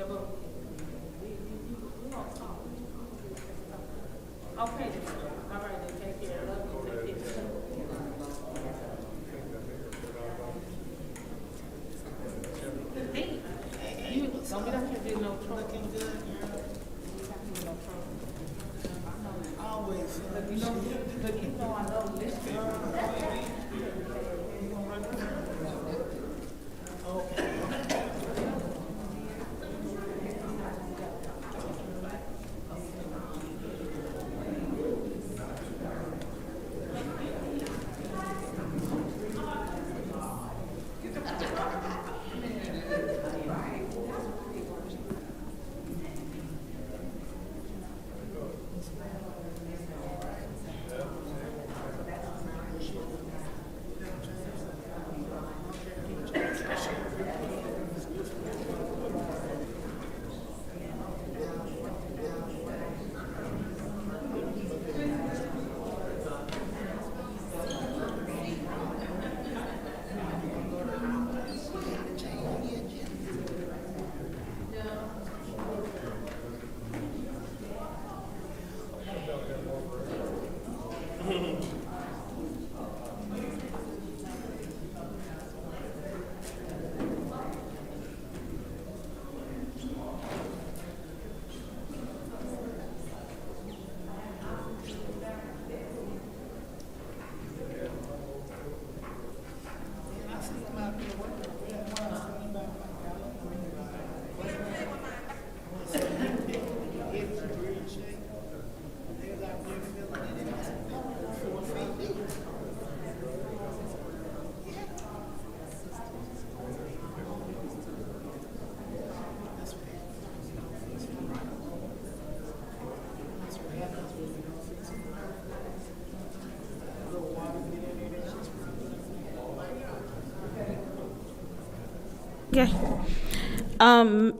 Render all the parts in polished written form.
Okay, all right, then take care. Love you. Take care. Hey, you don't get up here doing no trouble. Looking good, always. But you know I love this. Okay.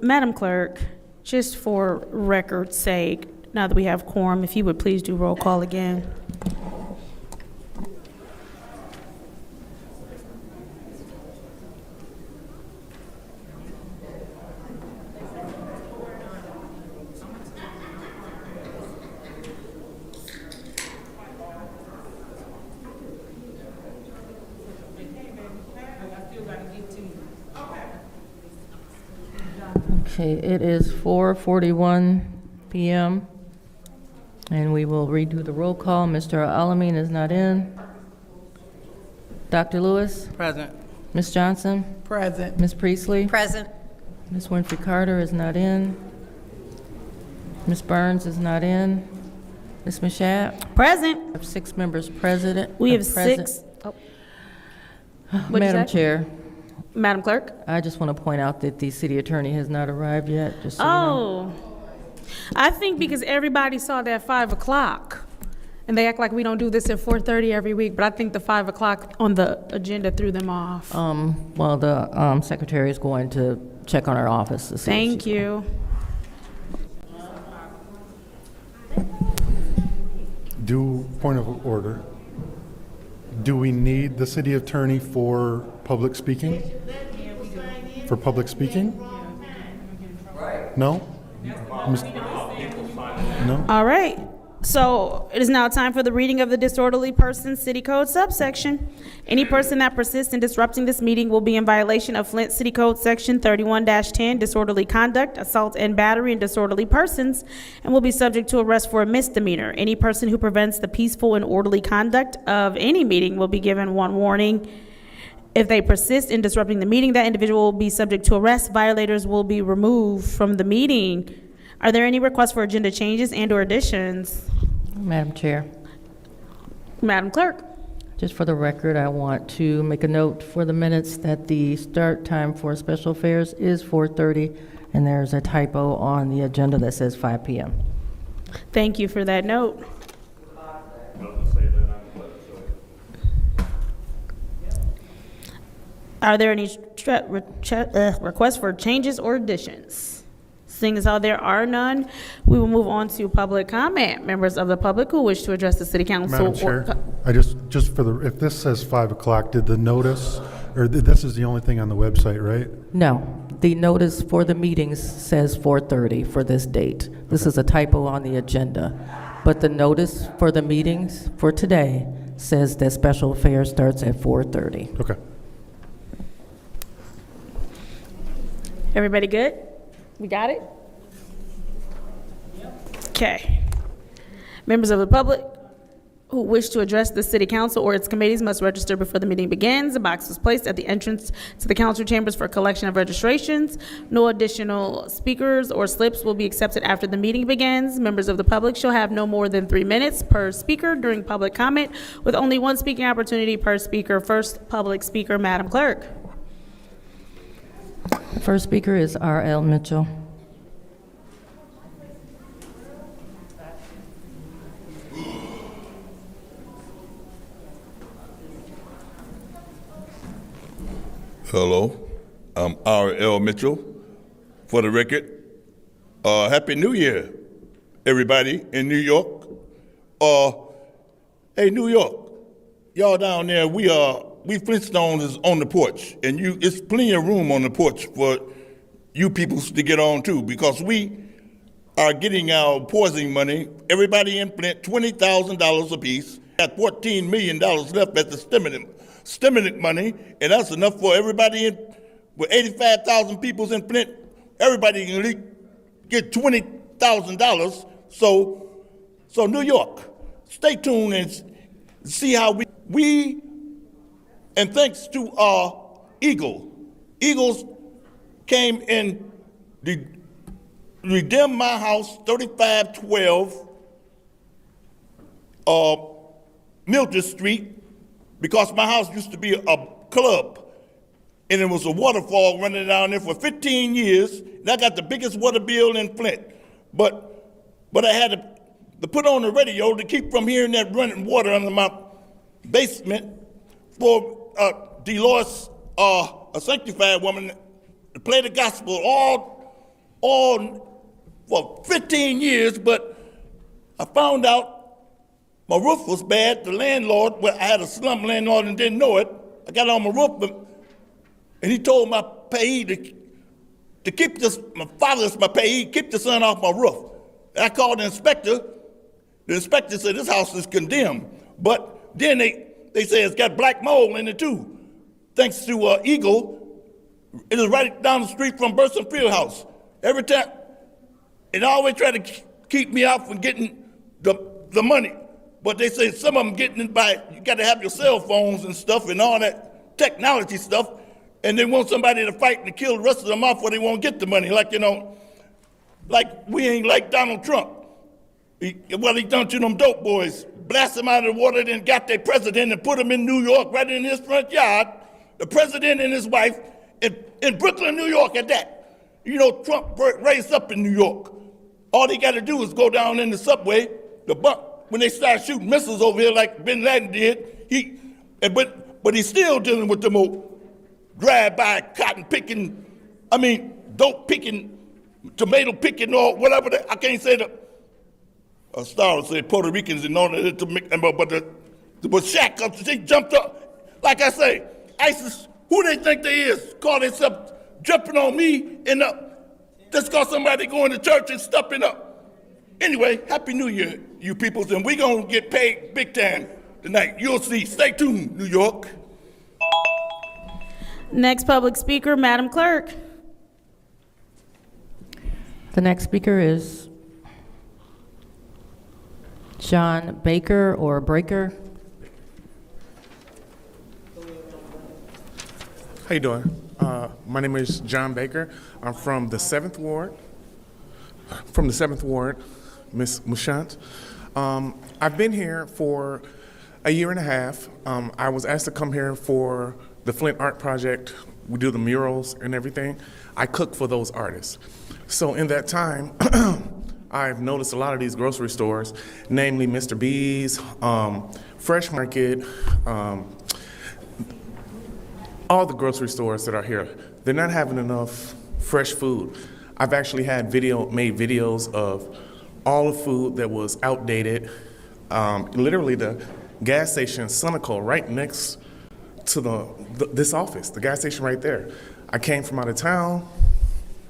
Madam Clerk, just for record's sake, now that we have quorum, if you would please do roll call again. Okay, it is 4:41 p.m. and we will redo the roll call. Mr. Alamin is not in. Dr. Lewis? Present. Ms. Johnson? Present. Ms. Priestley? Present. Ms. Winfrey Carter is not in. Ms. Burns is not in. Ms. Mashat? Present. We have 6 members present. We have present. 6. Oh. What'd you Madam say? Chair, Madam Clerk? I just want to point out that the city attorney has not arrived yet, just so you know. Oh, I think because everybody saw that 5 o'clock, and they act like we don't do this at 4:30 every week, but I think the 5 o'clock on the agenda threw them off. Well, the secretary is going to check on our office to see if Thank she's- you. Point of order. Do we need the city attorney for public speaking? For public speaking? No? No? All right. So it is now time for the reading of the disorderly person city code subsection. Any person that persists in disrupting this meeting will be in violation of Flint City Code Section 31-10, disorderly conduct, assault and battery, and disorderly persons, and will be subject to arrest for a misdemeanor. Any person who prevents the peaceful and orderly conduct of any meeting will be given one warning. If they persist in disrupting the meeting, that individual will be subject to arrest. Violators will be removed from the meeting. Are there any requests for agenda changes and/or additions? Madam Chair, Madam Clerk? just for the record, I want to make a note for the minutes that the start time for special affairs is 4:30, and there's a typo on the agenda that says 5 p.m. Thank you for that note. Are there any requests for changes or additions? Seeing as how there are none, we will move on to public comment. Members of the public who wish to address the city council. Madam Chair, I just for the, if this says 5 o'clock, did the notice Or this is the only thing on the website, right? No, the notice for the meetings says 4:30 for this date. This is a typo on the agenda. But the notice for the meetings for today says that special affairs starts at 4:30. Okay. Everybody good? We got it? Okay. Members of the public who wish to address the city council or its committees must register before the meeting begins. A box was placed at the entrance to the council chambers for collection of registrations. No additional speakers or slips will be accepted after the meeting begins. Members of the public shall have no more than 3 minutes per speaker during public comment, with only one speaking opportunity per speaker. First public speaker, Madam Clerk. First speaker is R.L. Mitchell. Hello, I'm R.L. Mitchell. For the record, Happy New Year, everybody in New York. Hey, New York, y'all down there, we Flintstones is on the porch, and it's plenty of room on the porch for you peoples to get on too, because we are getting our poisoning money. Everybody in Flint, $20,000 apiece. Got $14 million left at the stimulus money, and that's enough for everybody in, with 85,000 people in Flint, everybody can at least get $20,000. So New York, stay tuned and see how we and thanks to Eagles came and redeemed my house, 3512 Mildred Street, because my house used to be a club, and it was a waterfall running down there for 15 years, and I got the biggest water bill in Flint. But I had to put on the radio to keep from hearing that running water under my basement for Dolores, a sanctified woman, to play the gospel all for 15 years, but I found out my roof was bad. The landlord, well, I had a slum landlord and didn't know it. I got on my roof, and he told my payee to keep this, my father's my payee, keep the sun off my roof. And I called the inspector. The inspector said this house is condemned. But then they say it's got black mold in it too. Thanks to Eagle, it is right down the street from Burson Field House. Every time, it always try to keep me out from getting the money. But they say some of them getting it by, you got to have your cell phones and stuff and all that technology stuff, and they want somebody to fight and to kill the rest of them off or they won't get the money. Like, like we ain't like Donald Trump. He done to them dope boys, blast them out of the water, then got their president and put him in New York right in his front yard, the president and his wife, in Brooklyn, New York at that. Trump raised up in New York. All they got to do is go down in the subway, when they start shooting missiles over here like Bin Laden did, but he's still dealing with them old drive-by cotton picking, dope picking, tomato picking, or whatever. I can't say Star said Puerto Ricans and all that to make, but Shaq, she jumped up. Like I say, ISIS, who they think they is, call themselves jumping on me and just cause somebody going to church and stuffing up. Anyway, Happy New Year, you peoples, and we gonna get paid big time tonight. You'll see. Stay tuned, New York. Next public speaker, Madam Clerk. The next speaker is John Baker or Breaker. How you doing? My name is John Baker. I'm from the 7th Ward. Ms. Mouchant. I've been here for a year and a half. I was asked to come here for the Flint Art Project. We do the murals and everything. I cook for those artists. So in that time, I've noticed a lot of these grocery stores, namely Mr. B's, Fresh Market, all the grocery stores that are here, they're not having enough fresh food. I've actually made videos of all the food that was outdated. Literally the gas station Sunoco right next to this office, the gas station right there. I came from out of town,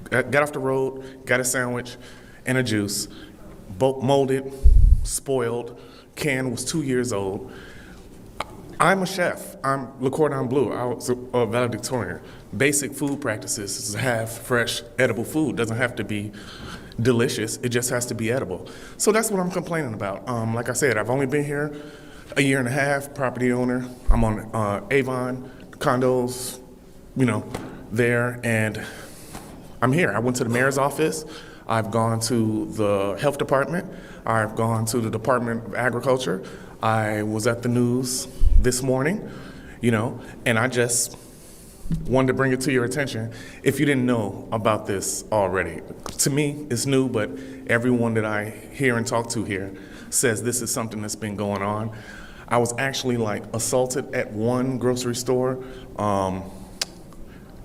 got off the road, got a sandwich and a juice, both molded, spoiled, can was 2 years old. I'm a chef. I'm Le Cordon Bleu. I was a valedictorian. Basic food practices is to have fresh, edible food. Doesn't have to be delicious. It just has to be edible. So that's what I'm complaining about. Like I said, I've only been here a year and a half, property owner. I'm on Avon, condos, there, and I'm here. I went to the mayor's office. I've gone to the health department. I've gone to the Department of Agriculture. I was at the news this morning, and I just wanted to bring it to your attention if you didn't know about this already. To me, it's new, but everyone that I hear and talk to here says this is something that's been going on. I was actually assaulted at one grocery store,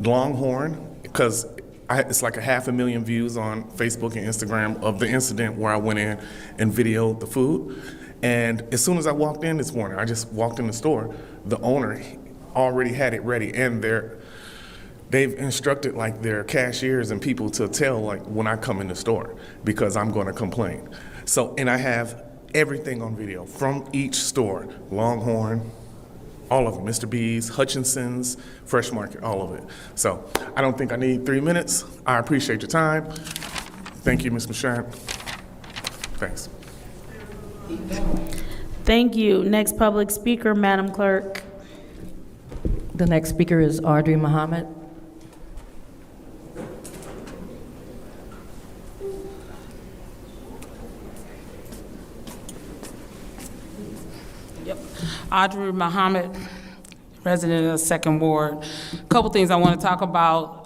Longhorn, because it's like 500,000 views on Facebook and Instagram of the incident where I went in and videoed the food. And as soon as I walked in this morning, I just walked in the store, the owner already had it ready, and they've instructed their cashiers and people to tell when I come in the store, because I'm going to complain. So, and I have everything on video from each store, Longhorn, all of them, Mr. B's, Hutchinson's, Fresh Market, all of it. So I don't think I need 3 minutes. I appreciate your time. Thank you, Ms. Michon. Thanks. Thank you. Next public speaker, Madam Clerk. The next speaker is Audrey Muhammad. Yep. Audrey Muhammad, resident of the Second Ward. Couple things I want to talk about.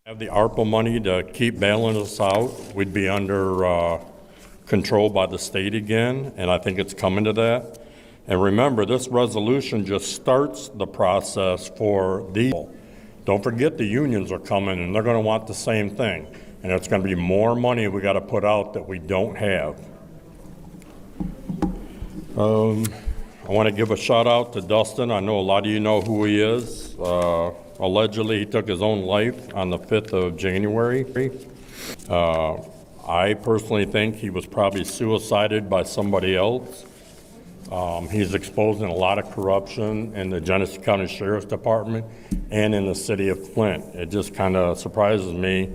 Have the ARPA money to keep bailing us out, we'd be under control by the state again, and I think it's coming to that. And remember, this resolution just starts the process for these. Don't forget the unions are coming, and they're going to want the same thing. And it's going to be more money we got to put out that we don't have. I want to give a shout out to Dustin. I know a lot of you know who he is. Allegedly, he took his own life on the 5th of January. I personally think he was probably suicided by somebody else. He's exposing a lot of corruption in the Genesee County Sheriff's Department and in the city of Flint. It just kind of surprises me.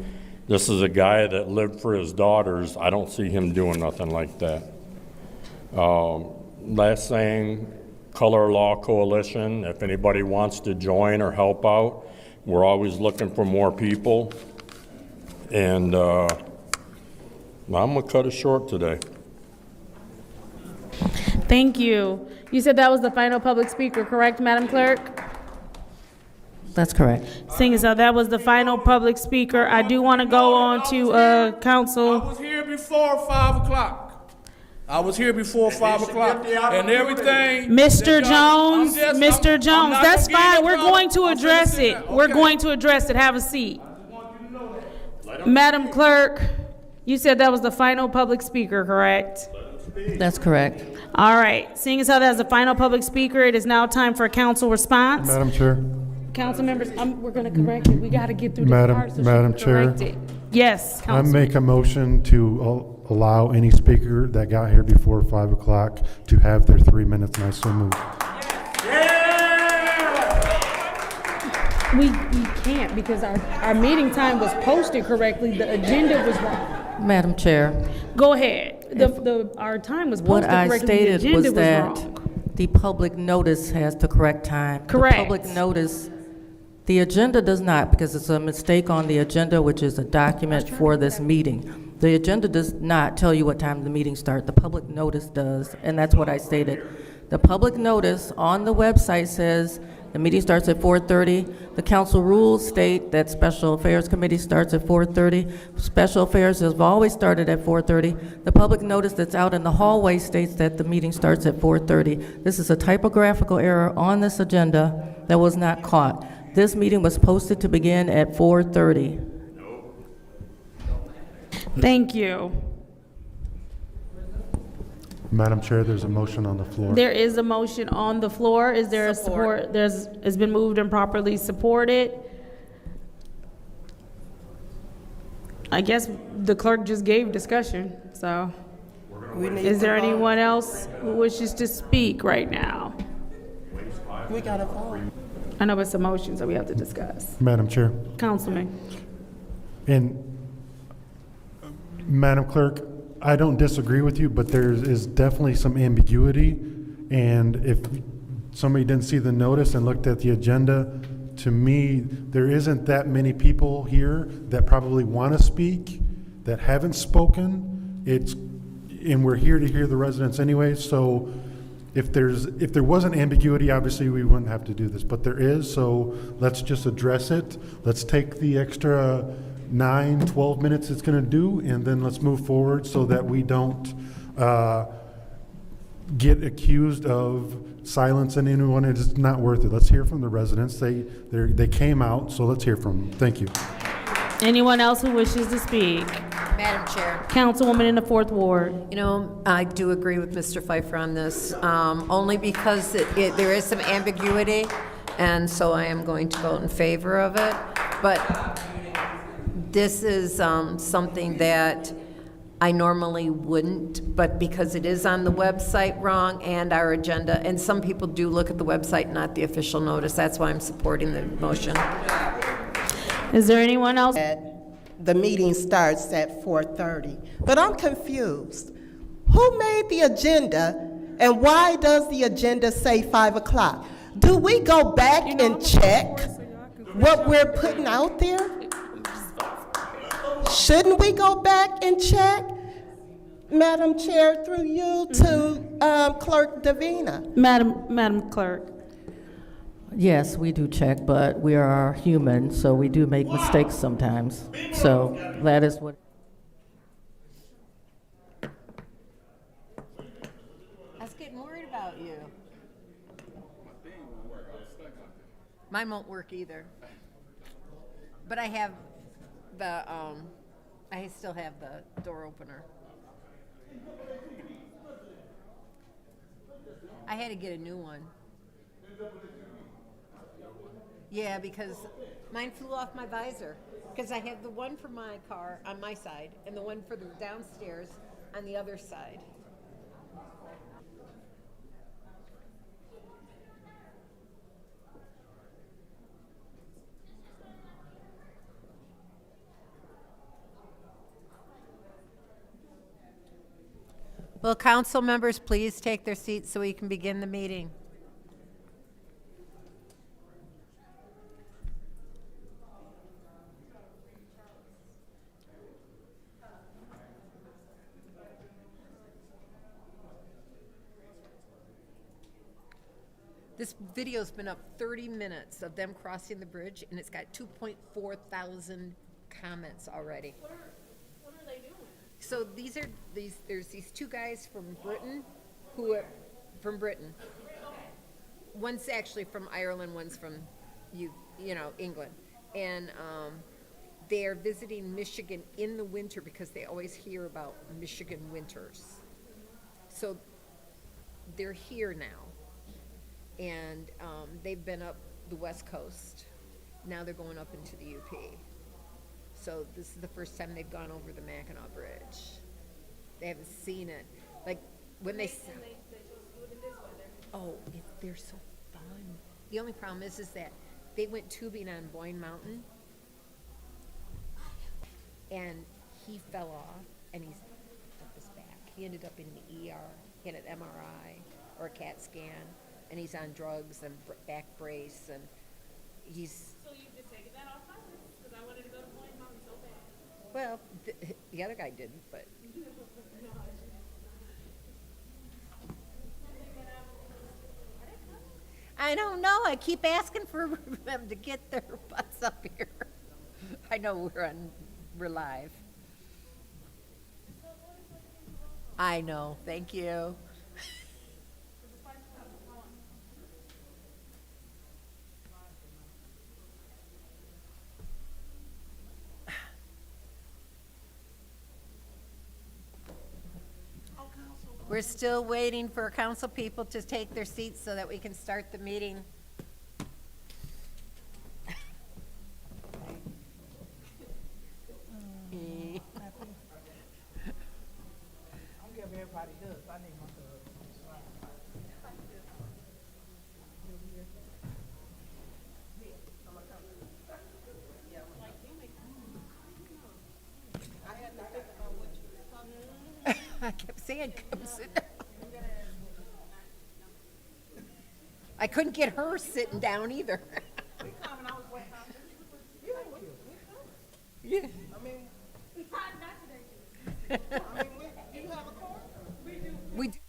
This is a guy that lived for his daughters. I don't see him doing nothing like that. Last thing, Color Law Coalition, if anybody wants to join or help out, we're always looking for more people. And I'm gonna cut it short today. Thank you. You said that was the final public speaker, correct, Madam Clerk? That's correct. Seeing as how that was the final public speaker, I do want to go on to I council. was here before 5 o'clock. I was here before 5 o'clock, and everything. Mr. that y'all- Jones, I'm Mr. Jones, not that's gonna give fine. you We're trouble. going to I'm address finna sit it. down. We're Okay. going to address it. Have a seat. Madam Clerk, you said that was the final public speaker, correct? That's correct. All right. Seeing as how that's the final public speaker, it is now time for a council response. Madam Chair, Council members, we're going to correct it. We got to get through this Madam- part so she Madam can Chair. correct it. Yes, I Council. make a motion to allow any speaker that got here before 5 o'clock to have their 3 minutes, and I so move. We can't because our meeting time was posted correctly. The agenda was wrong. Madam Chair, Go ahead. Our time was what posted I correctly. The stated agenda was was that wrong. the public notice has the correct time. Correct. The public notice, the agenda does not, because it's a mistake on the agenda, which is a document for this meeting. The agenda does not tell you what time the meeting starts. The public notice does, and that's what I stated. The public notice on the website says the meeting starts at 4:30. The council rules state that Special Affairs Committee starts at 4:30. Special Affairs has always started at 4:30. The public notice that's out in the hallway states that the meeting starts at 4:30. This is a typographical error on this agenda that was not caught. This meeting was posted to begin at 4:30. Thank you. Madam Chair, there's a motion on the floor. There is a motion on the floor. Is there a support? It's been moved and properly supported. I guess the clerk just gave discussion, so. Is there anyone else who wishes to speak right now? We got a vote. I know it's a motion, so we have to discuss. Madam Chair, Councilman. and Madam Clerk, I don't disagree with you, but there is definitely some ambiguity. And if somebody didn't see the notice and looked at the agenda, to me, there isn't that many people here that probably want to speak, that haven't spoken. And we're here to hear the residents anyway, so if there wasn't ambiguity, obviously we wouldn't have to do this, but there is, so let's just address it. Let's take the extra 9, 12 minutes it's gonna do, and then let's move forward so that we don't get accused of silencing anyone. It's not worth it. Let's hear from the residents. They came out, so let's hear from them. Thank you. Anyone else who wishes to speak? Madam Chair, Councilwoman in the 4th Ward. you know, I do agree with Mr. Pfeiffer on this, only because there is some ambiguity, and so I am going to vote in favor of it. But this is something that I normally wouldn't, but because it is on the website wrong and our agenda, and some people do look at the website, not the official notice, that's why I'm supporting the motion. Is there anyone else? The meeting starts at 4:30. But I'm confused. Who made the agenda, and why does the agenda say 5 o'clock? Do we go back and check what we're putting out there? Shouldn't we go back and check? Madam Chair, through you to Clerk Davina. Madam Clerk. Yes, we do check, but we are human, so we do make mistakes sometimes. So that is what. I was getting worried about you. Mine won't work either. But I have the, I still have the door opener. I had to get a new one. Yeah, because mine flew off my visor. Because I have the one for my car on my side and the one for the downstairs on the other side. Will council members please take their seats so we can begin the meeting? This video's been up 30 minutes of them crossing the bridge, and it's got 2.4 thousand comments already. What are they doing? So there's these two guys from Britain who are from Britain. One's actually from Ireland, one's from England. And they are visiting Michigan in the winter because they always hear about Michigan winters. So they're here now. And they've been up the West Coast. Now they're going up into the UP. So this is the first time they've gone over the Mackinac Bridge. They haven't seen it. Like when they oh, they're so fun. The only problem is that they went tubing on Boyne Mountain, and he fell off, and he's up his back. He ended up in the ER. He had an MRI or a CAT scan. And he's on drugs and back brace, and he's. So you've just taken that off my list because I wanted to go to Boyne Mountain so bad. Well, the other guy didn't, but. I don't know. I keep asking for them to get their butts up here. I know we're live. I know. Thank you. We're still waiting for council people to take their seats so that we can start the meeting. I kept saying, come sit down. I couldn't get her sitting down either. Yeah. We do.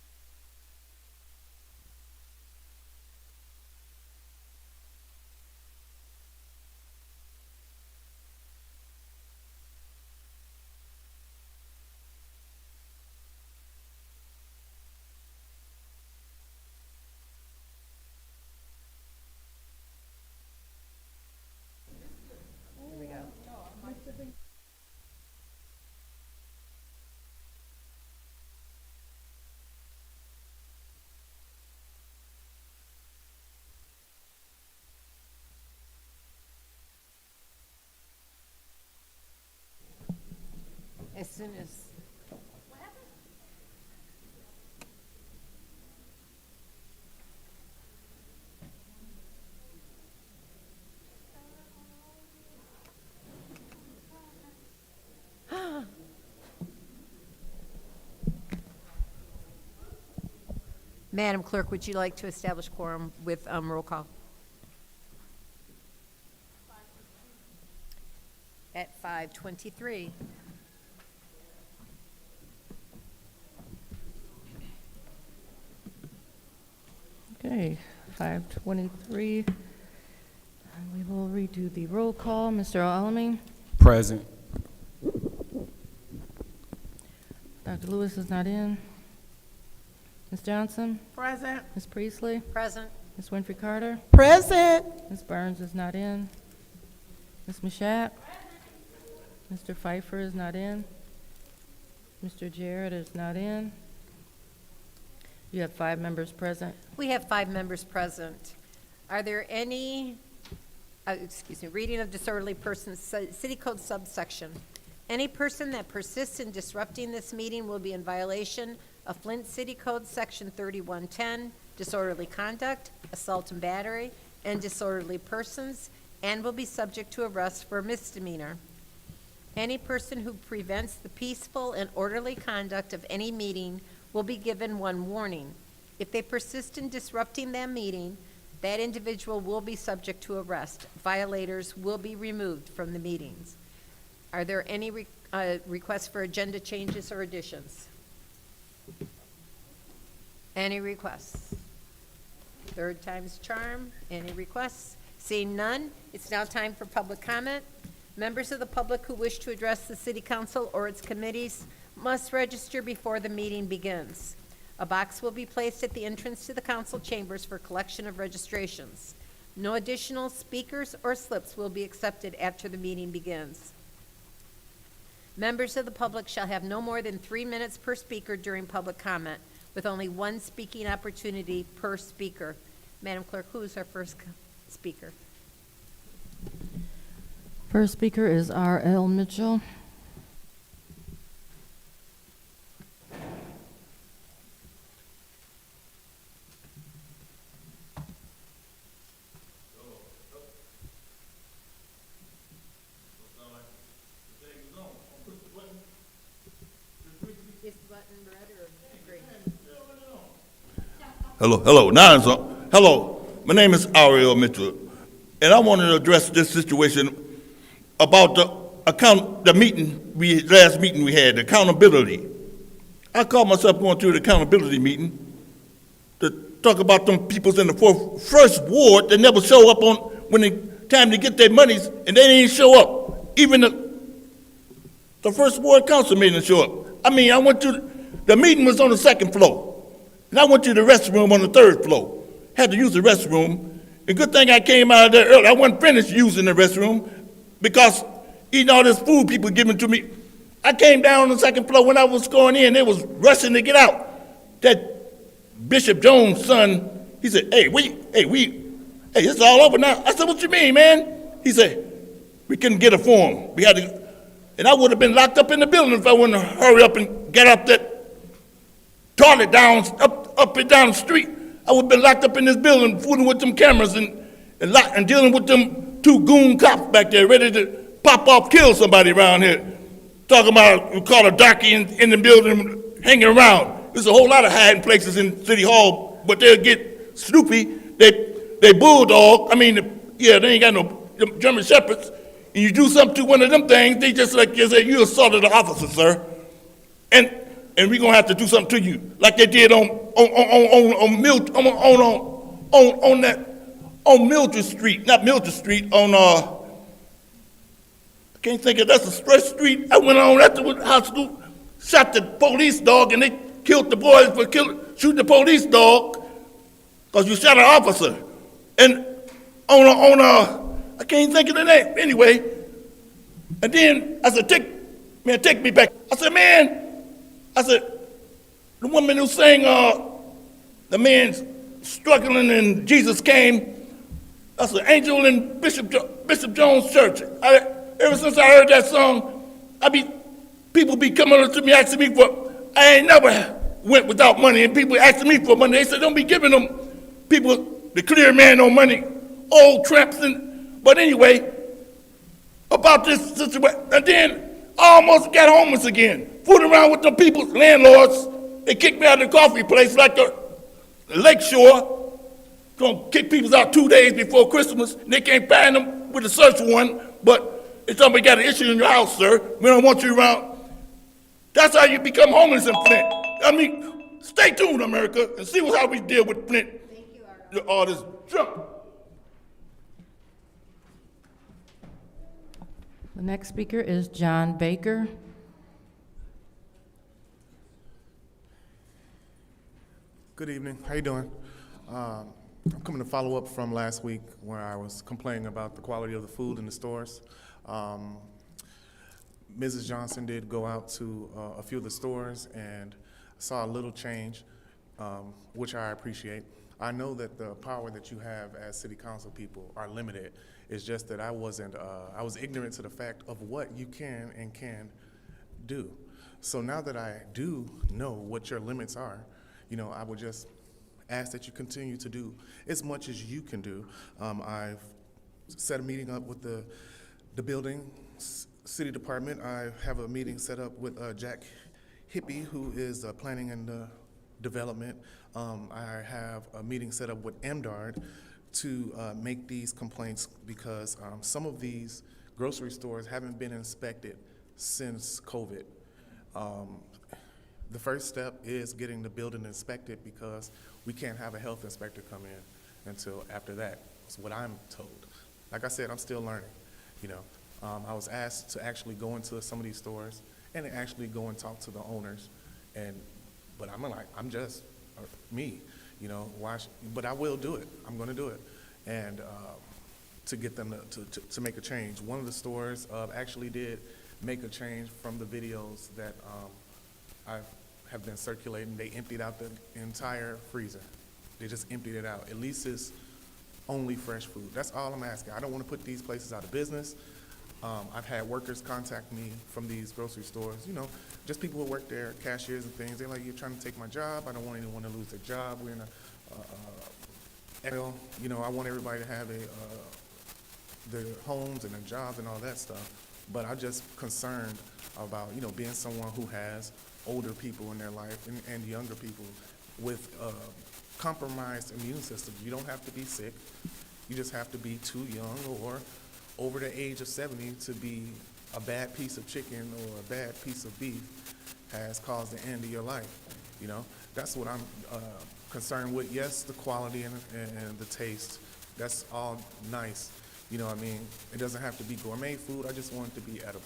Here we go. As soon as. Madam Clerk, would you like to establish quorum with roll call? At 5:23. Okay, 5:23. do the roll call. Mr. Alamin? Present. Dr. Lewis is not in. Ms. Johnson? Present. Ms. Priestley? Present. Ms. Winfrey Carter? Present. Ms. Burns is not in. Ms. Mashat? Mr. Pfeiffer is not in. Mr. Jarrett is not in. You have 5 members present. We have 5 members present. Are there any, reading of disorderly persons, City Code subsection. Any person that persists in disrupting this meeting will be in violation of Flint City Code Section 3110, disorderly conduct, assault and battery, and disorderly persons, and will be subject to arrest for misdemeanor. Any person who prevents the peaceful and orderly conduct of any meeting will be given 1 warning. If they persist in disrupting that meeting, that individual will be subject to arrest. Violators will be removed from the meetings. Are there any requests for agenda changes or additions? Any requests? Third time's charm. Any requests? Seeing none, it's now time for public comment. Members of the public who wish to address the City Council or its committees must register before the meeting begins. A box will be placed at the entrance to the council chambers for collection of registrations. No additional speakers or slips will be accepted after the meeting begins. Members of the public shall have no more than 3 minutes per speaker during public comment, with only 1 speaking opportunity per speaker. Madam Clerk, who is our first speaker? First speaker is R.L. Mitchell. Hello. Now it's on. Hello. My name is Ariel Mitchell, and I wanted to address this situation about the last meeting we had, accountability. I called myself going to the accountability meeting to talk about them peoples in the first ward that never show up on when it's time to get their monies, and they didn't show up. Even the first ward council meeting didn't show up. I mean, the meeting was on the 2nd floor. And I went to the restroom on the 3rd floor. Had to use the restroom. And good thing I came out of there early. I wasn't finished using the restroom because eating all this food people giving to me. I came down on the 2nd floor. When I was going in, they was rushing to get out. That Bishop Jones' son, he said, hey, it's all over now. I said, what you mean, man? He said, we couldn't get a form. We had to, and I would have been locked up in the building if I wouldn't have hurry up and get up that toilet up and down the street. I would have been locked up in this building, fooling with them cameras and dealing with them 2 goon cops back there ready to pop off, kill somebody around here. Talking about, we call a darky in the building hanging around. There's a whole lot of hiding places in City Hall, but they'll get snoopy. They bulldog. I mean, they ain't got no German Shepherds. And you do something to one of them things, they just like you say, you assaulted the officer, sir. And we're gonna have to do something to you, like they did on Mildred Street, not Mildred Street, on I can't think of, that's a Fresh Street. I went on after the hospital, shot the police dog, and they killed the boys for shooting the police dog, because you shot an officer. And I can't think of the name. Anyway, and then I said, take me back. I said, the woman who sang, the man's struggling and Jesus came, that's an angel in Bishop Jones' church. Ever since I heard that song, people be coming up to me asking me I ain't never went without money, and people asking me for money. They said, don't be giving them people, the clear man, no money, old tramps. But anyway, about this situation, and then I almost got homeless again. Fooling around with them people's landlords. They kicked me out of the coffee place like the Lakeshore. Gonna kick people out 2 days before Christmas. And they can't find them with a search warrant, but they told me got an issue in your house, sir. We don't want you around. That's how you become homeless in Flint. I mean, stay tuned, America, and see how we deal with Flint. Thank you, All this junk. The next speaker is John Baker. Good evening. How you doing? I'm coming to follow up from last week where I was complaining about the quality of the food in the stores. Mrs. Johnson did go out to a few of the stores and saw a little change, which I appreciate. I know that the power that you have as city council people are limited. It's just that I was ignorant to the fact of what you can and can do. So now that I do know what your limits are, I would just ask that you continue to do as much as you can do. I've set a meeting up with the building city department. I have a meeting set up with Jack Hippie, who is planning and development. I have a meeting set up with MDARD to make these complaints because some of these grocery stores haven't been inspected since COVID. The first step is getting the building inspected because we can't have a health inspector come in until after that. That's what I'm told. Like I said, I'm still learning. I was asked to actually go into some of these stores and actually go and talk to the owners, but I'm just me, but I will do it. I'm going to do it, and to get them to make a change. One of the stores actually did make a change from the videos that I have been circulating. They emptied out the entire freezer. They just emptied it out. At least it's only fresh food. That's all I'm asking. I don't want to put these places out of business. I've had workers contact me from these grocery stores, just people who work there, cashiers and things. They're like, you're trying to take my job. I don't want anyone to lose their job. We're in I want everybody to have their homes and their jobs and all that stuff. But I'm just concerned about, being someone who has older people in their life and younger people with compromised immune systems. You don't have to be sick. You just have to be too young or over the age of 70 to be a bad piece of chicken or a bad piece of beef has caused the end of your life. That's what I'm concerned with. Yes, the quality and the taste, that's all nice. It doesn't have to be gourmet food. I just want it to be edible.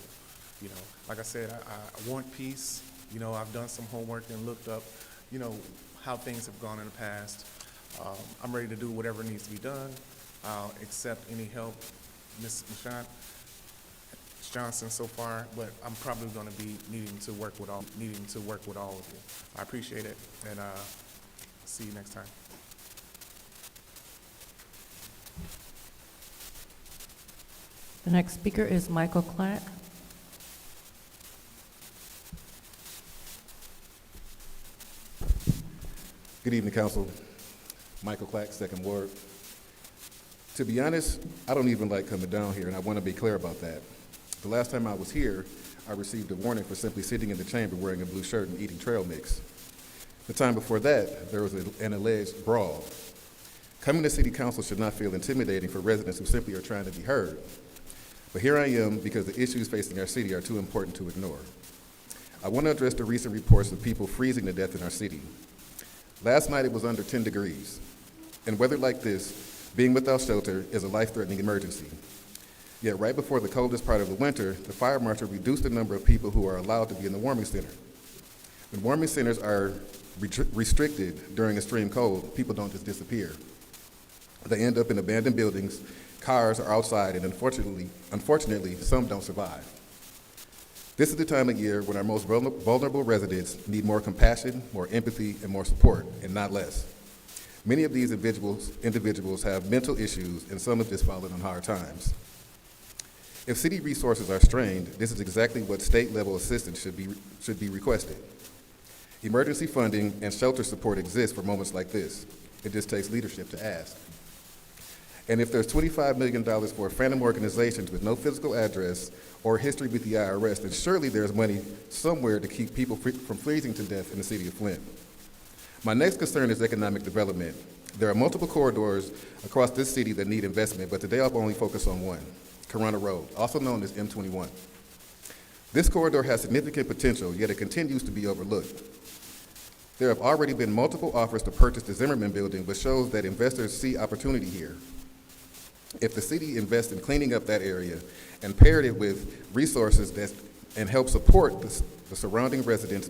Like I said, I want peace. I've done some homework and looked up, how things have gone in the past. I'm ready to do whatever needs to be done. I'll accept any help, Ms. Johnson so far, but I'm probably going to be needing to work with all of you. I appreciate it, and see you next time. The next speaker is Michael Clack. Good evening, Council. Michael Clack, 2nd Ward. To be honest, I don't even like coming down here, and I want to be clear about that. The last time I was here, I received a warning for simply sitting in the chamber wearing a blue shirt and eating trail mix. The time before that, there was an alleged brawl. Coming to City Council should not feel intimidating for residents who simply are trying to be heard. But here I am because the issues facing our city are too important to ignore. I want to address the recent reports of people freezing to death in our city. Last night it was under 10 degrees. In weather like this, being without shelter is a life-threatening emergency. Yet right before the coldest part of the winter, the fire marshal reduced the number of people who are allowed to be in the warming center. When warming centers are restricted during extreme cold, people don't just disappear. They end up in abandoned buildings, cars are outside, and unfortunately, some don't survive. This is the time of year when our most vulnerable residents need more compassion, more empathy, and more support, and not less. Many of these individuals have mental issues, and some have just fallen on hard times. If city resources are strained, this is exactly what state-level assistance should be requested. Emergency funding and shelter support exist for moments like this. It just takes leadership to ask. And if there's $25 million for phantom organizations with no physical address or history with the IRS, then surely there's money somewhere to keep people from freezing to death in the city of Flint. My next concern is economic development. There are multiple corridors across this city that need investment, but today I'll only focus on one, Corona Road, also known as M21. This corridor has significant potential, yet it continues to be overlooked. There have already been multiple offers to purchase the Zimmerman building, which shows that investors see opportunity here. If the city invests in cleaning up that area and paired it with resources and help support the surrounding residents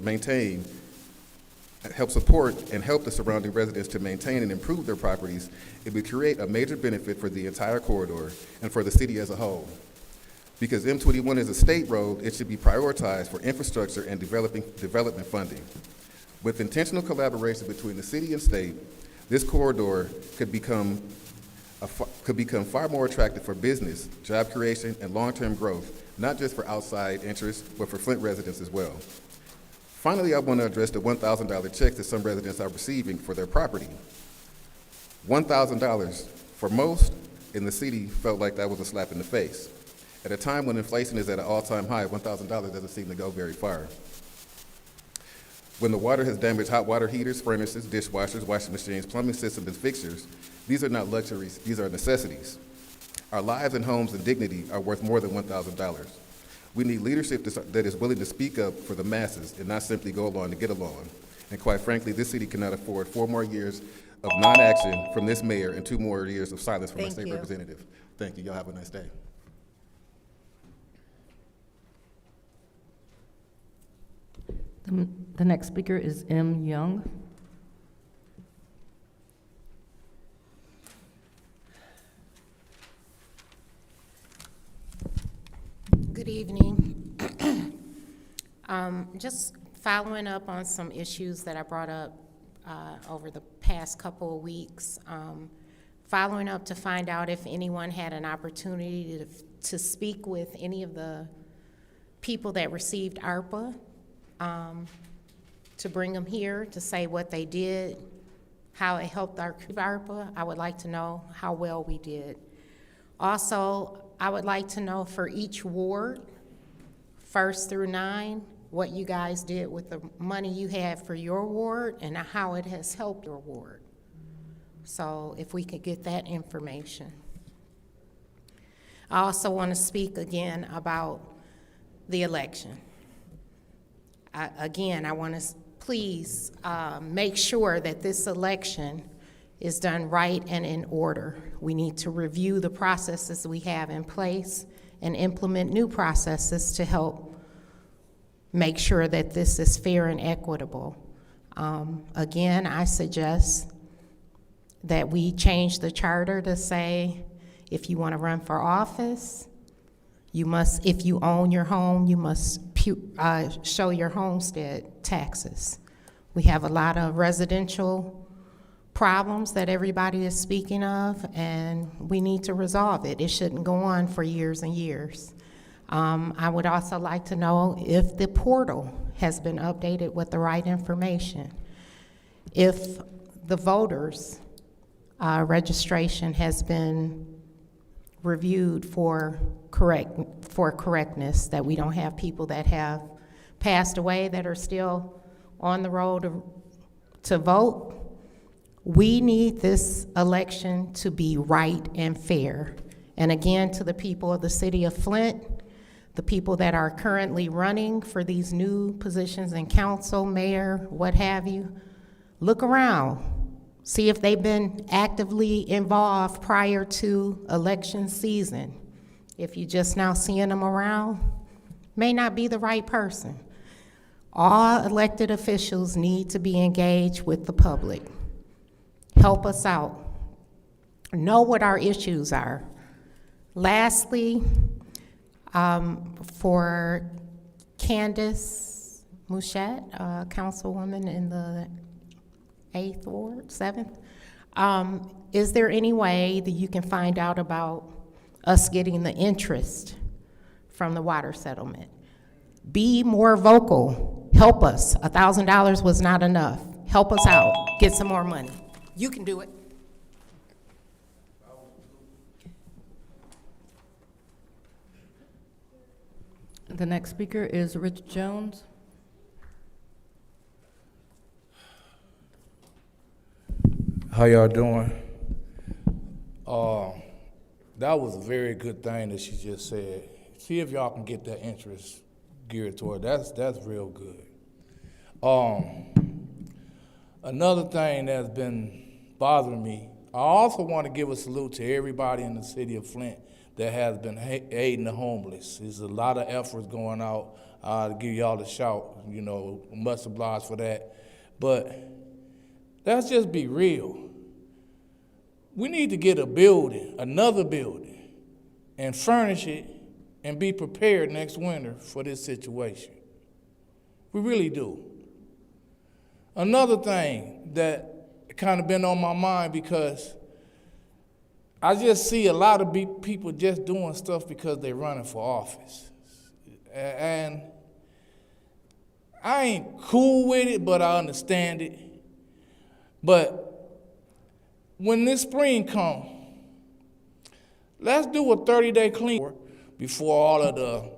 help the surrounding residents to maintain and improve their properties, it would create a major benefit for the entire corridor and for the city as a whole. Because M21 is a state road, it should be prioritized for infrastructure and development funding. With intentional collaboration between the city and state, this corridor could become far more attractive for business, job creation, and long-term growth, not just for outside interests, but for Flint residents as well. Finally, I want to address the $1,000 checks that some residents are receiving for their property. $1,000, for most in the city, felt like that was a slap in the face. At a time when inflation is at an all-time high, $1,000 doesn't seem to go very far. When the water has damaged hot water heaters, furnaces, dishwashers, washing machines, plumbing systems, and fixtures, these are not luxuries, these are necessities. Our lives and homes and dignity are worth more than $1,000. We need leadership that is willing to speak up for the masses and not simply go along to get along. And quite frankly, this city cannot afford 4 more years of non-action from this mayor and 2 more years of silence from our state representative. Thank you. Y'all have a nice day. The next speaker is M. Young. Good evening. Just following up on some issues that I brought up over the past couple of weeks. Following up to find out if anyone had an opportunity to speak with any of the people that received ARPA, to bring them here to say what they did, how it helped our ARPA. I would like to know how well we did. Also, I would like to know for each ward, 1st through 9, what you guys did with the money you had for your ward and how it has helped your ward. So if we could get that information. I also want to speak again about the election. I want to please make sure that this election is done right and in order. We need to review the processes we have in place and implement new processes to help make sure that this is fair and equitable. Again, I suggest that we change the charter to say if you want to run for office, you must, if you own your home, you must show your homestead taxes. We have a lot of residential problems that everybody is speaking of, and we need to resolve it. It shouldn't go on for years and years. I would also like to know if the portal has been updated with the right information. If the voters' registration has been reviewed for correctness, that we don't have people that have passed away that are still on the road to vote. We need this election to be right and fair. And again, to the people of the city of Flint, the people that are currently running for these new positions in council, mayor, what have you, look around. See if they've been actively involved prior to election season. If you're just now seeing them around, may not be the right person. All elected officials need to be engaged with the public. Help us out. Know what our issues are. Lastly, for Candace Mouchette, councilwoman in the 8th Ward, 7th, is there any way that you can find out about us getting the interest from the water settlement? Be more vocal. Help us. $1,000 was not enough. Help us out. Get some more money. You can do it. The next speaker is Rich Jones. How y'all doing? That was a very good thing that she just said. See if y'all can get that interest geared toward. That's real good. Another thing that's been bothering me I also want to give a salute to everybody in the city of Flint that has been aiding the homeless. There's a lot of efforts going out to give y'all a shout, much obliged for that. But let's just be real. We need to get a building, another building, and furnish it and be prepared next winter for this situation. We really do. Another thing that kind of been on my mind, because I just see a lot of people just doing stuff because they're running for office. And I ain't cool with it, but I understand it. But when this spring comes, let's do a 30-day clean before all of the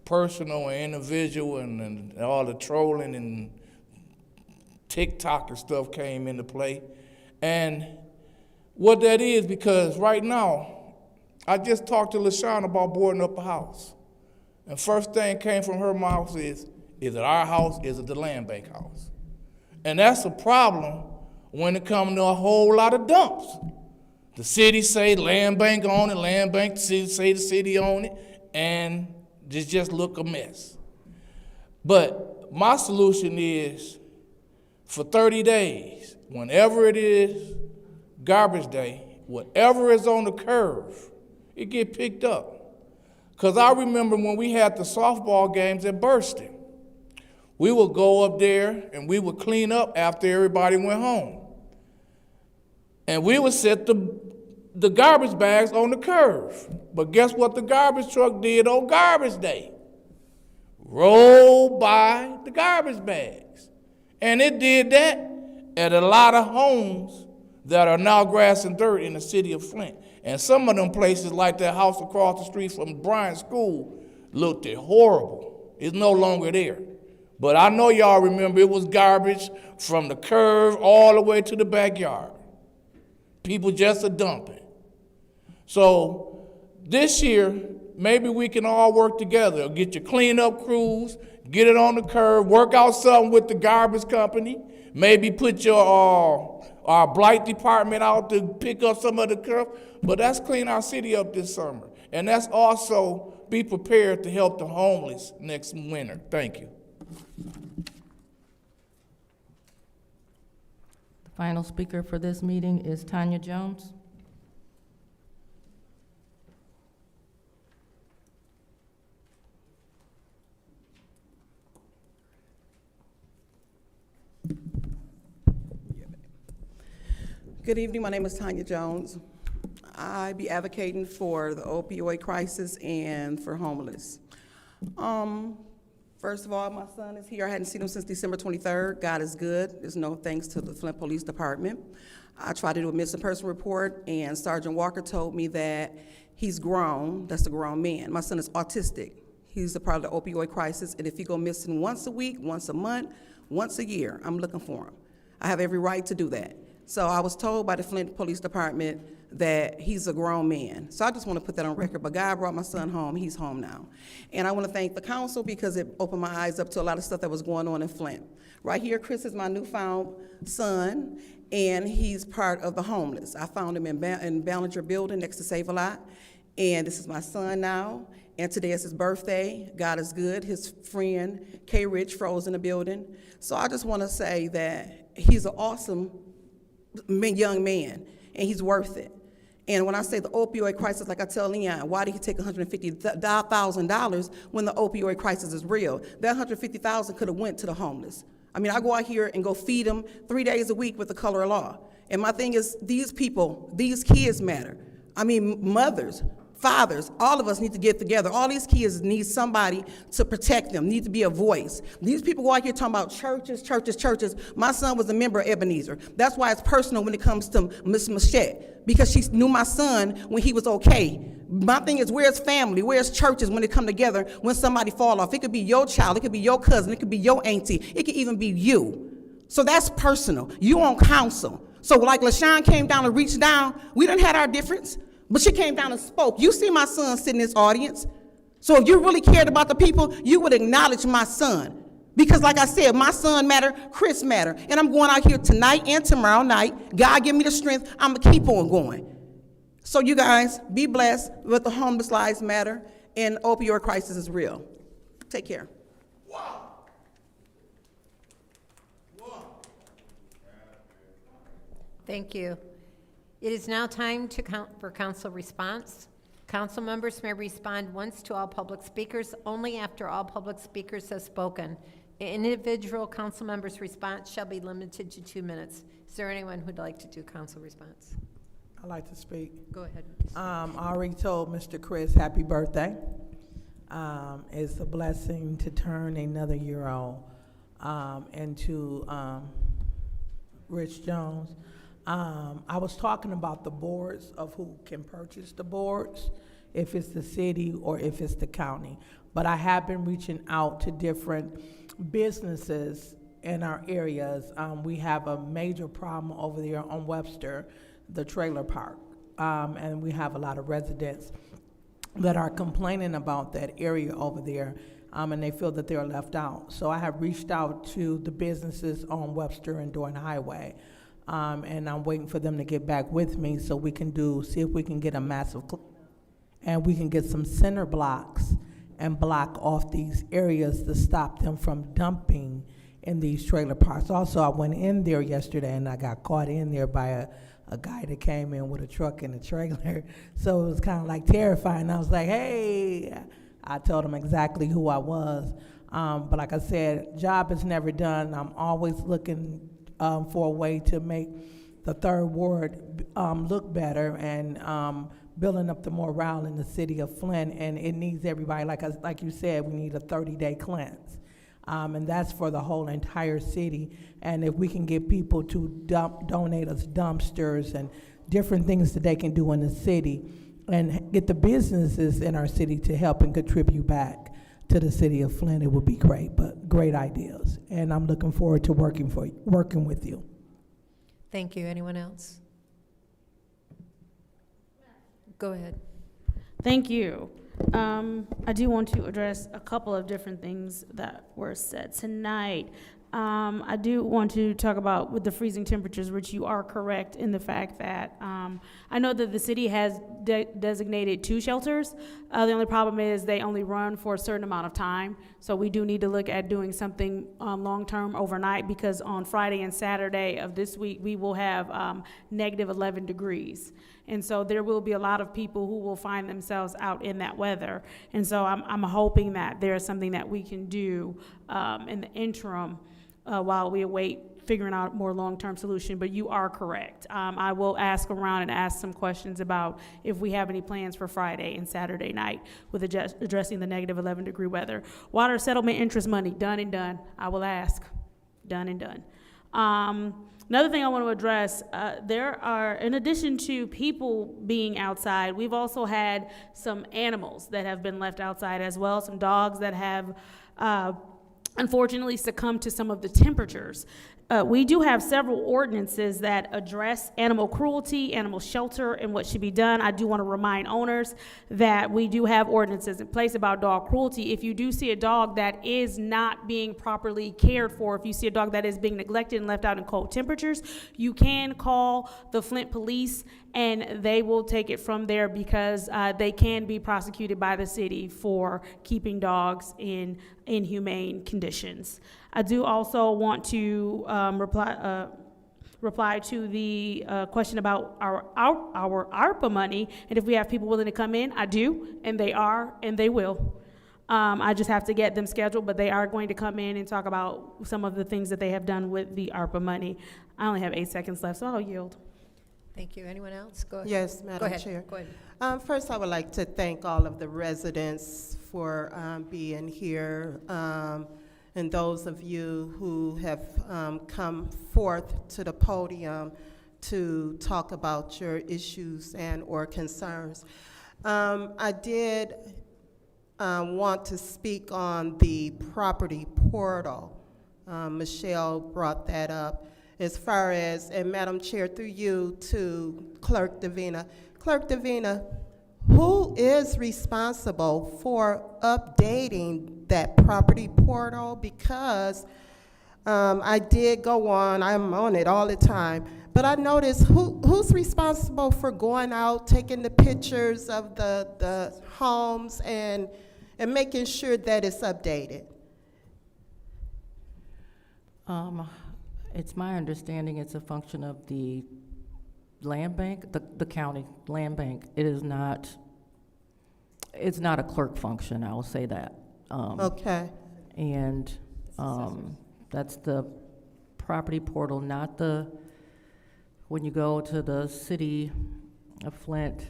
personal and individual and all the trolling and TikTok and stuff came into play. And what that is, because right now, I just talked to LaShawn about boarding up a house. And first thing came from her mouth is it our house? Is it the land bank house? And that's a problem when it comes to a whole lot of dumps. The city say land bank on it, land bank say the city on it, and it just look a mess. But my solution is, for 30 days, whenever it is garbage day, whatever is on the curve, it get picked up. Because I remember when we had the softball games at Burston, we would go up there and we would clean up after everybody went home. And we would set the garbage bags on the curve. But guess what the garbage truck did on garbage day? Rolled by the garbage bags. And it did that at a lot of homes that are now grass and dirt in the city of Flint. And some of them places, like that house across the street from Bryan's school, looked horrible. It's no longer there. But I know y'all remember it was garbage from the curve all the way to the backyard. People just a dumping. So this year, maybe we can all work together. Get your cleanup crews, get it on the curb, work out something with the garbage company, maybe put your our blight department out to pick up some of the curb. But that's clean our city up this summer. And that's also be prepared to help the homeless next winter. Thank you. The final speaker for this meeting is Tanya Jones. Good evening, my name is Tanya Jones. I be advocating for the opioid crisis and for homeless. First of all, my son is here. I hadn't seen him since December 23rd. God is good. There's no thanks to the Flint Police Department. I tried to do a missing person report, and Sergeant Walker told me that he's grown. That's a grown man. My son is autistic. He's a part of the opioid crisis, and if he go missing once a week, once a month, once a year, I'm looking for him. I have every right to do that. So I was told by the Flint Police Department that he's a grown man. So I just want to put that on record. But God brought my son home. He's home now. And I want to thank the council because it opened my eyes up to a lot of stuff that was going on in Flint. Right here, Chris is my newfound son, and he's part of the homeless. I found him in Ballinger Building next to Save a Lot. And this is my son now. And today is his birthday. God is good. His friend, K. Rich, froze in the building. So I just want to say that he's an awesome young man, and he's worth it. And when I say the opioid crisis, like I tell Leon, why did he take $150,000 when the opioid crisis is real? That $150,000 could have went to the homeless. I mean, I go out here and go feed them 3 days a week with the color of law. And my thing is, these people, these kids matter. I mean, mothers, fathers, all of us need to get together. All these kids need somebody to protect them, need to be a voice. These people go out here talking about churches, churches, churches. My son was a member of Ebenezer. That's why it's personal when it comes to Miss Machette, because she knew my son when he was okay. My thing is, where's family? Where's churches when they come together when somebody fall off? It could be your child, it could be your cousin, it could be your auntie, it could even be you. So that's personal. You on council. So like LaShawn came down and reached down, we done had our difference. But she came down and spoke. You see my son sitting in this audience. So if you really cared about the people, you would acknowledge my son. Because like I said, my son matter, Chris matter, and I'm going out here tonight and tomorrow night. God give me the strength, I'm gonna keep on going. So you guys, be blessed with the homeless lives matter, and opioid crisis is real. Take care. Thank you. It is now time for council response. Council members may respond once to all public speakers, only after all public speakers have spoken. An individual council member's response shall be limited to 2 minutes. Is there anyone who'd like to do council response? I'd like to speak. Go ahead. I already told Mr. Chris happy birthday. It's a blessing to turn another year old. And to Rich Jones, I was talking about the boards of who can purchase the boards, if it's the city or if it's the county. But I have been reaching out to different businesses in our areas. We have a major problem over there on Webster, the trailer park. And we have a lot of residents that are complaining about that area over there, and they feel that they're left out. So I have reached out to the businesses on Webster and Dorn Highway, and I'm waiting for them to get back with me so we can see if we can get a massive, and we can get some center blocks and block off these areas to stop them from dumping in these trailer parks. Also, I went in there yesterday and I got caught in there by a guy that came in with a truck and a trailer. So it was kind of like terrifying. I was like, hey, I told him exactly who I was. But like I said, job is never done. I'm always looking for a way to make the third ward look better, and building up the morale in the city of Flint. And it needs everybody, like you said, we need a 30-day cleanse. And that's for the whole entire city. And if we can get people to donate us dumpsters and different things that they can do in the city, and get the businesses in our city to help and contribute back to the city of Flint, it would be great. But great ideas, and I'm looking forward to working with you. Thank you. Anyone else? Go ahead. Thank you. I do want to address a couple of different things that were said tonight. I do want to talk about with the freezing temperatures, which you are correct in the fact that I know that the city has designated 2 shelters. The only problem is they only run for a certain amount of time. So we do need to look at doing something long-term overnight, because on Friday and Saturday of this week, we will have negative 11 degrees. And so there will be a lot of people who will find themselves out in that weather. And so I'm hoping that there's something that we can do in the interim while we await figuring out a more long-term solution. But you are correct. I will ask around and ask some questions about if we have any plans for Friday and Saturday night with addressing the negative 11 degree weather. Water settlement interest money, done and done. I will ask, done and done. Another thing I want to address, there are, in addition to people being outside, we've also had some animals that have been left outside as well, some dogs that have unfortunately succumbed to some of the temperatures. We do have several ordinances that address animal cruelty, animal shelter, and what should be done. I do want to remind owners that we do have ordinances in place about dog cruelty. If you do see a dog that is not being properly cared for, if you see a dog that is being neglected and left out in cold temperatures, you can call the Flint police and they will take it from there, because they can be prosecuted by the city for keeping dogs in inhumane conditions. I do also want to reply to the question about our ARPA money, and if we have people willing to come in. I do, and they are, and they will. I just have to get them scheduled, but they are going to come in and talk about some of the things that they have done with the ARPA money. I only have 8 seconds left, so I'll yield. Thank you. Anyone else? Go ahead. Yes, Madam Chair. Go ahead. First, I would like to thank all of the residents for being here, and those of you who have come forth to the podium to talk about your issues and or concerns. I did want to speak on the property portal. Michelle brought that up. As far as, and Madam Chair, through you to Clerk Davina. Clerk Davina, who is responsible for updating that property portal? Because I did go on, I'm on it all the time, but I noticed who's responsible for going out, taking the pictures of the homes and making sure that it's updated? It's my understanding it's a function of the land bank, the county land bank. It's not a clerk function, I will say that. Okay. And that's the property portal, not when you go to the city of Flint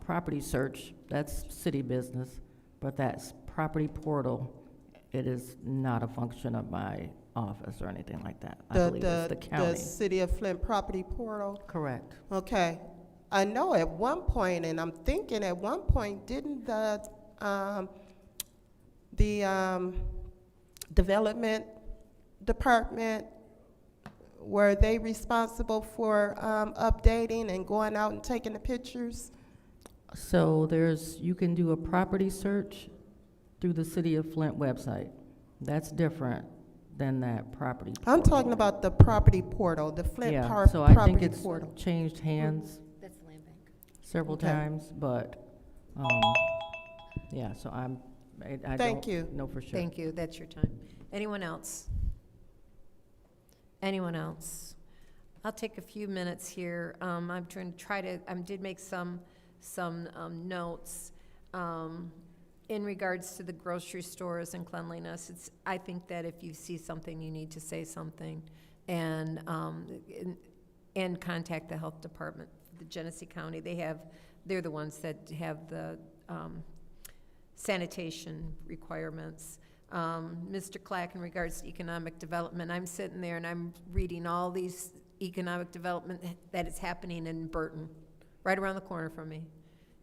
property search, that's city business, but that's property portal. It is not a function of my office or anything like that. I believe it's the county. The City of Flint property portal? Correct. Okay. I know at one point, and I'm thinking at one point, didn't the development department, were they responsible for updating and going out and taking the pictures? So you can do a property search through the City of Flint website. That's different than that property portal. I'm talking about the property portal, the Flint So I think property it's portal. changed hands That's the land bank. several Okay. times, but, yeah, so I Thank don't you. know for sure. Thank you, that's your time. Anyone else? Anyone else? I'll take a few minutes here. I'm trying to I did make some notes in regards to the grocery stores and cleanliness. I think that if you see something, you need to say something and contact the health department, the Genesee County. They're the ones that have the sanitation requirements. Mr. Clack, in regards to economic development, I'm sitting there and I'm reading all these economic development that is happening in Burton, right around the corner from me,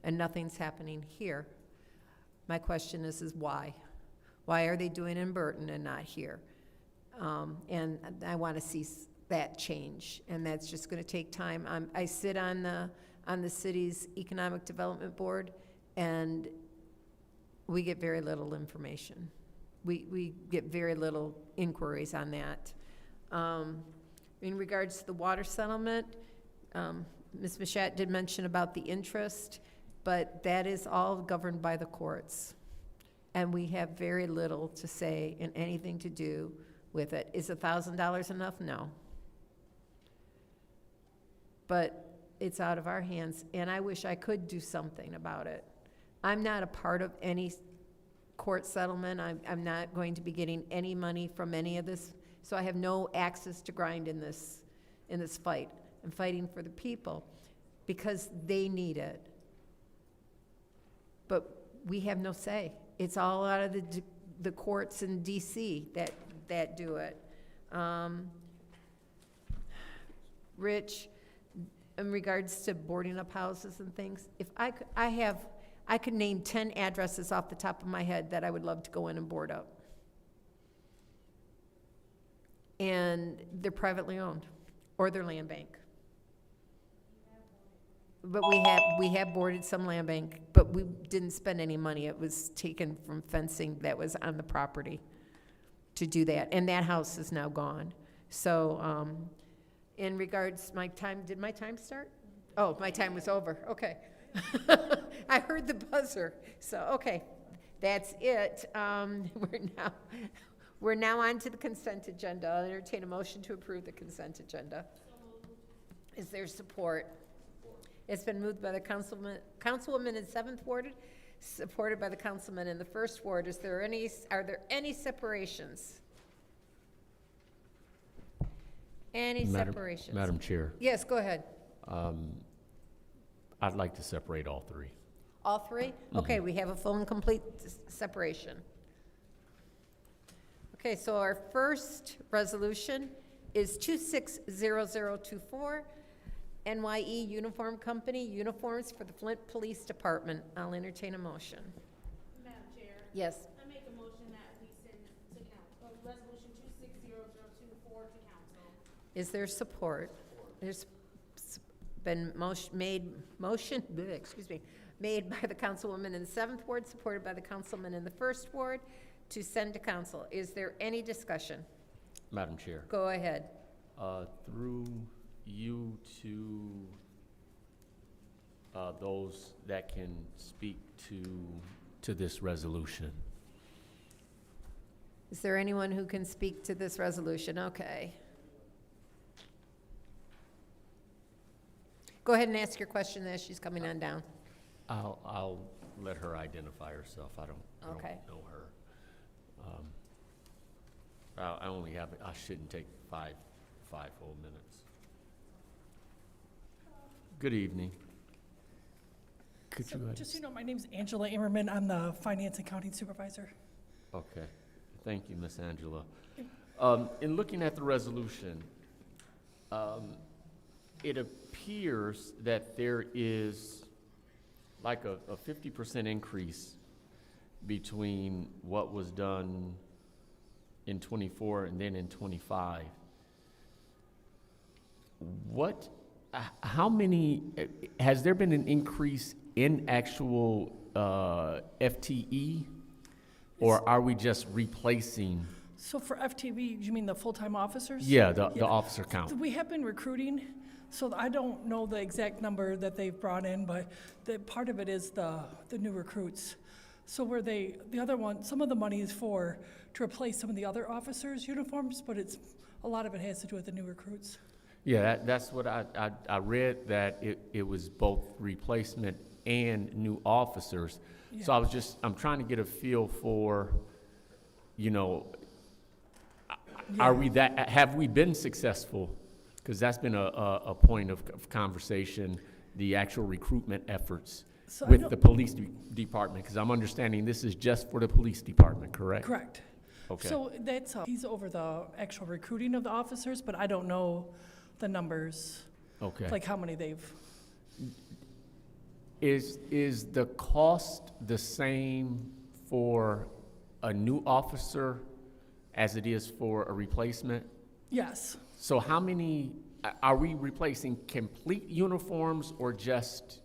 and nothing's happening here. My question is why? Why are they doing it in Burton and not here? And I want to see that change, and that's just going to take time. I sit on the city's economic development board, and we get very little information. We get very little inquiries on that. In regards to the water settlement, Ms. Mashat did mention about the interest, but that is all governed by the courts. And we have very little to say and anything to do with it. Is $1,000 enough? No. But it's out of our hands, and I wish I could do something about it. I'm not a part of any court settlement. I'm not going to be getting any money from any of this, so I have no access to grind in this fight. I'm fighting for the people because they need it. But we have no say. It's all out of the courts in D.C. that do it. Rich, in regards to boarding up houses and things, if I could name 10 addresses off the top of my head that I would love to go in and board up. And they're privately owned, or they're land bank. But we have boarded some land bank, but we didn't spend any money. It was taken from fencing that was on the property to do that, and that house is now gone. So, in regards, did my time start? Oh, my time was over, okay. I heard the buzzer, so, okay, that's it. We're now on to the consent agenda. I'll entertain a motion to approve the consent agenda. Is there support? It's been moved by the councilwoman in 7th Ward, supported by the councilman in the 1st Ward. Are there any separations? Any separations? Madam Chair, Yes, go ahead. I'd like to separate all three. All three? Okay, we have a full and complete separation. Okay, so our first resolution is 260024, NYE Uniform Company, uniforms for the Flint Police Department. I'll entertain a motion. Madam Chair. Yes. I make a motion that we send to council, resolution 260024 to council. Is there support? There's been made by the councilwoman in the 7th Ward, supported by the councilman in the 1st Ward, to send to council. Is there any discussion? Madam Chair, Go ahead. through you to those that can speak to this resolution. Is there anyone who can speak to this resolution? Okay. Go ahead and ask your question as she's coming on down. I'll let her identify herself. I don't Okay. know her. I only have, I shouldn't take five whole minutes. Good evening. Could you, Just so you know, my name's Angela Ammerman. I'm the Finance and Accounting Supervisor. okay. Thank you, Miss Angela. In looking at the resolution, it appears that there is like a 50% increase between what was done in '24 and then in '25. How many, has there been an increase in actual FTE? Or are we just replacing? So for FTV, you mean the full-time officers? Yeah, the officer count. We have been recruiting, so I don't know the exact number that they've brought in, but part of it is the new recruits. So where the other one, some of the money is to replace some of the other officers' uniforms, but a lot of it has to do with the new recruits. Yeah, that's what I read, that it was both replacement and new officers. Yeah. So I'm trying to get a feel for, have we been successful? Because that's been a point of conversation, the actual recruitment efforts with the police department, because I'm understanding this is just for the police department, correct? Correct. Okay. So he's over the actual recruiting of the officers, but I don't know the numbers. Okay. Like how many they've. Is the cost the same for a new officer as it is for a replacement? Yes. So how many, are we replacing complete uniforms or just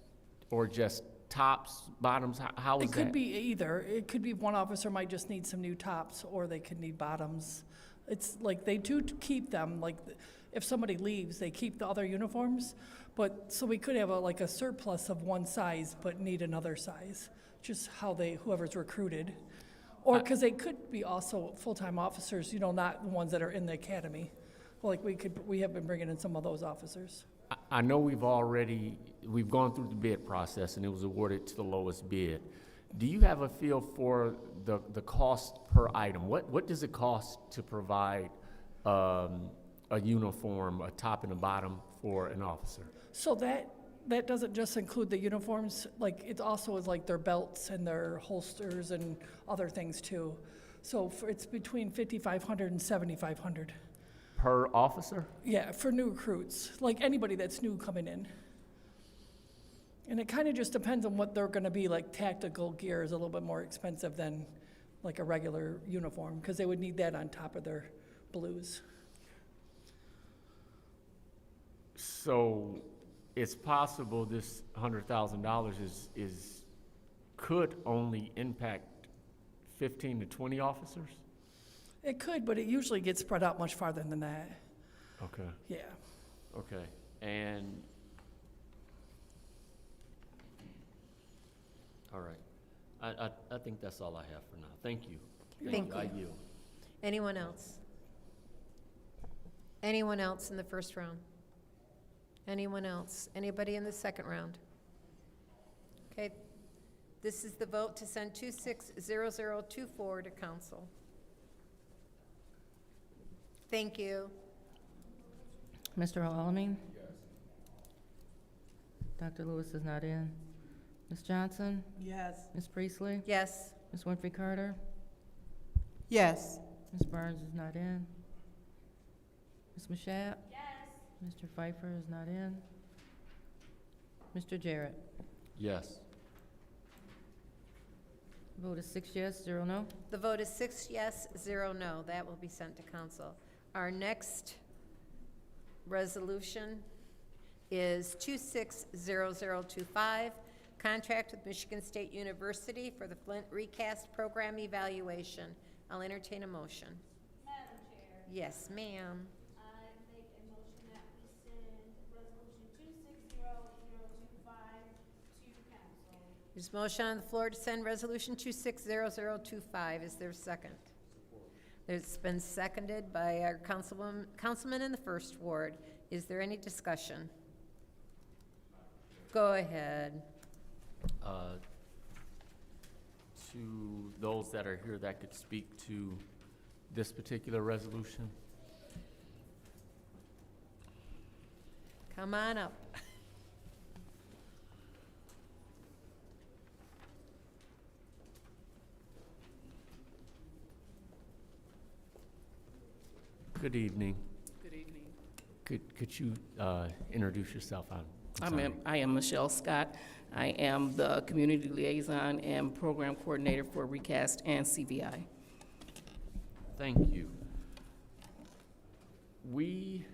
tops, bottoms? How is It that? could be either. It could be one officer might just need some new tops, or they could need bottoms. It's like they do keep them, like if somebody leaves, they keep the other uniforms. But, so we could have a surplus of one size, but need another size, just whoever's recruited. Or, because they could be also full-time officers, not the ones that are in the academy. Like we have been bringing in some of those officers. I know we've gone through the bid process and it was awarded to the lowest bid. Do you have a feel for the cost per item? What does it cost to provide a uniform, a top and a bottom for an officer? So that doesn't just include the uniforms, like it also is like their belts and their holsters and other things too. So it's between $5,500 and $7,500. Per officer? Yeah, for new recruits, like anybody that's new coming in. And it kind of just depends on what they're going to be, like tactical gear is a little bit more expensive than like a regular uniform, because they would need that on top of their blues. So it's possible this $100,000 could only impact 15 to 20 officers? It could, but it usually gets spread out much farther than that. Okay. Yeah. Okay. And all right. I think that's all I have for now. Thank you. Thank you. I yield. Anyone else? Anyone else in the first round? Anyone else? Anybody in the second round? Okay. This is the vote to send 260024 to council. Thank you. Mr. Alamin? Yes. Dr. Lewis is not in. Ms. Johnson? Yes. Ms. Priestley? Yes. Ms. Winfrey Carter? Yes. Ms. Barnes is not in. Ms. Mashat? Yes. Mr. Pfeiffer is not in. Mr. Jarrett? Yes. Vote is 6 yes, 0 no. The vote is 6 yes, 0 no. That will be sent to council. Our next resolution is 260025, contract with Michigan State University for the Flint Recast Program Evaluation. I'll entertain a motion. Madam Chair, Yes, ma'am. I make a motion that we send resolution 260025 to council. There's a motion on the floor to send resolution 260025. Is there a second? It's been seconded by our councilman in the first ward. Is there any discussion? Go ahead. To those that are here that could speak to this particular resolution? Come on up. Good evening. Good evening. Could you introduce yourself? I am Michelle Scott. I am the Community Liaison and Program Coordinator for Recast and CVI. Thank you. We,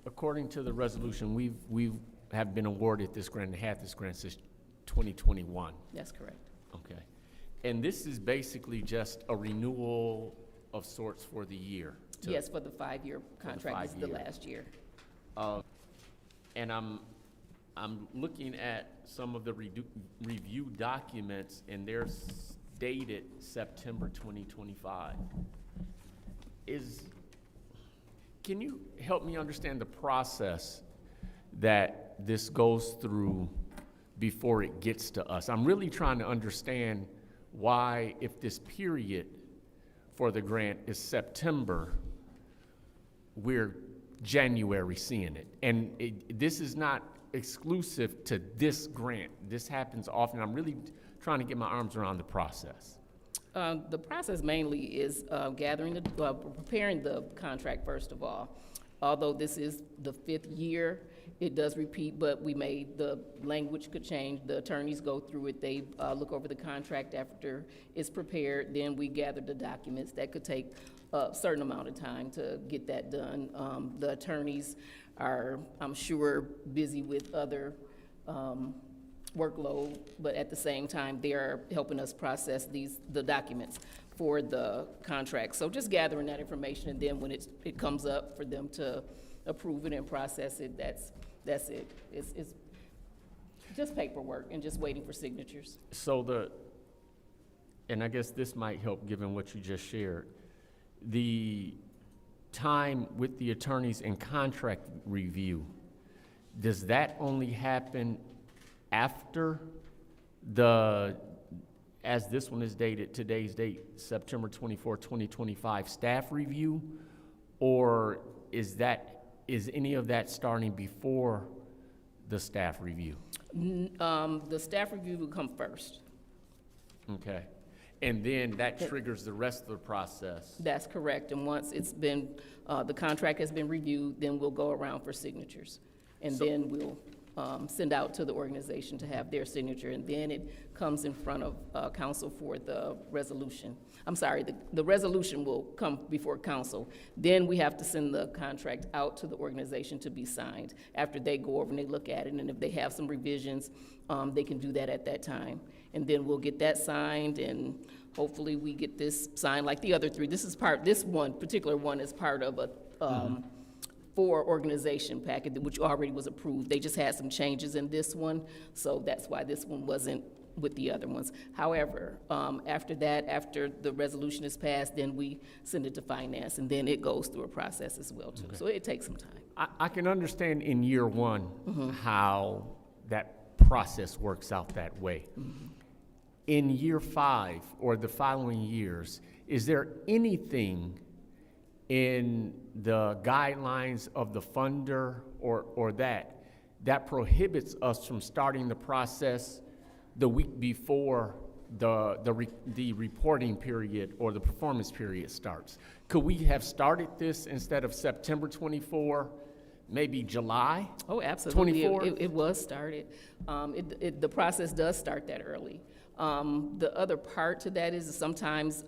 according to the resolution, we have been awarded this grant and had this grant since 2021. That's correct. Okay. And this is basically just a renewal of sorts for the year? Yes, for the 5-year contract. This is the last year. And I'm looking at some of the review documents, and they're dated September 2025. Can you help me understand the process that this goes through before it gets to us? I'm really trying to understand why, if this period for the grant is September, we're January seeing it. And this is not exclusive to this grant. This happens often. I'm really trying to get my arms around the process. The process mainly is preparing the contract, first of all. Although this is the 5th year, it does repeat, but we made the language could change. The attorneys go through it. They look over the contract after it's prepared. Then we gather the documents. That could take a certain amount of time to get that done. The attorneys are, I'm sure, busy with other workload, but at the same time, they are helping us process the documents for the contract. So just gathering that information, and then when it comes up for them to approve it and process it, that's it. It's just paperwork and just waiting for signatures. So and I guess this might help given what you just shared, the time with the attorneys in contract review, does that only happen after as this one is dated, today's date, September 24, 2025, staff review? Or is any of that starting before the staff review? The staff review will come first. Okay. And then that triggers the rest of the process? That's correct. And once it's been, the contract has been reviewed, then we'll go around for signatures. And then we'll send out to the organization to have their signature, and then it comes in front of council for the resolution. I'm sorry, the resolution will come before council. Then we have to send the contract out to the organization to be signed after they go over and they look at it, and if they have some revisions, they can do that at that time. And then we'll get that signed, and hopefully we get this signed like the other 3. This one particular one is part of a 4-organization packet, which already was approved. They just had some changes in this one, so that's why this one wasn't with the other ones. However, after that, after the resolution is passed, then we send it to finance, and then it goes through a process as well, too. Okay. So it takes some time. I can understand in year 1 how that process works out that way. In year 5 or the following years, is there anything in the guidelines of the funder or that prohibits us from starting the process the week before the reporting period or the performance period starts? Could we have started this instead of September 24, maybe July? Oh, absolutely. 24? It was started. The process does start that early. The other part to that is sometimes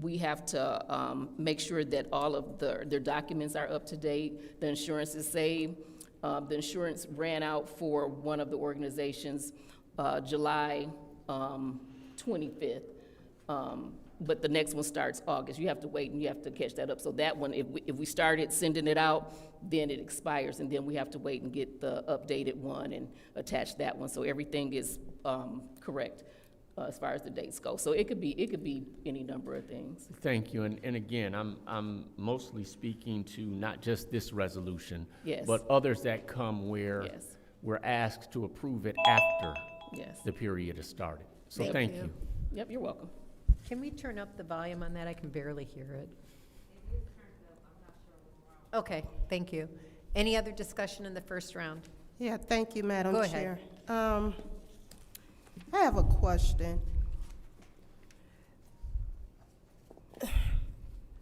we have to make sure that all of their documents are up to date. The insurance is saved. The insurance ran out for one of the organizations July 25th. But the next one starts August. You have to wait and you have to catch that up. So that one, if we started sending it out, then it expires, and then we have to wait and get the updated one and attach that one. So everything is correct as far as the dates go. So it could be any number of things. Thank you, and again, I'm mostly speaking to not just this resolution, Yes. but others that come where Yes. we're asked to approve it after Yes. the period has started. So Thank thank you. you. Yep, you're welcome. Can we turn up the volume on that? I can barely hear it. Okay, thank you. Any other discussion in the first round? Yeah, thank you, Madam Go Chair. ahead. I have a question.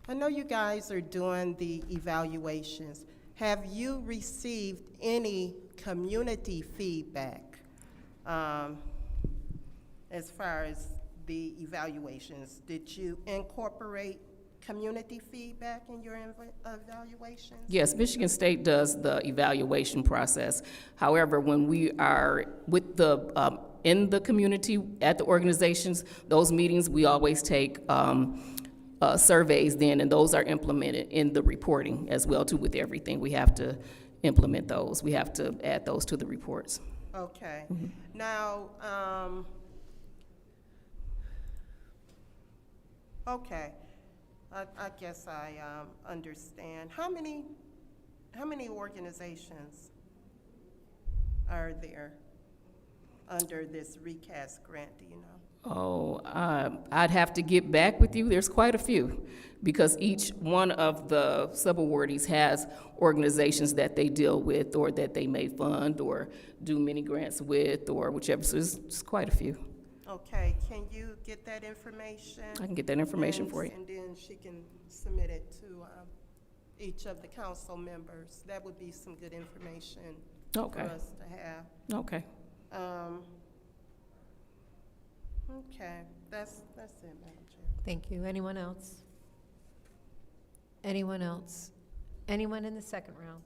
I know you guys are doing the evaluations. Have you received any community feedback as far as the evaluations? Did you incorporate community feedback in your evaluations? Yes, Michigan State does the evaluation process. However, when we are with the, in the community, at the organizations, those meetings, we always take surveys then, and those are implemented in the reporting as well too. With everything, we have to implement those. We have to add those to the reports. Okay. Now, okay. I guess I understand. How many organizations are there under this recast grant, do you know? Oh, I'd have to get back with you. There's quite a few, because each one of the subawardees has organizations that they deal with, or that they may fund, or do mini grants with, or whichever. So it's quite a few. Okay, can you get that information? I can get that information for you. And then she can submit it to each of the council members. That would be some good information Okay. for us to have. Okay. Okay, that's it, Madam Chair. Thank you. Anyone else? Anyone else? Anyone in the second round?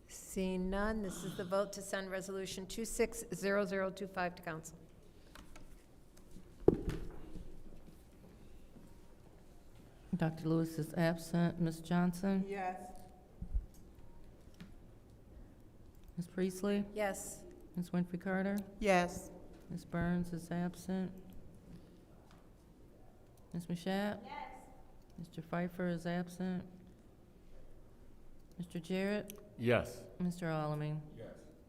Seeing none, this is the vote to send Resolution 260025 to council. Dr. Lewis is absent. Ms. Johnson? Yes. Ms. Priestley? Yes. Ms. Winfrey Carter? Yes. Ms. Burns is absent. Ms. Mashat? Mr. Pfeiffer is absent. Mr. Jarrett? Yes. Mr. Alamin? Yes.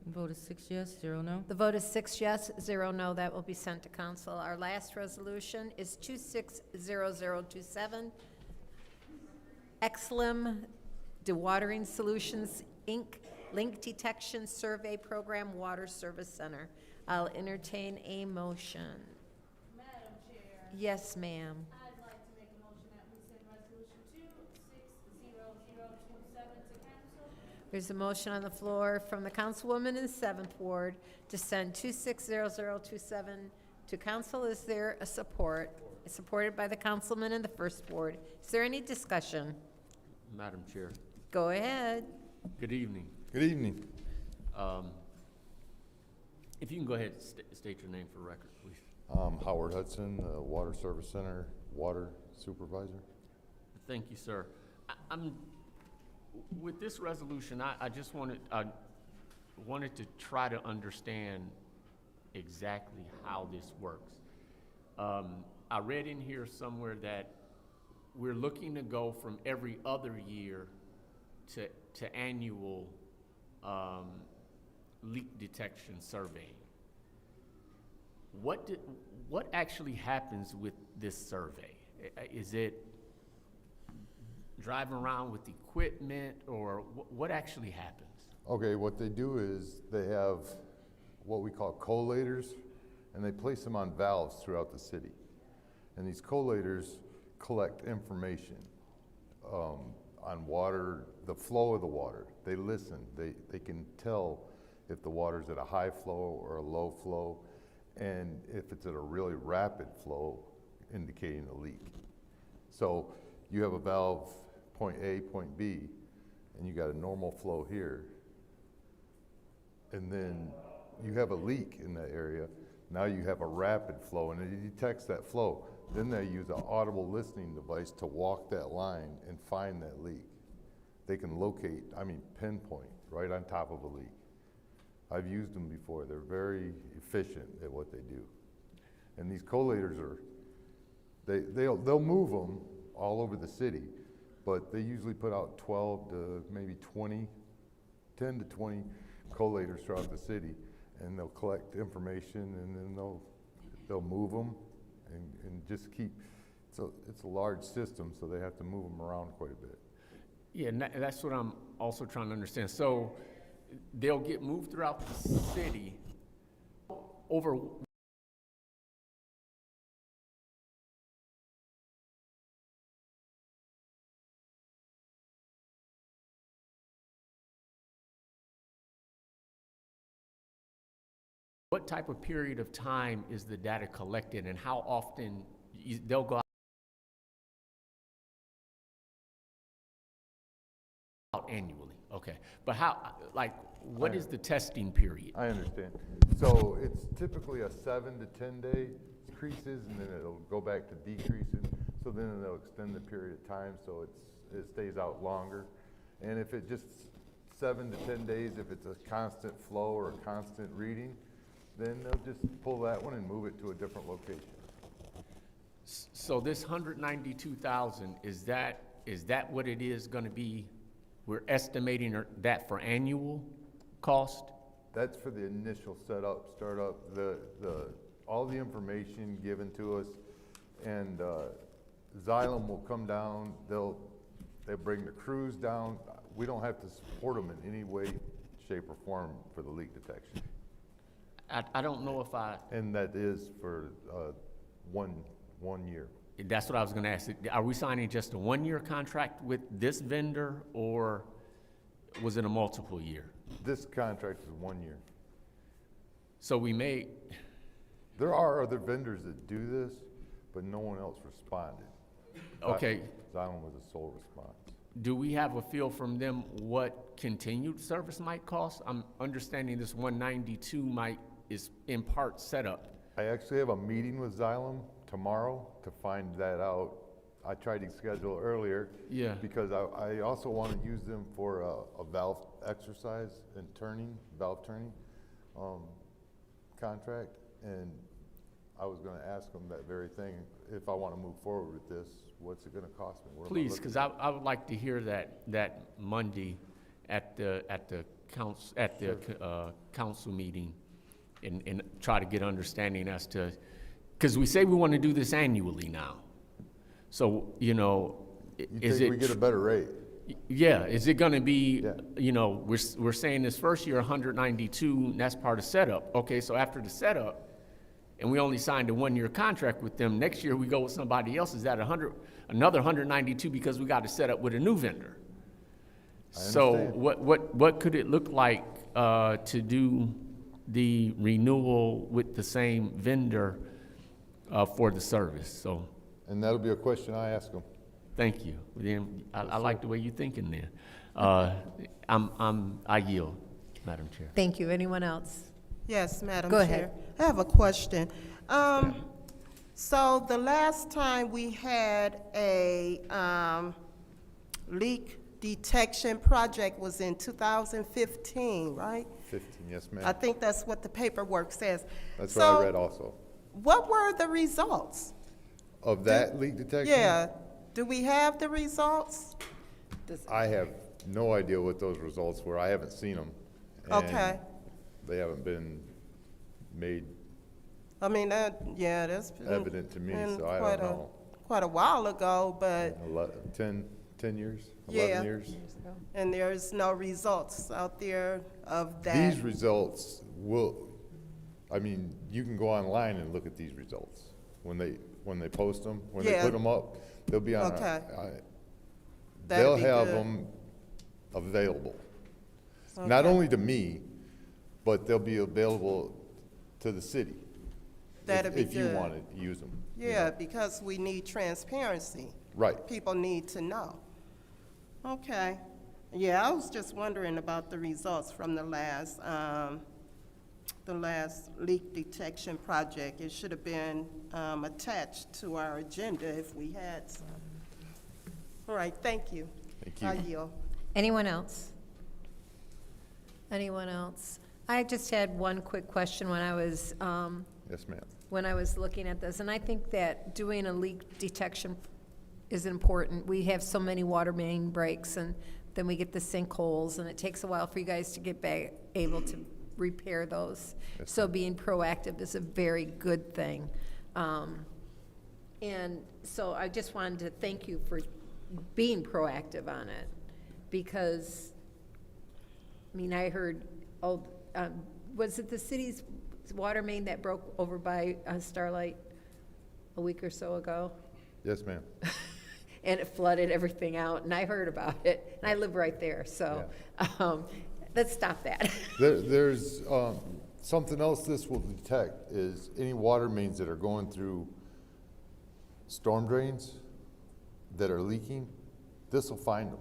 Vote is 6 yes, 0 no. The vote is 6 yes, 0 no. That will be sent to council. Our last resolution is 260027. Exlim Dewatering Solutions, Inc., Link Detection Survey Program, Water Service Center. I'll entertain a motion. Madam Chair, Yes, ma'am. I'd like to make a motion that we send resolution 260027 to council. There's a motion on the floor from the councilwoman in the 7th Ward to send 260027 to council. Is there a support? It's supported by the councilman in the 1st Ward. Is there any discussion? Madam Chair, Go ahead. good evening. Good evening. If you can go ahead and state your name for record, please. Howard Hudson, Water Service Center, Water Supervisor. Thank you, sir. With this resolution, I just wanted to try to understand exactly how this works. I read in here somewhere that we're looking to go from every other year to annual leak detection surveying. What actually happens with this survey? Is it driving around with equipment, or what actually happens? Okay, what they do is they have what we call collators, and they place them on valves throughout the city. And these collators collect information on water, the flow of the water. They listen. They can tell if the water's at a high flow or a low flow, and if it's at a really rapid flow, indicating a leak. So you have a valve, point A, point B, and you got a normal flow here, and then you have a leak in that area, Now you have a rapid flow, and it detects that flow. Then they use an audible listening device to walk that line and find that leak. They can locate, pinpoint, right on top of a leak. I've used them before. They're very efficient at what they do. And these collators they'll move them all over the city, but they usually put out 12 to maybe 20, 10 to 20 collators throughout the city, and they'll collect information, and then they'll move them and just keep, so it's a large system, so they have to move them around quite a bit. Yeah, and that's what I'm also trying to understand. So they'll get moved throughout the city over what type of period of time is the data collected, and how often they'll go out annually? Okay, but what is the testing period? I understand. So it's typically a 7 to 10 day increases, and then it'll go back to decreasing. So then they'll extend the period of time so it stays out longer. And if it just 7 to 10 days, if it's a constant flow or a constant reading, then they'll just pull that one and move it to a different location. So this 192,000, is that what it is going to be? We're estimating that for annual cost? That's for the initial setup, startup, all the information given to us, and Xylem will come down. They'll bring the crews down. We don't have to support them in any way, shape, or form for the leak detection. I don't know if And that is for 1 year. That's what I was going to ask. Are we signing just a 1-year contract with this vendor, or was it a multiple year? This contract is 1 year. So there are other vendors that do this, but no one else responded. Okay. Xylem was a sole response. Do we have a feel from them what continued service might cost? I'm understanding this 192 is in part set up. I actually have a meeting with Xylem tomorrow to find that out. I tried to schedule earlier. Yeah. Because I also want to use them for a valve exercise and valve turning contract. And I was going to ask them that very thing. If I want to move forward with this, what's it going to cost me? Please, because I would like to hear that Monday at the council meeting, and try to get understanding as to, because we say we want to do this annually now. So, we get a better rate? Yeah, is it going to be, we're saying this first year 192, and that's part of setup. Okay, so after the setup, and we only signed a 1-year contract with them, next year we go with somebody else, is that another 192 because we got to set up with a new vendor? So what could it look like to do the renewal with the same vendor for the service? And that'll be a question I ask them. Thank you. I like the way you're thinking there. I yield, Madam Chair. Thank you. Anyone else? Yes, Madam Go Chair. ahead. I have a question. So the last time we had a leak detection project was in 2015, right? 15, yes, ma'am. I think that's what the paperwork says. That's what I read also. What were the results? Of that leak detection? Yeah. Do we have the results? I have no idea what those results were. I haven't seen them. Okay. They haven't been made that's been evident to me, so I don't know. Quite a while ago, but 10 years, 11 yeah. years. And there's no results out there of that. These results you can go online and look at these results when they post them, when they put them up, they'll be on. Okay. They'll have them available, not only to me, but they'll be available to the city. That'd be if you good. want to use them. Yeah, because we need transparency. Right. People need to know. Okay. Yeah, I was just wondering about the results from the last the last leak detection project. It should have been attached to our agenda if we had some. All right, thank you. Thank you. I yield. Anyone else? Anyone else? I just had one quick question when I was, Yes, ma'am. when I was looking at this, and I think that doing a leak detection is important. We have so many water main breaks, and then we get the sinkholes, and it takes a while for you guys to get back, able to repair those. Yes, So being proactive is a very good thing. And so I just wanted to thank you for being proactive on it, because, I mean, I heard, was it the city's water main that broke over by Starlight a week or so ago? Yes, ma'am. And it flooded everything out, and I heard about it, and I live right there, so, let's stop that. There's something else this will detect is any water mains that are going through storm drains that are leaking, this will find them.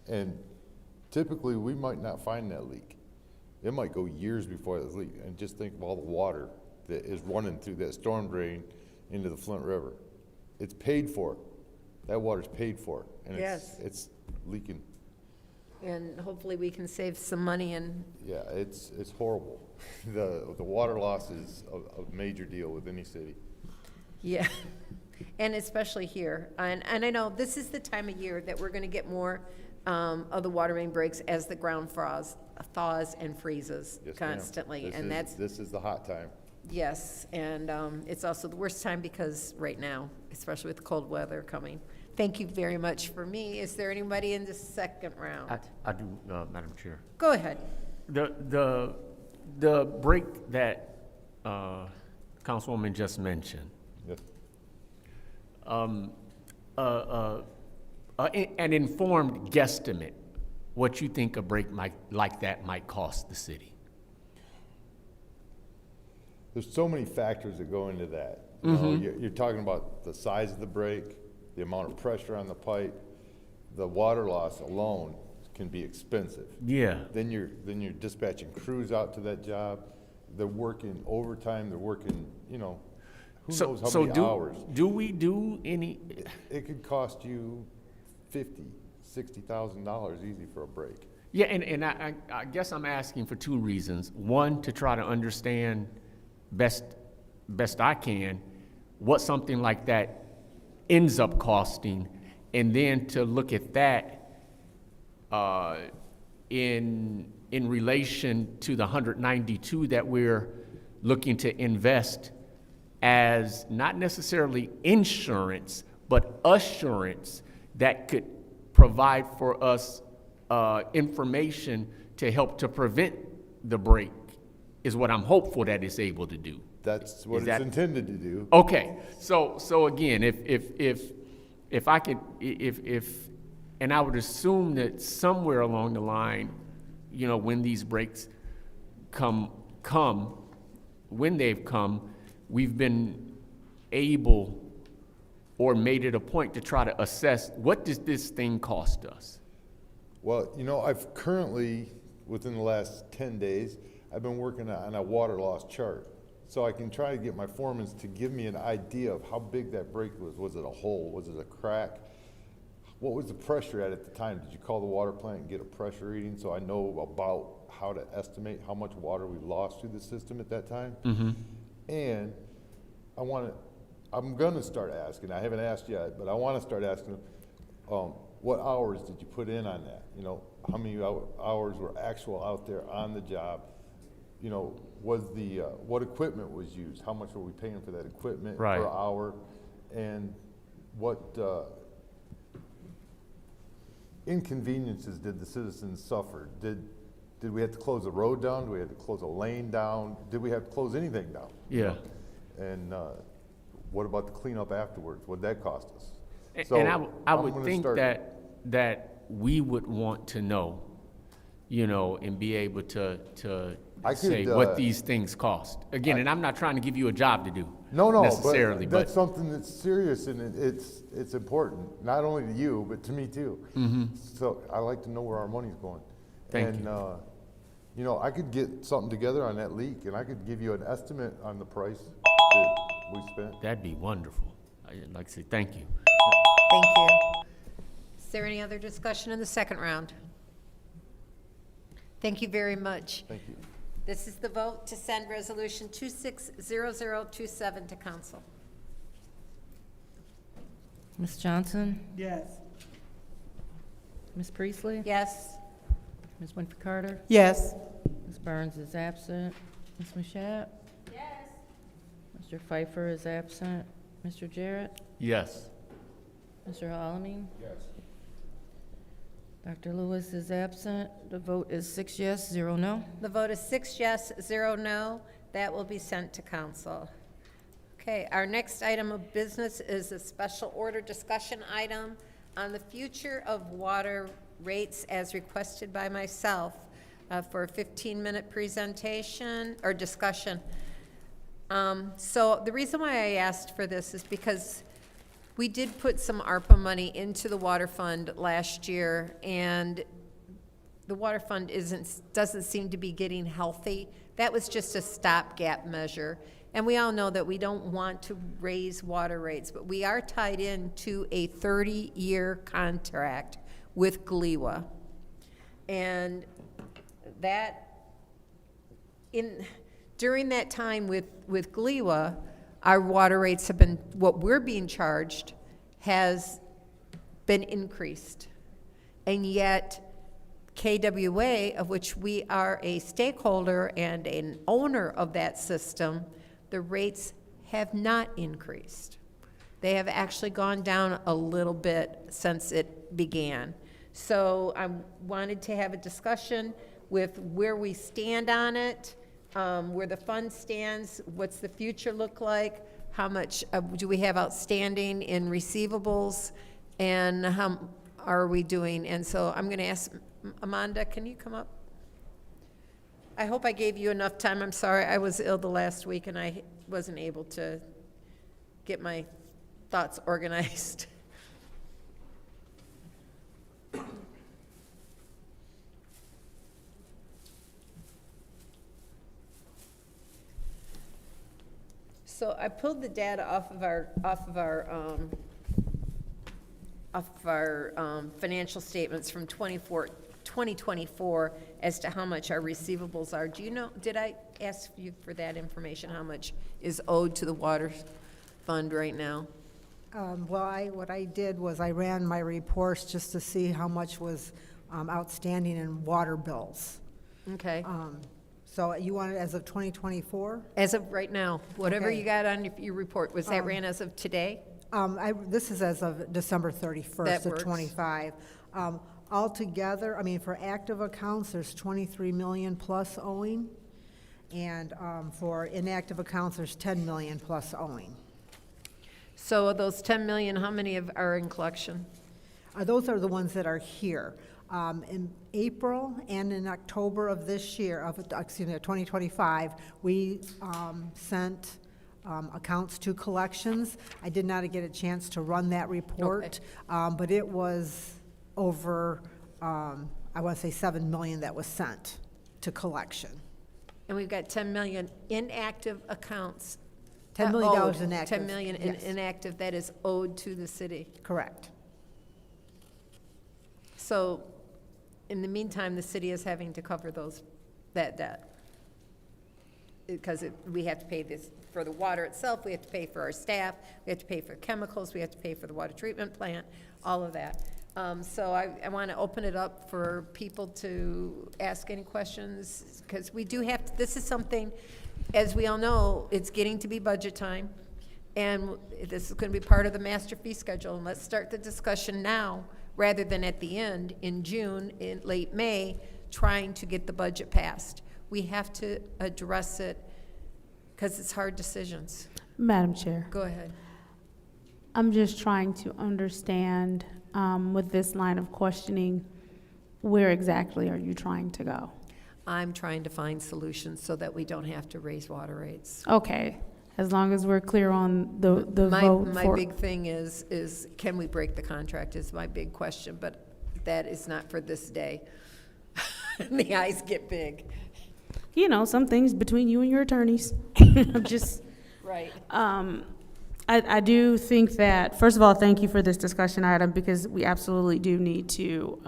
And typically, we might not find that leak. It might go years before this leak. And just think of all the water that is running through that storm drain into the Flint River. It's paid for. That water's paid for, and it's leaking. And hopefully we can save some money and, Yeah, it's horrible. The water loss is a major deal with any city. yeah, and especially here. And I know this is the time of year that we're gonna get more of the water main breaks as the ground thaws and freezes Yes, ma'am. constantly. And This is the hot time. yes, and it's also the worst time because right now, especially with the cold weather coming. Thank you very much for me. Is there anybody in the second round? I do, Madam Chair. Go ahead. The break that Councilwoman just mentioned, Yes. an informed guesstimate, what you think a break like that might cost the city? There's so many factors that go into that. You know, you're talking about the size of the break, the amount of pressure on the pipe, the water loss alone can be expensive. Yeah. Then you're dispatching crews out to that job. They're working overtime. They're working, you know, who knows how many hours. Do we do any? It could cost you $50,000-$60,000 easy for a break. Yeah, and I guess I'm asking for two reasons. One, to try to understand best I can what something like that ends up costing, and then to look at that in relation to the 192 that we're looking to invest as not necessarily insurance, but assurance that could provide for us information to help to prevent the break, is what I'm hopeful that it's able to do. That's what it's intended to do. Okay, so again, if I could, and I would assume that somewhere along the line, you know, when these breaks come, when they've come, we've been able or made it a point to try to assess, what does this thing cost us? Well, you know, I've currently, within the last 10 days, I've been working on a water loss chart. So I can try to get my foremen to give me an idea of how big that break was. Was it a hole? Was it a crack? What was the pressure at the time? Did you call the water plant and get a pressure reading so I know about how to estimate how much water we lost through the system at that time? Mm-hmm. And I'm gonna start asking, I haven't asked yet, but I wanna start asking, what hours did you put in on that? You know, how many hours were actual out there on the job? You know, was the, what equipment was used? How much were we paying for that equipment Right. per hour? And what inconveniences did the citizens suffer? Did we have to close a road down? Did we have to close a lane down? Did we have to close anything down? Yeah. And what about the cleanup afterwards? What'd that cost us? And I would think that we would want to know, you know, and be able to say what these things cost. Again, and I'm not trying to give you a job to do. No, necessarily, but that's something that's serious, and it's important, not only to you, but to me too. Mm-hmm. So I like to know where our money's going. Thank you. You know, I could get something together on that leak, and I could give you an estimate on the price that we spent. That'd be wonderful. I'd like to say thank you. Thank you. Is there any other discussion in the second round? Thank you very much. Thank you. This is the vote to send Resolution 260027 to council. Ms. Johnson? Yes. Ms. Priestley? Yes. Ms. Winfrey Carter? Yes. Ms. Burns is absent. Ms. Mashat? Yes. Mr. Pfeiffer is absent. Mr. Jarrett? Yes. Mr. Alamin? Yes. Dr. Lewis is absent. The vote is 6 yes, 0 no. The vote is 6 yes, 0 no. That will be sent to council. Okay, our next item of business is a special order discussion item on the future of water rates as requested by myself for a 15-minute presentation or discussion. So the reason why I asked for this is because we did put some ARPA money into the water fund last year, and the water fund doesn't seem to be getting healthy. That was just a stopgap measure. And we all know that we don't want to raise water rates, but we are tied into a 30-year contract with GLEWA. And during that time with GLEWA, our water rates have been, what we're being charged has been increased. And yet, KWA, of which we are a stakeholder and an owner of that system, the rates have not increased. They have actually gone down a little bit since it began. So I wanted to have a discussion with where we stand on it, where the fund stands, what's the future look like, how much do we have outstanding in receivables, and how are we doing? And so I'm going to ask Amanda, can you come up? I hope I gave you enough time. I'm sorry, I was ill the last week and I wasn't able to get my thoughts organized. So I pulled the data off of our financial statements from 2024 as to how much our receivables are. Do you know, did I ask you for that information, how much is owed to the water fund right now? Well, what I did was I ran my reports just to see how much was outstanding in water bills. Okay. So you want it as of 2024? As of right now, whatever Okay. you got on your report, was that ran as of today? This is as of December That 31st of works. 25. Altogether, I mean, for active accounts, there's 23 million plus owing. And for inactive accounts, there's 10 million plus owing. So of those 10 million, how many are in collection? Those are the ones that are here. In April and in October of this year, of 2025, we sent accounts to collections. I did not get a chance to run that report, but it was over, I want to say 7 million that was sent to collection. And we've got 10 million inactive accounts. $10 million owed. inactive, 10 million yes. inactive that is owed to the city. Correct. So in the meantime, the city is having to cover that debt. Because we have to pay this for the water itself, we have to pay for our staff, we have to pay for chemicals, we have to pay for the water treatment plant, all of that. So I want to open it up for people to ask any questions, because we do have to, this is something, as we all know, it's getting to be budget time, and this is going to be part of the master fee schedule, and let's start the discussion now, rather than at the end, in June, in late May, trying to get the budget passed. We have to address it, because it's hard decisions. Madam Chair, Go ahead. I'm just trying to understand with this line of questioning, where exactly are you trying to go? I'm trying to find solutions so that we don't have to raise water rates. Okay, as long as we're clear on the vote My for. big thing is can we break the contract is my big question, but that is not for this day. The eyes get big. some things between you and your attorneys. I'm just, Right. I do think that, first of all, thank you for this discussion item, because we absolutely do need to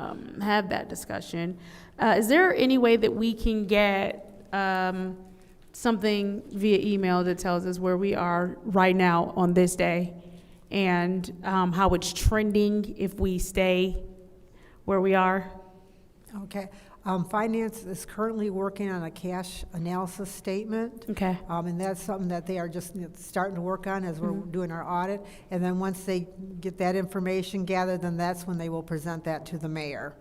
have that discussion. Is there any way that we can get something via email that tells us where we are right now on this day, and how it's trending if we stay where we are? Okay. Finance is currently working on a cash analysis statement. Okay. And that's something that they are just starting to work on as we're doing our audit. And then once they get that information gathered, then that's when they will present that to the mayor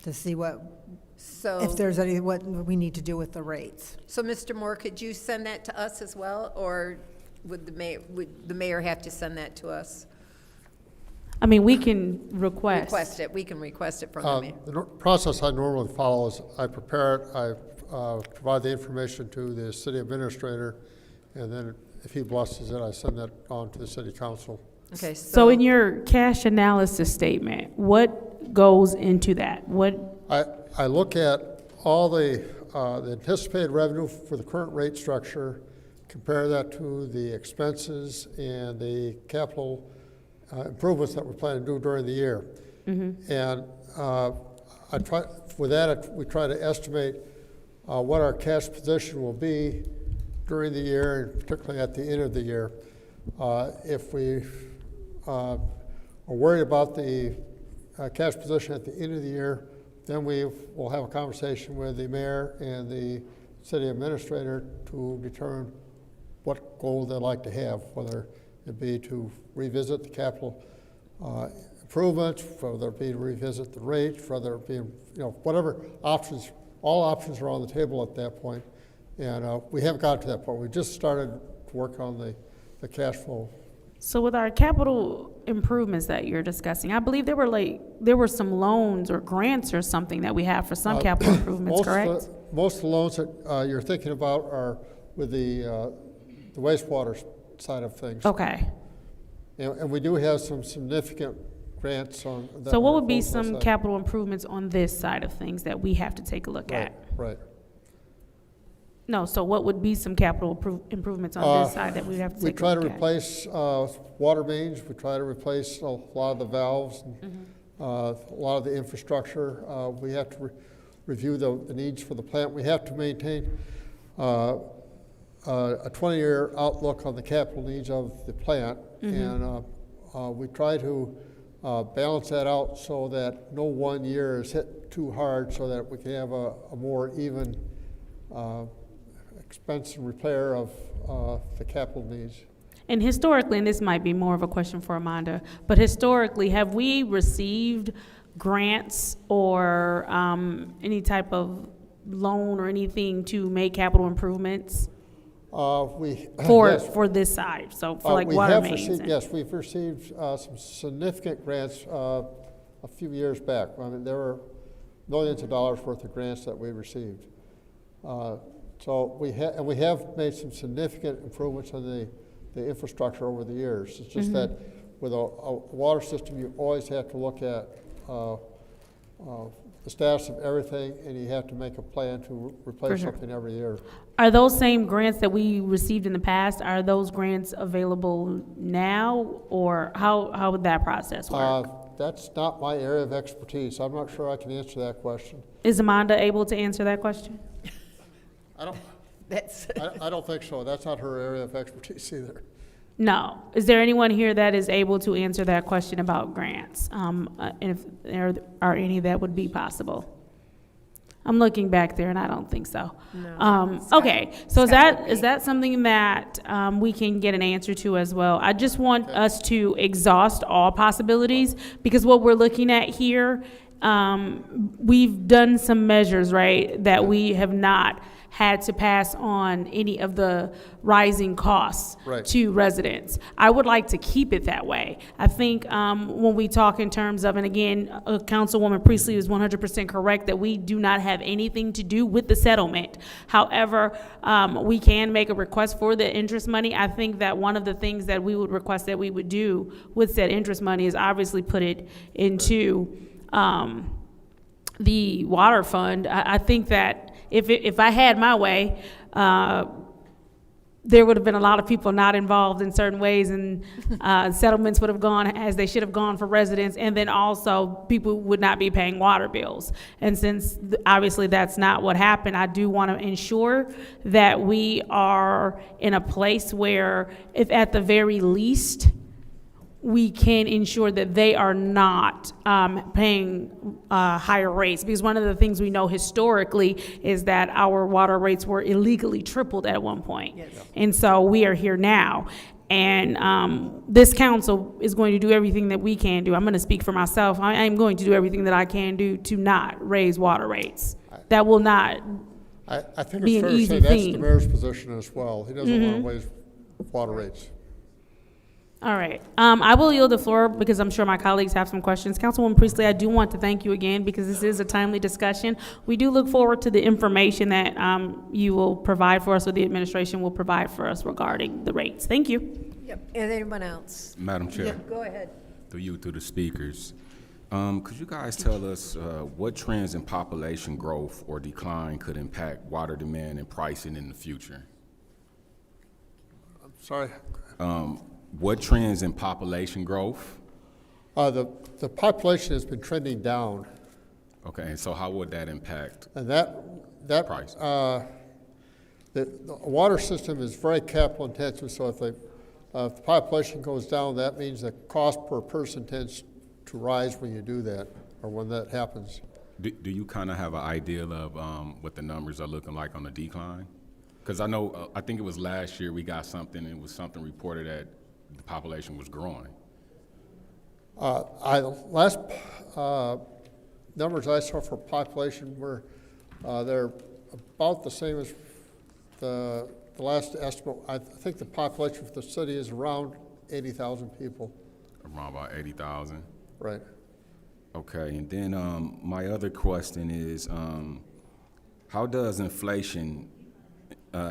to see if there's what we need to do with the rates. So, Mr. Moore, could you send that to us as well, or would the mayor have to send that to us? I mean, we can request. We can request it from the mayor. The process I normally follow is I prepare it, I provide the information to the city administrator, and then if he blesses it, I send that on to the city council. Okay. So in your cash analysis statement, what goes into that? I look at all the anticipated revenue for the current rate structure, compare that to the expenses and the capital improvements that we're planning to do during the year. And we try to estimate what our cash position will be during the year, and particularly at the end of the year. If we are worried about the cash position at the end of the year, then we will have a conversation with the mayor and the city administrator to determine what goal they'd like to have, whether it be to revisit the capital improvements, whether it be to revisit the rate, whether it be, whatever options, all options are on the table at that point. And we haven't got to that point. We just started to work on the cash flow. So with our capital improvements that you're discussing, I believe there were some loans or grants or something that we have for some capital improvements, correct? Most of the loans that you're thinking about are with the wastewater side of things. Okay. And we do have some significant grants on that. So what would be some capital improvements on this side of things that we have to take a look at? Right. No, so what would be some capital improvements on this side that we have to take a look at? We try to replace water mains. We try to replace a lot of the valves, and, a lot of the infrastructure. We have to review the needs for the plant. We have to maintain a 20-year outlook on the capital needs of the plant, and we try to balance that out so that no one year is hit too hard, so that we can have a more even expense and repair of the capital needs. And historically, and this might be more of a question for Amanda, but historically, have we received grants or any type of loan or anything to make capital improvements? For this side, so for like water mains. Yes, we've received some significant grants a few years back. I mean, there were millions of dollars worth of grants that we received. So we have made some significant improvements in the infrastructure over the years. It's just that with a water system, you always have to look at the status of everything, and you have to make a plan to replace something every year. Are those same grants that we received in the past, are those grants available now, or how would that process work? That's not my area of expertise. I'm not sure I can answer that question. Is Amanda able to answer that question? I don't think so. That's not her area of expertise either. No. Is there anyone here that is able to answer that question about grants? And if there are any that would be possible? I'm looking back there, and I don't think so. No. Okay, so is that something that we can get an answer to as well? I just want us to exhaust all possibilities, because what we're looking at here, we've done some measures, right, that we have not had to pass on any of the rising costs to residents. I would like to keep it that way. I think when we talk in terms of, and again, Councilwoman Priestley is 100% correct that we do not have anything to do with the settlement. However, we can make a request for the interest money. I think that one of the things that we would request that we would do with said interest money is obviously put it into the water fund. I think that if I had my way, there would have been a lot of people not involved in certain ways, and settlements would have gone as they should have gone for residents, and then also people would not be paying water bills. And since obviously that's not what happened, I do want to ensure that we are in a place where, if at the very least, we can ensure that they are not paying higher rates. Because one of the things we know historically is that our water rates were illegally tripled at one point. Yes. And so we are here now. And this council is going to do everything that we can do. I'm going to speak for myself. I am going to do everything that I can do to not raise water rates. That will not I think be it's an fair to easy say that's thing. the mayor's position as well. He doesn't want to raise water rates. All right. I will yield the floor because I'm sure my colleagues have some questions. Councilwoman Priestley, I do want to thank you again because this is a timely discussion. We do look forward to the information that you will provide for us, or the administration will provide for us regarding the rates. Thank you. Yep. And anyone else? Madam Chair. Yep, go ahead. Through the speakers. Could you guys tell us what trends in population growth or decline could impact water demand and pricing in the future? I'm sorry. What trends in population growth? The population has been trending down. Okay, and so how would that impact And that price? The water system is very capital intensive, so if the population goes down, that means the cost per person tends to rise when you do that, or when that happens. Do you kind of have an idea of what the numbers are looking like on the decline? Because I know, I think it was last year we got something, and it was something reported that the population was growing. Last numbers I saw for population were, they're about the same as the last estimate. I think the population for the city is around 80,000 people. Around about 80,000? Right. Okay, and then my other question is, how does inflation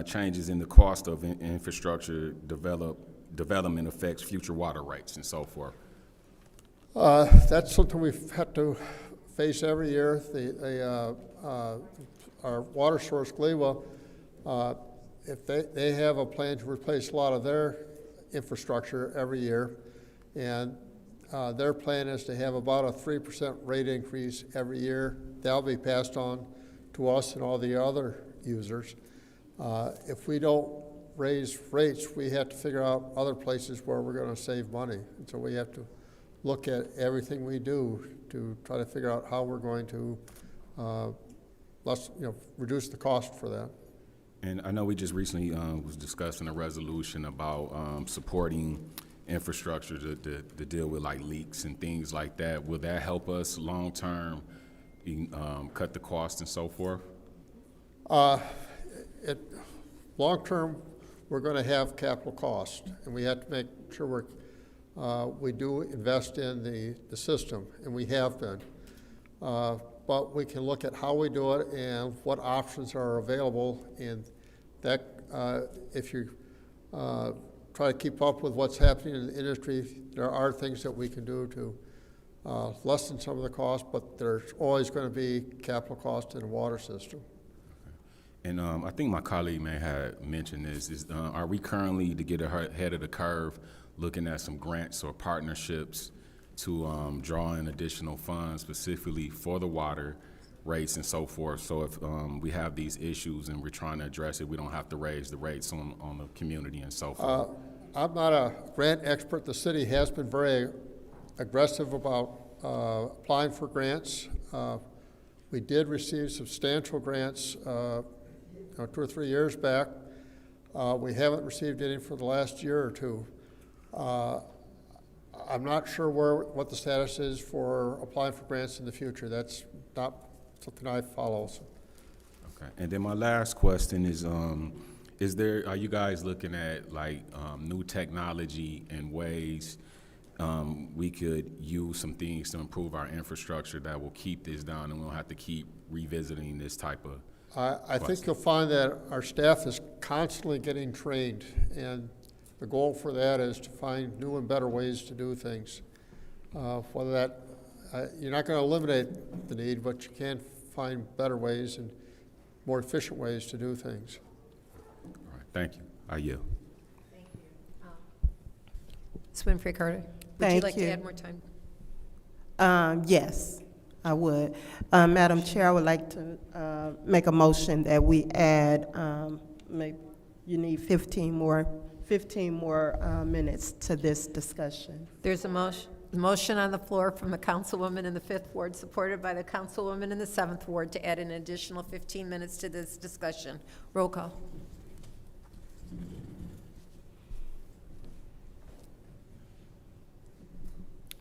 changes in the cost of infrastructure development affects future water rates and so forth? That's something we've had to face every year. Our water source, Glewa, if they have a plan to replace a lot of their infrastructure every year, and their plan is to have about a 3% rate increase every year. That'll be passed on to us and all the other users. If we don't raise rates, we have to figure out other places where we're going to save money. And so we have to look at everything we do to try to figure out how we're going to reduce the cost for that. And I know we just recently was discussing a resolution about supporting infrastructure to deal with like leaks and things like that. Will that help us long term cut the cost and so forth? Long term, we're going to have capital cost, and we have to make sure we do invest in the system, and we have been. But we can look at how we do it and what options are available, and that if you try to keep up with what's happening in the industry, there are things that we can do to lessen some of the cost, but there's always going to be capital cost in the water system. And I think my colleague may have mentioned this, are we currently, to get ahead of the curve, looking at some grants or partnerships to draw in additional funds specifically for the water rates and so forth? So if we have these issues and we're trying to address it, we don't have to raise the rates on the community and so forth. I'm not a grant expert. The city has been very aggressive about applying for grants. We did receive substantial grants 2 or 3 years back. We haven't received any for the last year or two. I'm not sure what the status is for applying for grants in the future. That's not something I follow. So. Okay, and then my last question is are you guys looking at like new technology and ways we could use some things to improve our infrastructure that will keep this down and we don't have to keep revisiting this type of I think you'll find that our staff is constantly getting trained, and the goal for that is to find new and better ways to do things. Whether that, you're not going to eliminate the need, but you can find better ways, and more efficient ways to do things. All right, thank you. I yield. Ms. Winfrey Carter, would you Thank like to you. add more time? Yes, I would. Madam Chair, I would like to make a motion that we add, you need 15 more minutes to this discussion. There's a motion on the floor from the councilwoman in the 5th Ward, supported by the councilwoman in the 7th Ward, to add an additional 15 minutes to this discussion. Roll call.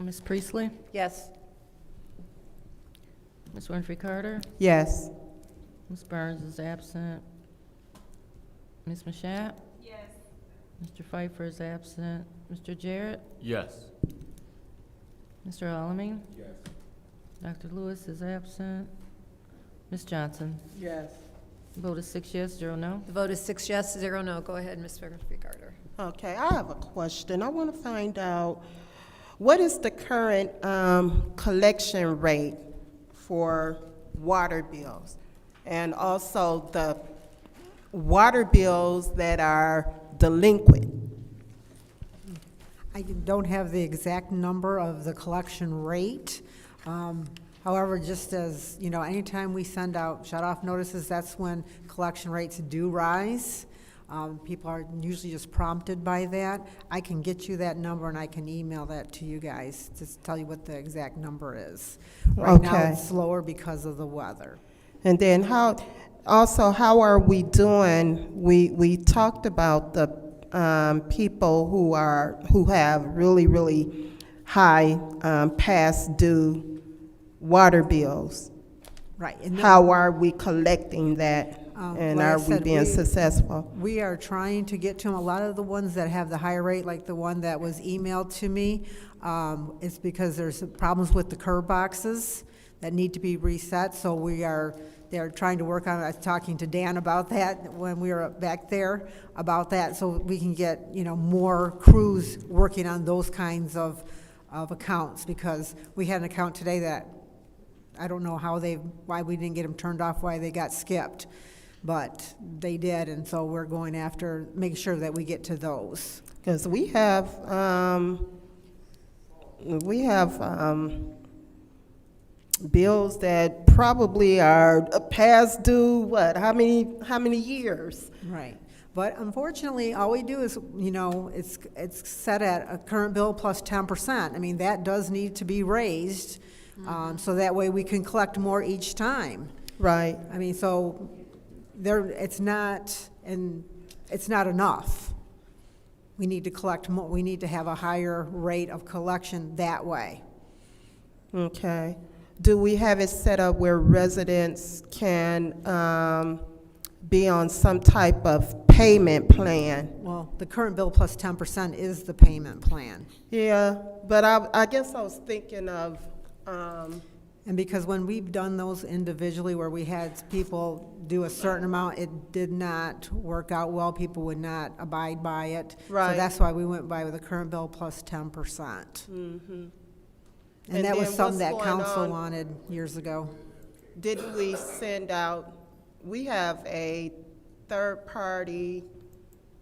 Ms. Priestley? Yes. Ms. Winfrey Carter? Yes. Ms. Burns is absent. Ms. Mashat? Yes. Mr. Pfeiffer is absent. Mr. Jarrett? Yes. Mr. Alamin? Yes. Dr. Lewis is absent. Ms. Johnson? Yes. Vote is 6 yes, 0 no. The vote is 6 yes, 0 no. Go ahead, Ms. Winfrey Carter. Okay, I have a question. I want to find out, what is the current collection rate for water bills? And also the water bills that are delinquent? I don't have the exact number of the collection rate. However, just as, you know, anytime we send out shut-off notices, that's when collection rates do rise. People are usually just prompted by that. I can get you that number and I can email that to you guys to tell you what the exact number is. Right now, Okay. it's slower because of the weather. And then how are we doing? We talked about the people who have really high past due water bills. Right. And then- How are we collecting that? And like I are we said, being successful? We are trying to get to them. A lot of the ones that have the higher rate, like the one that was emailed to me, it's because there's problems with the curb boxes that need to be reset. So they're trying to work on it. I was talking to Dan about that when we were back there about that, so we can get, you know, more crews working on those kinds of accounts, because we had an account today that I don't know why we didn't get them turned off, why they got skipped, but they did, and so we're going after, make sure that we get to those. Because we have bills that probably are past due, what, how many years? Right. But unfortunately, all we do is, you know, it's set at a current bill plus 10%. I mean, that does need to be raised, so that way we can collect more each time. Right. I mean, so it's not enough. We need to collect more, we need to have a higher rate of collection that way. Okay. Do we have it set up where residents can be on some type of payment plan? Well, the current bill plus 10% is the payment plan. Yeah, but I guess I was thinking of, And because when we've done those individually, where we had people do a certain amount, it did not work out well. People would not abide by it. Right. So that's why we went by with the current bill plus 10%. mm-hmm. And that was then something that what's going council on? wanted years ago. Didn't we send out, we have a third-party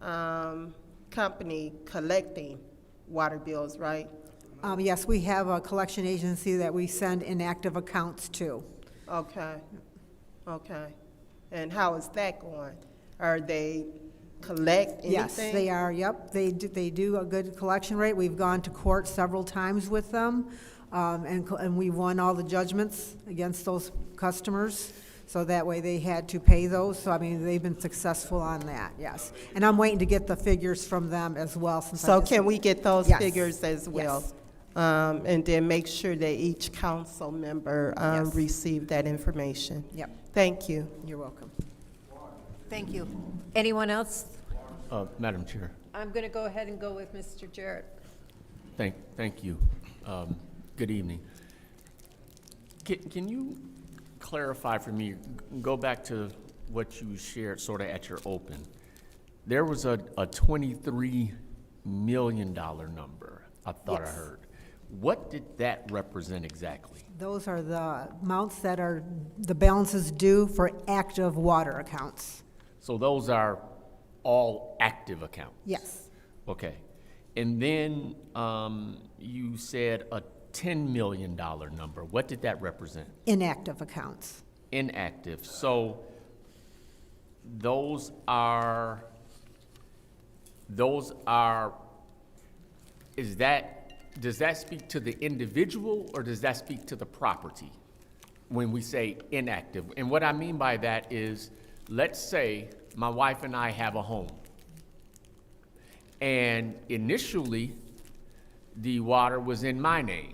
company collecting water bills, right? Yes, we have a collection agency that we send inactive accounts to. Okay, okay. And how is that going? Are they collect anything? Yes, they are, yep. They do a good collection rate. We've gone to court several times with them, and we won all the judgments against those customers, so that way they had to pay those. So, I mean, they've been successful on that, yes. And I'm waiting to get the figures from them as well. So can we get those Yes. figures as well? Yes. And then make sure that each council member Yes. receive that information. Yep. Thank you. You're welcome. Thank you. Anyone else? Madam Chair, I'm going to go ahead and go with Mr. Jarrett. thank you. Good evening. Can you clarify for me, go back to what you shared sort of at your open? There was a $23 million number I thought I Yes. heard. What did that represent exactly? Those are the amounts that are, the balances due for active water accounts. So those are all active accounts? Yes. Okay. And then you said a $10 million number. What did that represent? Inactive accounts. Inactive. So those are, does that speak to the individual or does that speak to the property when we say inactive? And what I mean by that is, let's say my wife and I have a home. And initially, the water was in my name.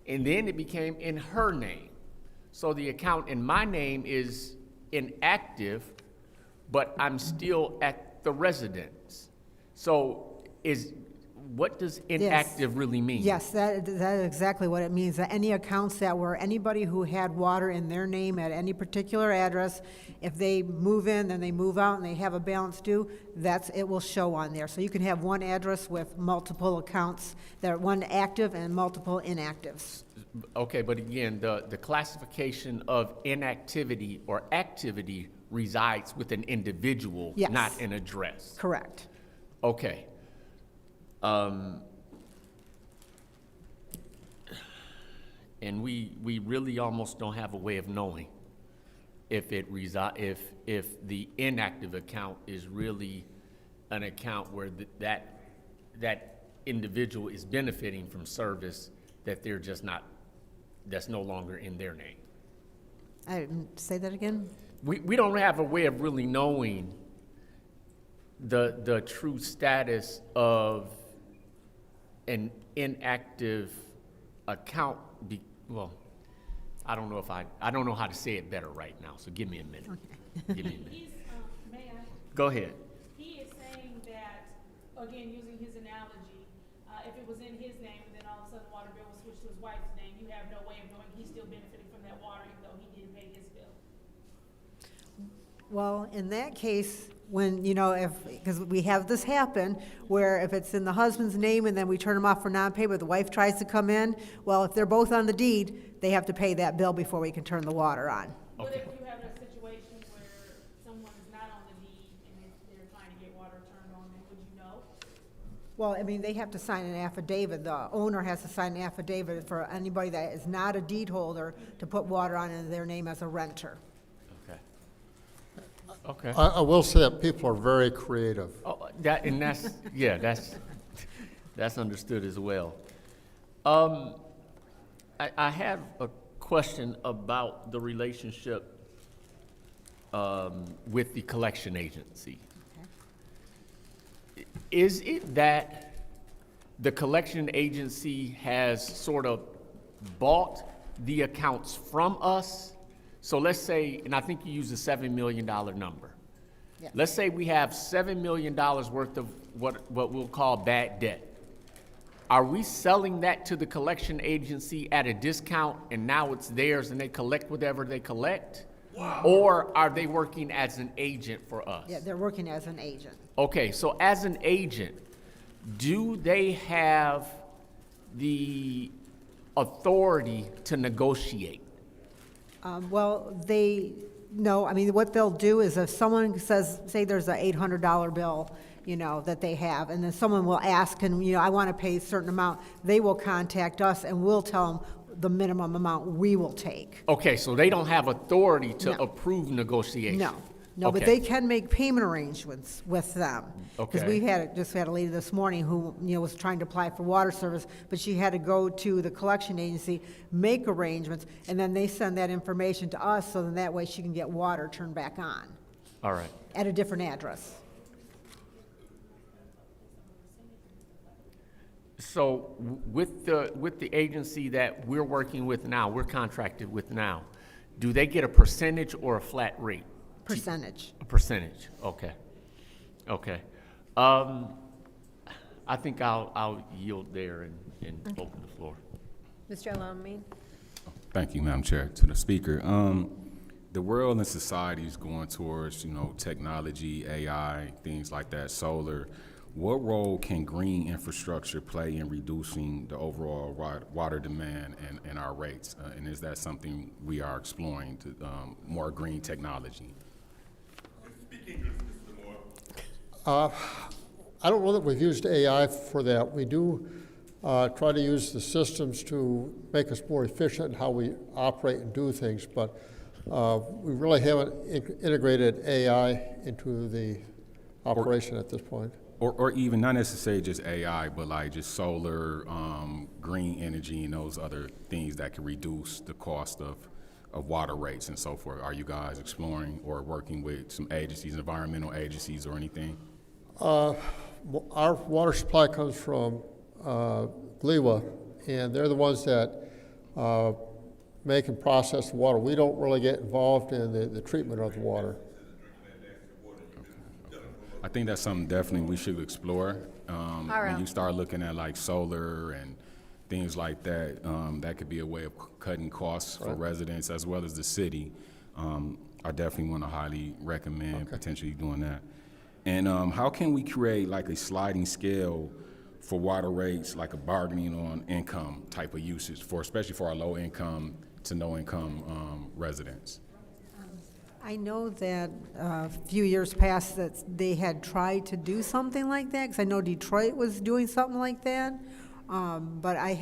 And then it became in her name. So the account in my name is inactive, but I'm still at the residence. So what does inactive really mean? Yes, that is exactly what it means. That any accounts that were, anybody who had water in their name at any particular address, if they move in, then they move out and they have a balance due, it will show on there. So you can have one address with multiple accounts that are one active and multiple inactives. Okay, but again, the classification of inactivity or activity resides with an individual, Yes. not an address. Correct. Okay. And we really almost don't have a way of knowing if if the inactive account is really an account where that individual is benefiting from service that they're just not, that's no longer in their name. Say that again? We don't have a way of really knowing the true status of an inactive account. I don't know how to say it better right now, so give me a minute. Okay. Give me a minute. May I? Go ahead. He is saying that, again, using his analogy, if it was in his name and then all of a sudden the water bill was switched to his wife's name, you have no way of knowing he's still benefiting from that water even though he didn't pay his bill. Well, in that case, when, because we have this happen, where if it's in the husband's name and then we turn him off for non-payment, the wife tries to come in, well, if they're both on the deed, they have to pay that bill before we can turn the water on. But if you have a situation where someone is not on the deed and they're trying to get water turned on, then would you know? Well, I mean, they have to sign an affidavit. The owner has to sign an affidavit for anybody that is not a deed holder to put water on in their name as a renter. Okay. I will say that people are very creative. Oh, that's understood as well. I have a question about the relationship with the collection agency. Okay. Is it that the collection agency has sort of bought the accounts from us? So let's say, and I think you used a $7 million number. Yeah. Let's say we have $7 million worth of what we'll call bad debt. Are we selling that to the collection agency at a discount and now it's theirs and they collect whatever they collect? Wow. Or are they working as an agent for us? Yeah, they're working as an agent. Okay, so as an agent, do they have the authority to negotiate? Well, no, I mean, what they'll do is if someone says, say there's an $800 bill, that they have, and then someone will ask, and, I want to pay a certain amount, they will contact us and we'll tell them the minimum amount we will take. Okay, so they don't have authority to approve negotiation? No, okay. But they can make payment arrangements with them. Okay. Because we just had a lady this morning who, was trying to apply for water service, but she had to go to the collection agency, make arrangements, and then they send that information to us, so then that way she can get water turned back on. All right. At a different address. So with the agency that we're working with now, we're contracted with now, do they get a percentage or a flat rate? Percentage. A percentage, okay. Okay. I think I'll yield there and open the floor. Mr. Alamin? Thank you, Madam Chair. To the speaker, the world and society is going towards, technology, AI, things like that, solar. what role can green infrastructure play in reducing the overall water demand and our rates? And is that something we are exploring to more green technology? I don't know that we've used AI for that. We do try to use the systems to make us more efficient in how we operate and do things, but we really haven't integrated AI into the operation at this point. Or even not necessarily just AI, but like just solar, green energy, and those other things that can reduce the cost of water rates and so forth. Are you guys exploring or working with some agencies, environmental agencies or anything? Our water supply comes from GLEWA, and they're the ones that make and process the water. We don't really get involved in the treatment of the water. I think that's something definitely we should explore. When you start looking at like solar and things like that, that could be a way of cutting costs for residents as well as the city. I definitely want to highly recommend potentially doing that. And how can we create like a sliding scale for water rates, like a bargaining on income type of usage for, especially for our low income to no income residents? I know that a few years past that they had tried to do something like that, because I know Detroit was doing something like that, but I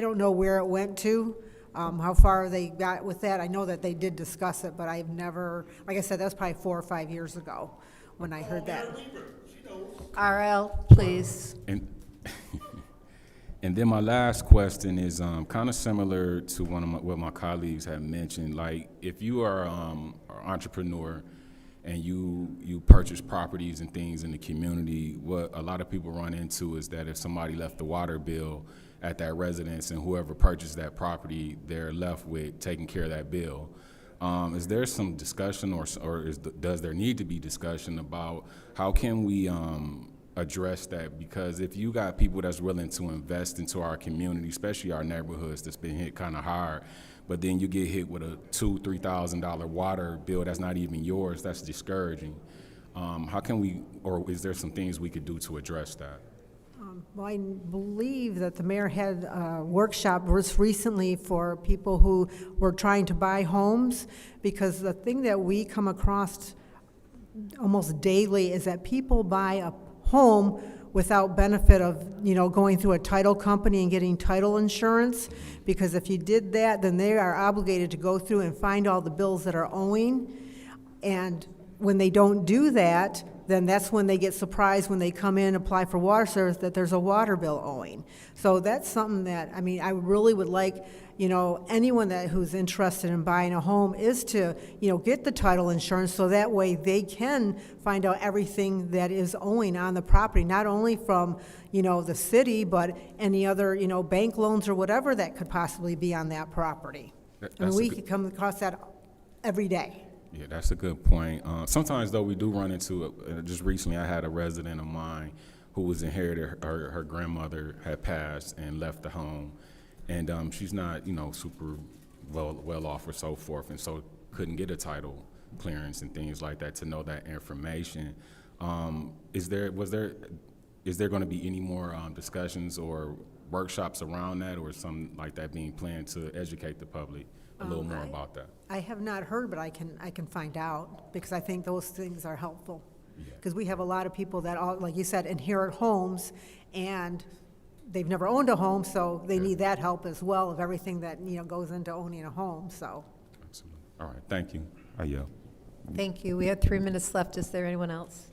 don't know where it went to, how far they got with that. I know that they did discuss it, but I've never, like I said, that's probably 4 or 5 years ago when I heard that. RL, please. And then my last question is kind of similar to what my colleagues have mentioned. Like, if you are an entrepreneur and you purchase properties and things in the community, what a lot of people run into is that if somebody left the water bill at that residence and whoever purchased that property, they're left with taking care of that bill. Is there some discussion does there need to be discussion about how can we address that? Because if you got people that's willing to invest into our community, especially our neighborhoods that's been hit kind of hard, but then you get hit with a $2,000-$3,000 water bill that's not even yours, that's discouraging. How can we, or is there some things we could do to address that? Well, I believe that the mayor had a workshop just recently for people who were trying to buy homes, because the thing that we come across almost daily is that people buy a home without benefit of, going through a title company and getting title insurance, because if you did that, then they are obligated to go through and find all the bills that are owing, and when they don't do that, then that's when they get surprised when they come in, apply for water service, that there's a water bill owing. So that's something that, I really would like, anyone who's interested in buying a home is to, get the title insurance, so that way they can find out everything that is owing on the property, not only from, the city, but any other, bank loans or whatever that could possibly be on that property. We could come across that every day. Yeah, that's a good point. Sometimes, though, we do run into it. Just recently, I had a resident of mine who was inherited. Her grandmother had passed and left the home, and she's not, super well off or so forth, and so couldn't get a title clearance and things like that to know that information. Is there going to be any more discussions or workshops around that, or something like that being planned to educate the public a little more about that? I have not heard, but I can find out, because I think those things are helpful. Because we have a lot of people that, like you said, inherit homes, and they've never owned a home, so they need that help as well of everything that goes into owning a home. So. Absolutely. All right. Thank you. I yield. Thank you. We have 3 minutes left. Is there anyone else?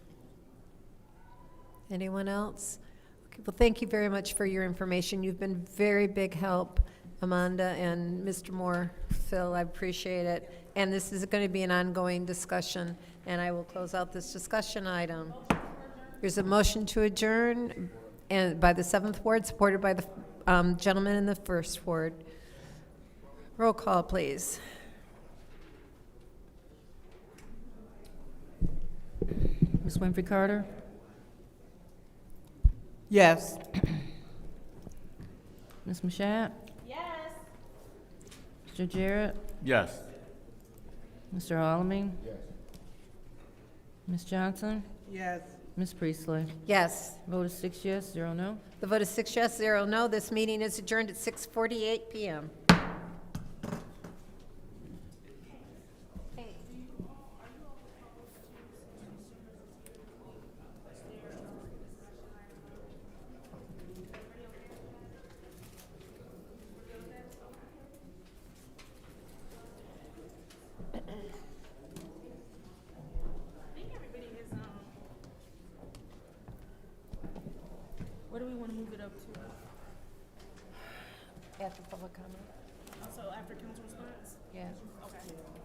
Anyone else? Okay. Well, thank you very much for your information. You've been very big help, Amanda and Mr. Moore. Phil, I appreciate it. And this is going to be an ongoing discussion, and I will close out this discussion item. There's a motion to adjourn, and by the 7th Ward, supported by the gentleman in the 1st Ward. Roll call, please. Ms. Winfrey Carter? Yes. Ms. Mashat? Yes. Mr. Jarrett? Yes. Mr. Alamin? Yes. Ms. Johnson? Yes. Ms. Priestley? Yes. Vote is 6 yes, 0 no. The vote is 6 yes, 0 no. This meeting is adjourned at 6:48 PM. Where do we want to move it up to? After public comment? So after council response? Yeah. Okay.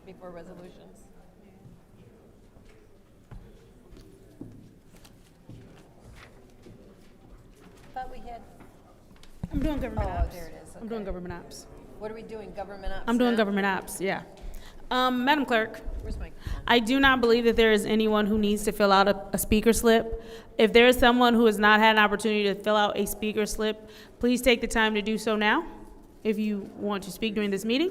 Before resolutions. Thought we had, I'm doing government oh, ops. there it is. I'm doing Okay. government ops. What are we doing, government ops I'm doing now? government ops, yeah. Madam Clerk, Where's my? I do not believe that there is anyone who needs to fill out a speaker slip. If there is someone who has not had an opportunity to fill out a speaker slip, please take the time to do so now if you want to speak during this meeting.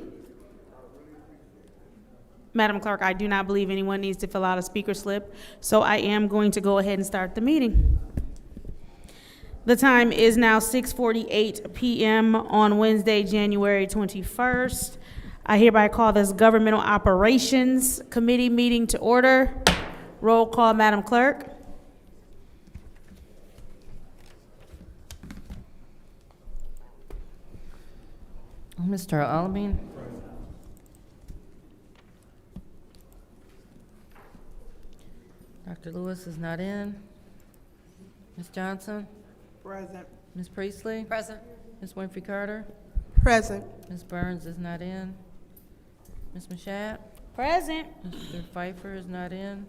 Madam Clerk, I do not believe anyone needs to fill out a speaker slip, so I am going to go ahead and start the meeting. The time is now 6:48 PM on Wednesday, January 21st. I hereby call this Governmental Operations Committee meeting to order. Roll call, Madam Clerk. Mr. Alamin? Dr. Lewis is not in. Ms. Johnson? Present. Ms. Priestley? Present. Ms. Winfrey Carter? Present. Ms. Burns is not in. Ms. Mashat? Present. Mr. Pfeiffer is not in.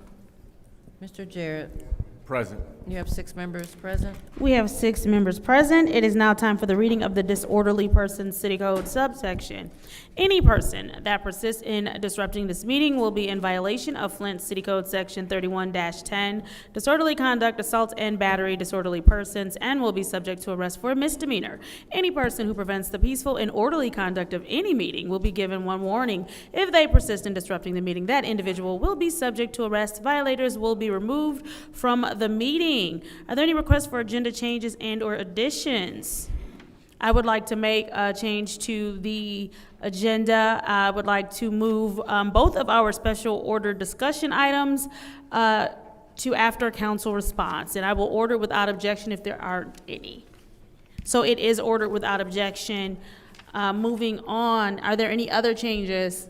Mr. Jarrett? Present. You have 6 members present. We have 6 members present. It is now time for the reading of the disorderly person city code subsection. Any person that persists in disrupting this meeting will be in violation of Flint City Code Section 31-10, disorderly conduct, assault and battery, disorderly persons, and will be subject to arrest for a misdemeanor. Any person who prevents the peaceful and orderly conduct of any meeting will be given 1 warning. If they persist in disrupting the meeting, that individual will be subject to arrest. Violators will be removed from the meeting. Are there any requests for agenda changes and or additions? I would like to make a change to the agenda. I would like to move both of our special order discussion items to after council response, and I will order without objection if there aren't any. So it is ordered without objection. Moving on, are there any other changes?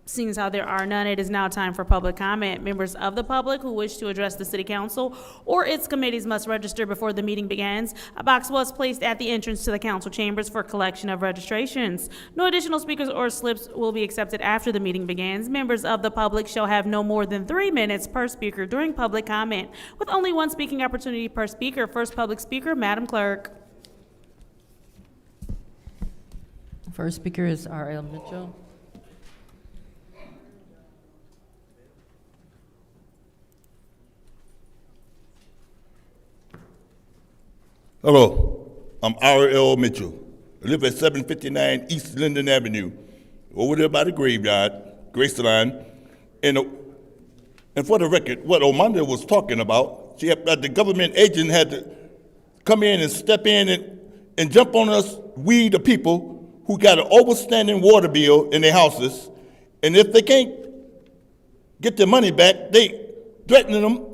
Seeing as how there are none, it is now time for public comment. Members of the public who wish to address the city council or its committees must register before the meeting begins. A box was placed at the entrance to the council chambers for collection of registrations. No additional speakers or slips will be accepted after the meeting begins. Members of the public shall have no more than 3 minutes per speaker during public comment, with only 1 speaking opportunity per speaker. First public speaker, Madam Clerk. First speaker is R.L. Mitchell. Hello, I'm R.L. Mitchell. I live at 759 East Linden Avenue, over there by the graveyard, Graceland. And for the record, what Omanda was talking about, the government agent had to come in and step in and jump on us, we the people who got an overstanding water bill in their houses. And if they can't get their money back, they threaten them,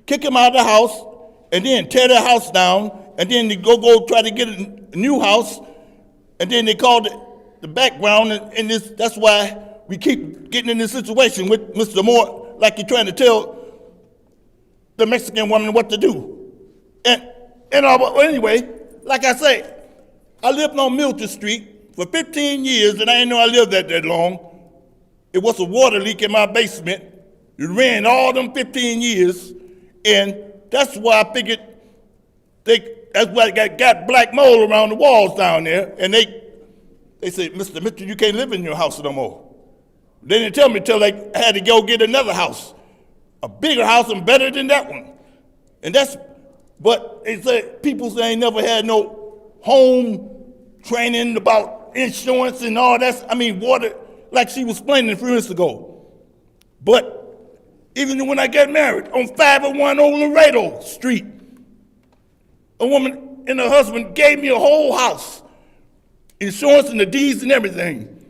kick them out of the house, and then tear their house down, and then they go try to get a new house, and then they call the background, and that's why we keep getting in this situation with Mr. Moore, like he's trying to tell the Mexican woman what to do. Well, anyway, like I say, I lived on Milton Street for 15 years, and I didn't know I lived that long. It was a water leak in my basement. It ran all them 15 years, and that's why I figured that's why I got black mold around the walls down there, and they said, Mr. Mitchell, you can't live in your house no more. They didn't tell me till I had to go get another house, a bigger house and better than that one. But they said people say ain't never had no home training about insurance and all that. I mean, water, like she was explaining a few minutes ago. But Even when I got married on 501 Old Laredo Street, a woman and her husband gave me a whole house, insurance and the deeds and everything.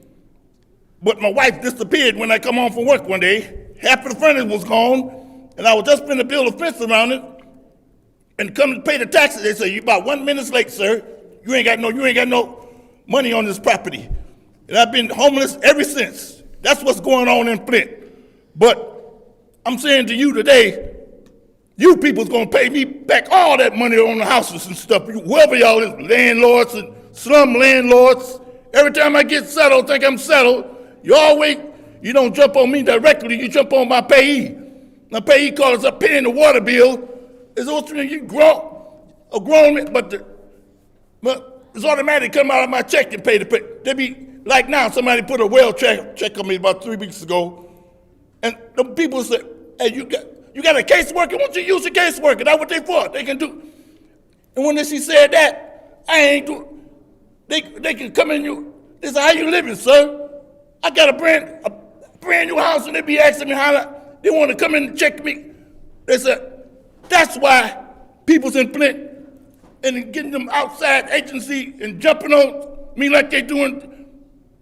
But my wife disappeared when I come home from work one day. Half of the furniture was gone, and I was just finna build a fence around it and come to pay the taxes. They say, "You about 1 minute late, sir. You ain't got no money on this property." And I've been homeless ever since. That's what's going on in Flint. But I'm saying to you today, you people's gonna pay me back all that money on the houses and stuff. Whoever y'all is, landlords and slum landlords. Every time I get settled, think I'm settled, you don't jump on me directly, you jump on my payee. My payee calls up paying the water bill. It's also you grown man, but it's automatic come out of my check and pay the pay. They be like now, somebody put a well check on me about 3 weeks ago, and the people say, "Hey, you got a caseworker? Why don't you use a caseworker? That's what they for. They can do." And when she said that, I ain't do. They can come in you. They say, "How you living, sir?" I got a brand new house, and they be asking me how they want to come in and check me. They said, that's why people's in Flint and getting them outside agency and jumping on me like they doing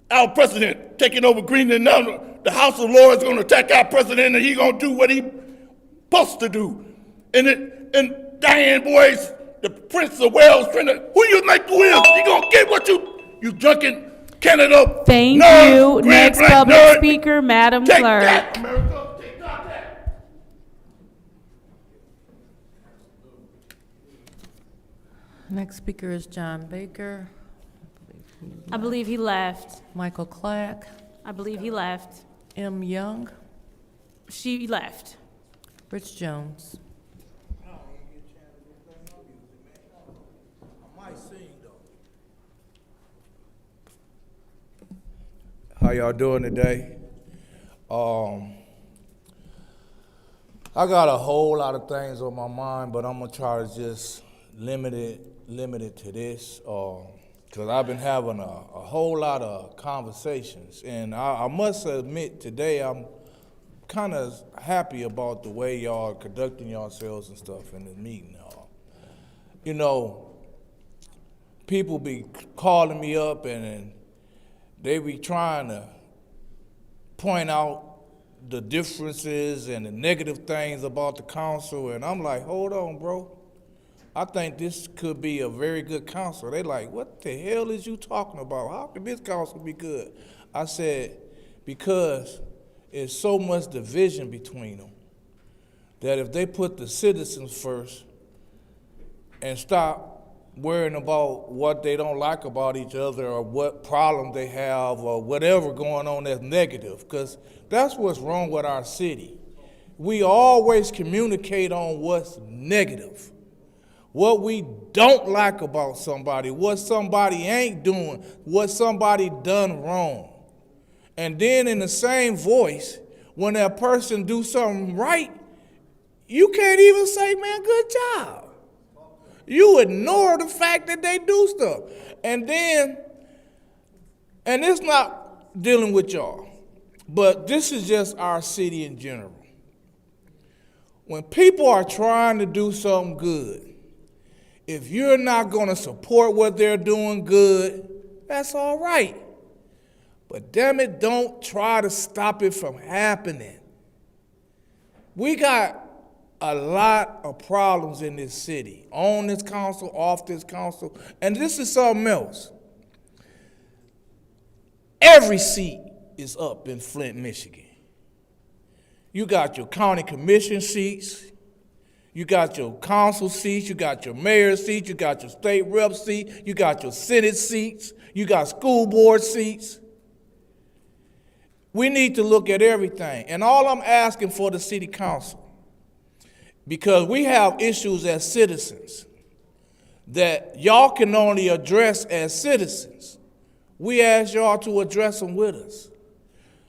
our president, taking over Greenland. Now the House of Lords going to attack our president, and he going to do what he supposed to do. And Diane Boyce, the Prince of Wales, who you make the will? You going to get what you drunken Canada. Thank nerd, you. Grand Next Black public nerd. speaker, Madam Take Clerk. that, America. Take that. Next speaker is John Baker. I believe he left. Michael Clack. I believe he left. M. Young. She left. Rich Jones. How y'all doing today? I got a whole lot of things on my mind, but I'm gonna try to just limit it to this, because I've been having a whole lot of conversations, and I must admit today I'm kind of happy about the way y'all are conducting yourselves and stuff in the meeting. You know, people be calling me up and they be trying to point out the differences and the negative things about the council, and I'm like, hold on, bro. I think this could be a very good council. They like, what the hell is you talking about? How can this council be good? I said, because there's so much division between them that if they put the citizens first and stop worrying about what they don't like about each other or what problem they have or whatever going on that's negative, because that's what's wrong with our city. We always communicate on what's negative, what we don't like about somebody, what somebody ain't doing, what somebody done wrong. And then in the same voice, when that person do something right, you can't even say, man, good job. You ignore the fact that they do stuff. And then, and it's not dealing with y'all, but this is just our city in general. When people are trying to do something good, if you're not going to support what they're doing good, that's all right. But damn it, don't try to stop it from happening. We got a lot of problems in this city, on this council, off this council, and this is something else. Every seat is up in Flint, Michigan. You got your county commission seats, you got your council seats, you got your mayor seats, you got your state rep seat, you got your senate seats, you got school board seats. We need to look at everything, and all I'm asking for the city council, because we have issues as citizens that y'all can only address as citizens. We ask y'all to address them with us.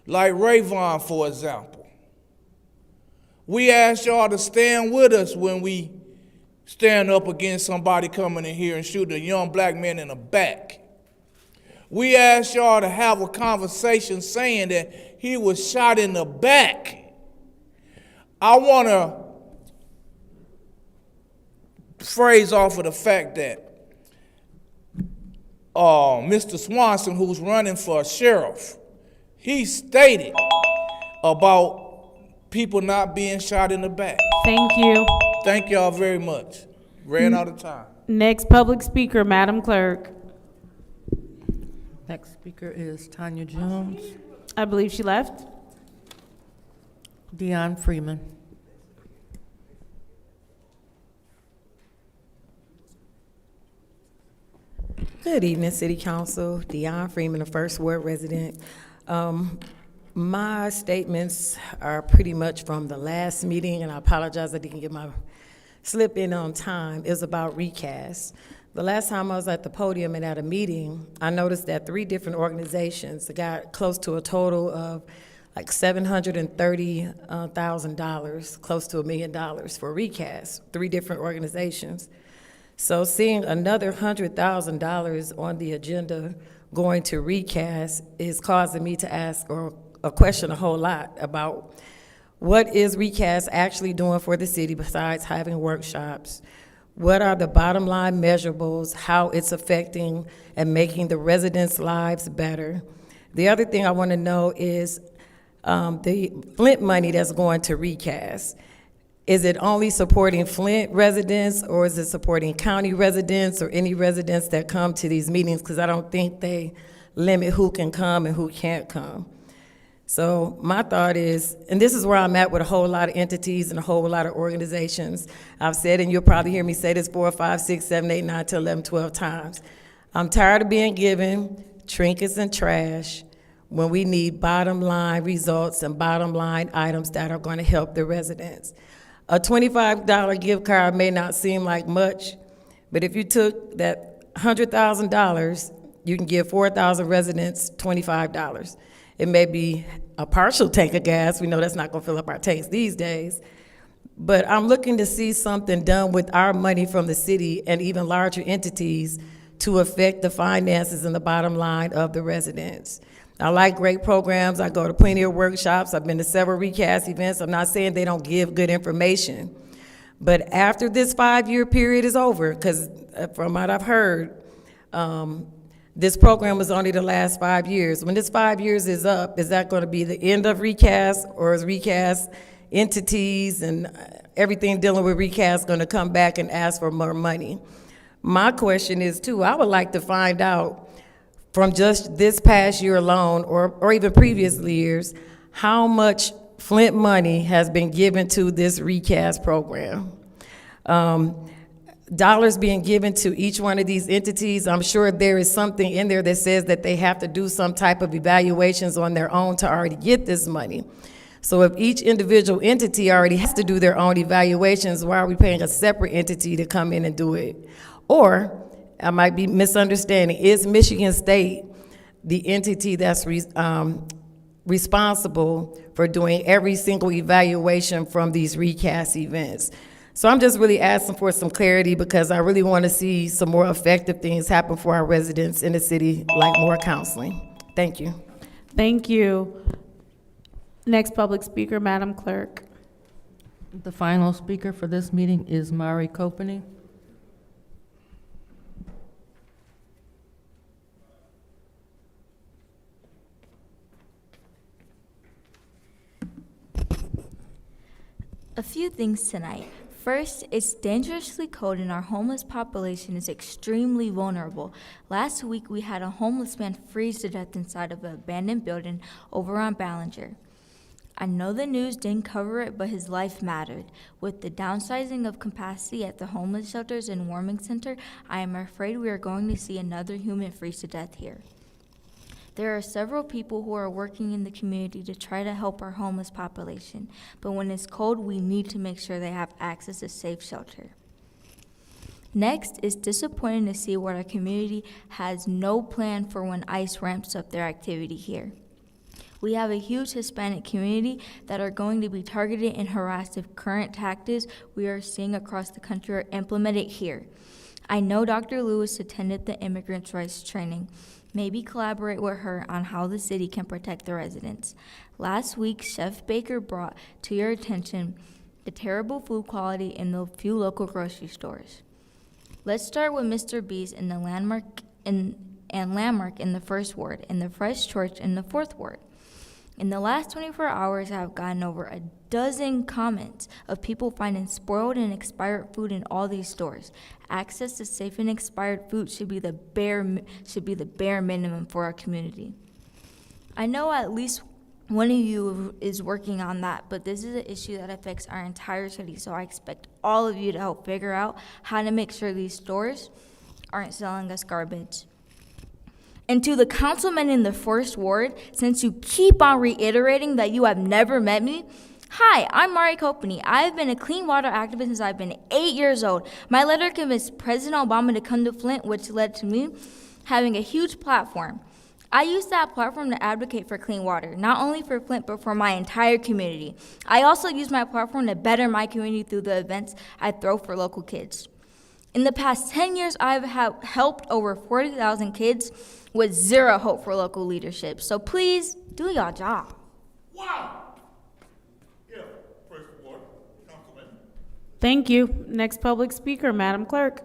Like Rayvon, for example. We ask y'all to stand with us when we stand up against somebody coming in here and shooting a young black man in the back. We ask y'all to have a conversation saying that he was shot in the back. I want to phrase off of the fact that Mr. Swanson, who's running for sheriff, he stated about people not being shot in the back. Thank you. Thank y'all very much. Ran out of time. Next public speaker, Madam Clerk. Next speaker is Tanya Jones. I believe she left. Dion Freeman. Good evening, City Council. Dion Freeman, a First Ward resident. My statements are pretty much from the last meeting, and I apologize I didn't get my slip in on time. It was about recast. The last time I was at the podium and at a meeting, I noticed that 3 different organizations got close to a total of like $730,000, close to $1 million for recast, 3 different organizations. So seeing another $100,000 on the agenda going to recast is causing me to ask or question a whole lot about what is recast actually doing for the city besides having workshops? What are the bottom line measurables, how it's affecting and making the residents' lives better? The other thing I want to know is the Flint money that's going to recast. Is it only supporting Flint residents, or is it supporting county residents or any residents that come to these meetings? Because I don't think they limit who can come and who can't come. So my thought is, and this is where I'm at with a whole lot of entities and a whole lot of organizations. I've said, and you'll probably hear me say this 4, 5, 6, 7, 8, 9, 10, 11, 12 times. I'm tired of being given trinkets and trash when we need bottom line results and bottom line items that are going to help the residents. A $25 gift card may not seem like much, but if you took that $100,000, you can give 4,000 residents $25. It may be a partial tank of gas. We know that's not gonna fill up our tanks these days. But I'm looking to see something done with our money from the city and even larger entities to affect the finances and the bottom line of the residents. I like great programs. I go to plenty of workshops. I've been to several recast events. I'm not saying they don't give good information. But after this 5-year period is over, because from what I've heard, this program was only the last 5 years. When this 5 years is up, is that going to be the end of recast, or is recast entities and everything dealing with recast going to come back and ask for more money? My question is too, I would like to find out from just this past year alone, or even previous years, how much Flint money has been given to this recast program. Dollars being given to each one of these entities, I'm sure there is something in there that says that they have to do some type of evaluations on their own to already get this money. So if each individual entity already has to do their own evaluations, why are we paying a separate entity to come in and do it? Or, I might be misunderstanding, is Michigan State the entity that's responsible for doing every single evaluation from these recast events? So I'm just really asking for some clarity, because I really want to see some more effective things happen for our residents in the city, like more counseling. Thank you. Thank you. Next public speaker, Madam Clerk. The final speaker for this meeting is Mari Kopeny. A few things tonight. First, it's dangerously cold and our homeless population is extremely vulnerable. Last week, we had a homeless man freeze to death inside of an abandoned building over on Ballinger. I know the news didn't cover it, but his life mattered. With the downsizing of capacity at the homeless shelters and warming center, I am afraid we are going to see another human freeze to death here. There are several people who are working in the community to try to help our homeless population, but when it's cold, we need to make sure they have access to safe shelter. Next, it's disappointing to see what our community has no plan for when ICE ramps up their activity here. We have a huge Hispanic community that are going to be targeted and harassed if current tactics we are seeing across the country are implemented here. I know Dr. Lewis attended the immigrants' rights training. Maybe collaborate with her on how the city can protect the residents. Last week, Chef Baker brought to your attention the terrible food quality in the few local grocery stores. Let's start with Mr. B's in the Landmark in the First Ward and the Fresh Church in the Fourth Ward. In the last 24 hours, I have gotten over a dozen comments of people finding spoiled and expired food in all these stores. Access to safe and expired food should be the bare minimum for our community. I know at least one of you is working on that, but this is an issue that affects our entire city, so I expect all of you to help figure out how to make sure these stores aren't selling us garbage. And to the councilman in the First Ward, since you keep on reiterating that you have never met me, hi, I'm Mari Kopany. I've been a clean water activist since I've been 8 years old. My letter convinced President Obama to come to Flint, which led to me having a huge platform. I used that platform to advocate for clean water, not only for Flint, but for my entire community. I also use my platform to better my community through the events I throw for local kids. In the past 10 years, I've helped over 40,000 kids with zero hope for local leadership. So please, do your job. Wow! Yeah, First Ward, Councilman. Thank you. Next public speaker, Madam Clerk.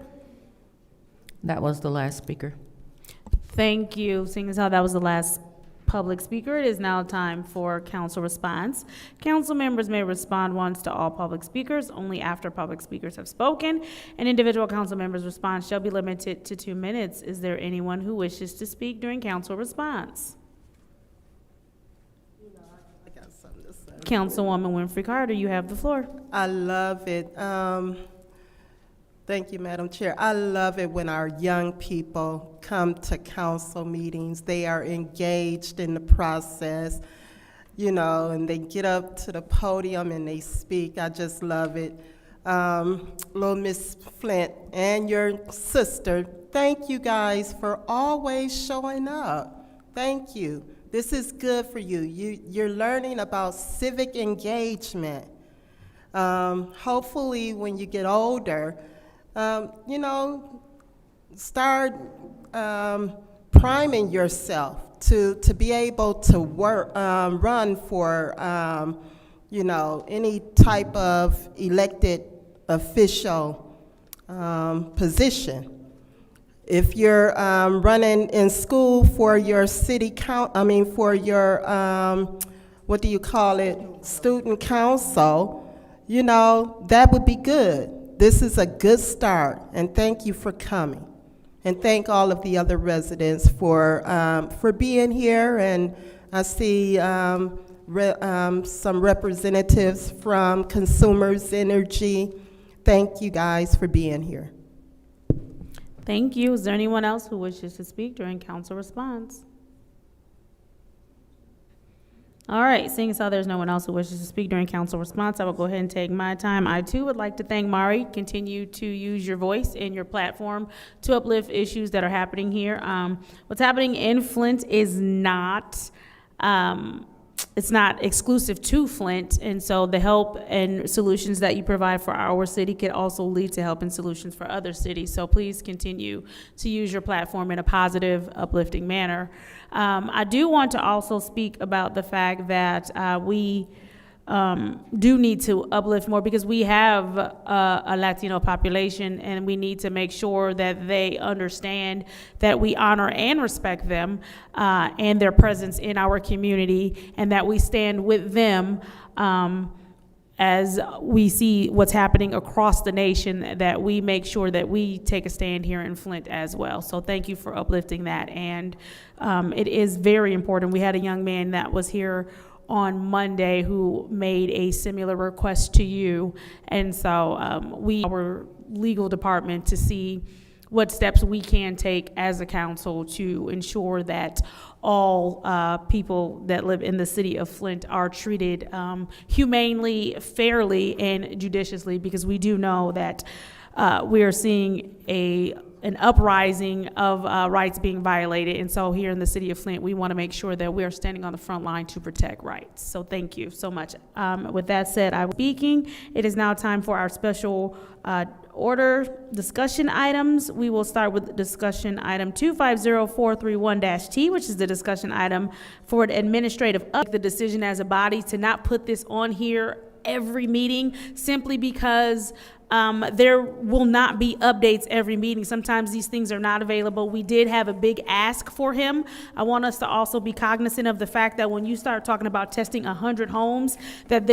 That was the last speaker. Thank you. Seeing as how that was the last public speaker, it is now time for council response. Council members may respond once to all public speakers, only after public speakers have spoken. An individual council member's response shall be limited to 2 minutes. Is there anyone who wishes to speak during council response? I got something to say. Councilwoman Winfrey Carter, you have the floor. I love it. Thank you, Madam Chair. I love it when our young people come to council meetings. They are engaged in the process, you know, and they get up to the podium and they speak. I just love it. Little Miss Flint and your sister, thank you guys for always showing up. Thank you. This is good for you. You're learning about civic engagement. Hopefully, when you get older, you know, start priming yourself to be able to work, run for, you know, any type of elected official position. If you're running in school for your for your, what do you call it, student council, you know, that would be good. This is a good start, and thank you for coming. And thank all of the other residents for being here, and I see some representatives from Consumers Energy. Thank you guys for being here. Thank you. Is there anyone else who wishes to speak during council response? All right, seeing as how there's no one else who wishes to speak during council response, I will go ahead and take my time. I too would like to thank Mari. Continue to use your voice and your platform to uplift issues that are happening here. What's happening in Flint is not, it's not exclusive to Flint, and so the help and solutions that you provide for our city could also lead to help and solutions for other cities. So please continue to use your platform in a positive, uplifting manner. I do want to also speak about the fact that we do need to uplift more because we have a Latino population, and we need to make sure that they understand that we honor and respect them and their presence in our community, and that we stand with them as we see what's happening across the nation, that we make sure that we take a stand here in Flint as well. So thank you for uplifting that. And it is very important. We had a young man that was here on Monday who made a similar request to you. And so our legal department to see what steps we can take as a council to ensure that all people that live in the city of Flint are treated humanely, fairly, and judiciously, because we do know that we are seeing an uprising of rights being violated. And so here in the city of Flint, we want to make sure that we are standing on the front line to protect rights. So thank you so much. With that said, I'm speaking. It is now time for our special order, discussion items. We will start with discussion item 250431-T, which is the discussion item for the administrative the decision as a body to not put this on here every meeting, simply because there will not be updates every meeting. Sometimes these things are not available. We did have a big ask for him. I want us to also be cognizant of the fact that when you start talking about testing 100 homes, that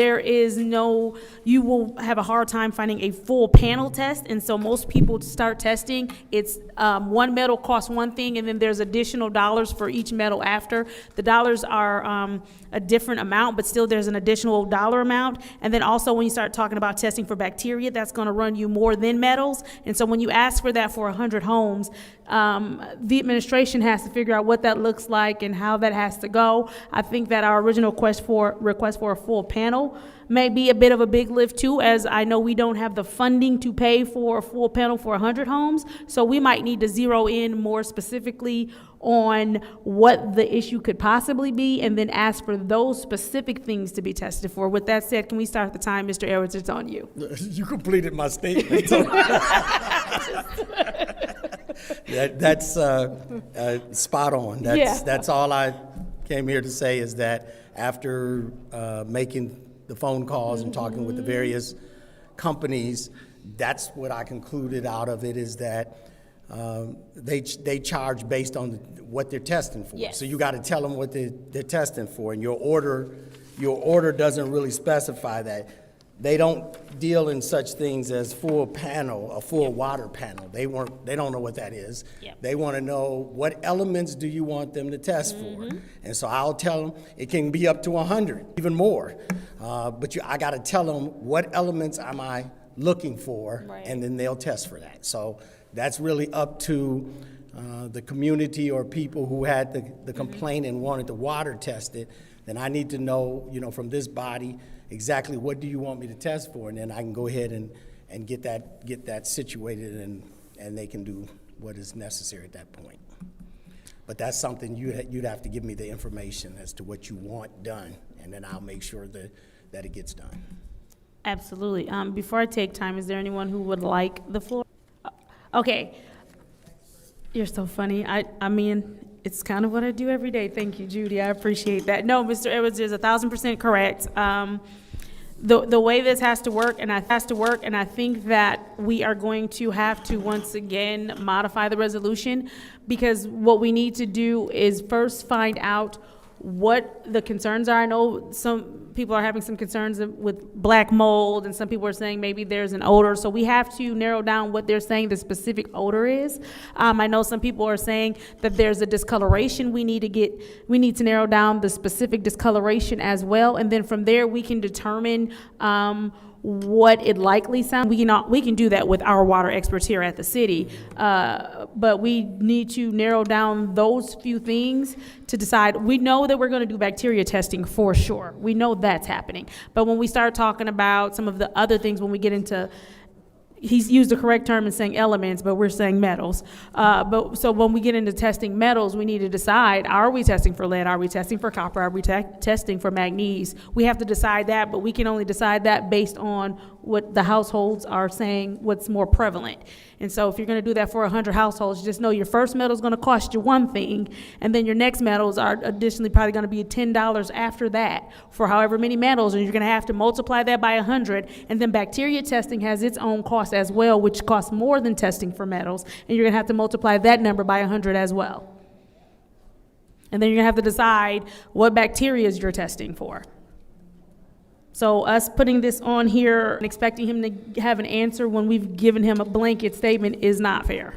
you will have a hard time finding a full panel test. And so most people start testing, it's one metal costs one thing, and then there's additional dollars for each metal after. The dollars are a different amount, but still there's an additional dollar amount. And then also when you start talking about testing for bacteria, that's going to run you more than metals. And so when you ask for that for 100 homes, the administration has to figure out what that looks like and how that has to go. I think that our original request for a full panel may be a bit of a big lift too, as I know we don't have the funding to pay for a full panel for 100 homes. So we might need to zero in more specifically on what the issue could possibly be, and then ask for those specific things to be tested for. With that said, can we start the time? Mr. Edwards, it's on you. You completed my statement. That's spot on. That's all I came here to say, is that after making the phone calls and talking with the various companies, that's what I concluded out of it, is that they charge based on what they're testing for. Yes. So you got to tell them what they're testing for, and your order doesn't really specify that. They don't deal in such things as full panel, a full water panel. They don't know what that is. Yep. They want to know, what elements do you want them to test for? And so I'll tell them it can be up to 100, even more. But I got to tell them what elements am I looking for, and then they'll test for that. So that's really up to the community or people who had the complaint and wanted the water tested. Then I need to know, from this body, exactly what do you want me to test for, and then I can go ahead and get that situated, and they can do what is necessary at that point. But that's something you'd have to give me the information as to what you want done, and then I'll make sure that it gets done. Absolutely. Before I take time, is there anyone who would like the floor? Okay. You're so funny. I mean, it's kind of what I do every day. Thank you, Judy. I appreciate that. No, Mr. Edwards is 1,000% correct. The way this has to work, and I think that we are going to have to once again modify the resolution, because what we need to do is first find out what the concerns are. I know some people are having some concerns with black mold, and some people are saying maybe there's an odor. So we have to narrow down what they're saying the specific odor is. I know some people are saying that there's a discoloration. We need to narrow down the specific discoloration as well. And then from there, we can determine what it likely sounds. We can do that with our water experts here at the city, but we need to narrow down those few things to decide. We know that we're going to do bacteria testing for sure. We know that's happening. But when we start talking about some of the other things, when we get into, he's used the correct term in saying elements, but we're saying metals. So when we get into testing metals, we need to decide, are we testing for lead? Are we testing for copper? Are we testing for manganese? We have to decide that, but we can only decide that based on what the households are saying, what's more prevalent. And so if you're going to do that for 100 households, just know your first metal is going to cost you one thing, and then your next metals are additionally probably going to be $10 after that for however many metals, and you're going to have to multiply that by 100. And then bacteria testing has its own cost as well, which costs more than testing for metals, and you're going to have to multiply that number by 100 as well. And then you're going to have to decide what bacteria you're testing for. So us putting this on here and expecting him to have an answer when we've given him a blanket statement is not fair.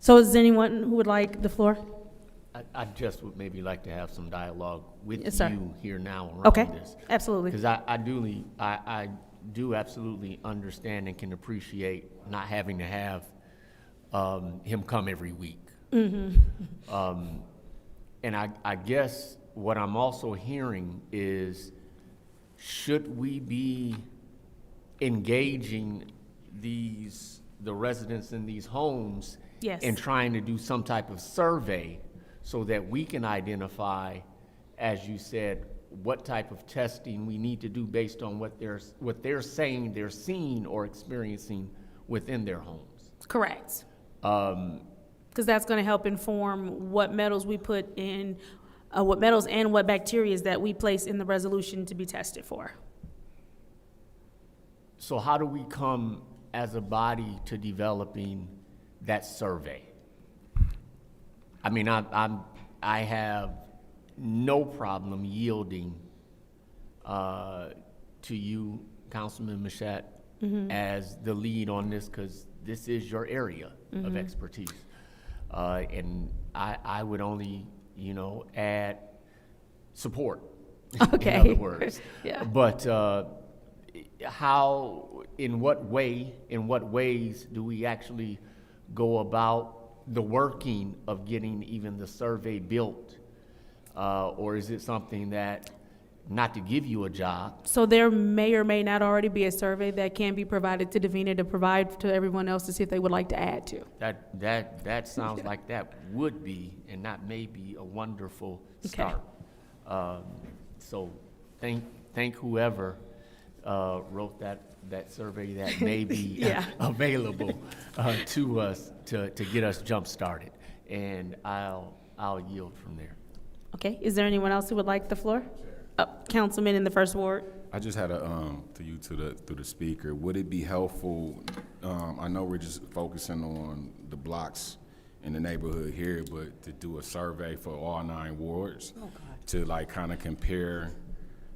So is there anyone who would like the floor? I just would maybe like to have some dialogue with you here now around this. Okay, absolutely. Because I do absolutely understand and can appreciate not having to have him come every week. Mm-hmm. And I guess what I'm also hearing is, should we be engaging the residents in these homes and trying to do some type of survey so that we can identify, as you said, what type of testing we need to do based on what they're saying they're seeing or experiencing within their homes. Correct. Because that's going to help inform what metals we put in, what metals and what bacteria that we place in the resolution to be tested for. So how do we come as a body to developing that survey? I mean, I have no problem yielding to you, Councilman Mashat, as the lead on this, because this is your area of expertise. And I would only, add support, Okay. in other words. Yeah. But in what ways do we actually go about the working of getting even the survey built? Or is it something that, not to give you a job? So there may or may not already be a survey that can be provided to Davina to provide to everyone else to see if they would like to add to. That sounds like that would be, and not maybe, a wonderful start. So thank whoever wrote that survey that may be available to us to get us jump started, and I'll yield from there. Okay, is there anyone else who would like the floor? Councilman in the first ward. I just had through the speaker, would it be helpful, I know we're just focusing on the blocks in the neighborhood here, but to do a survey for all 9 wards to like kind of compare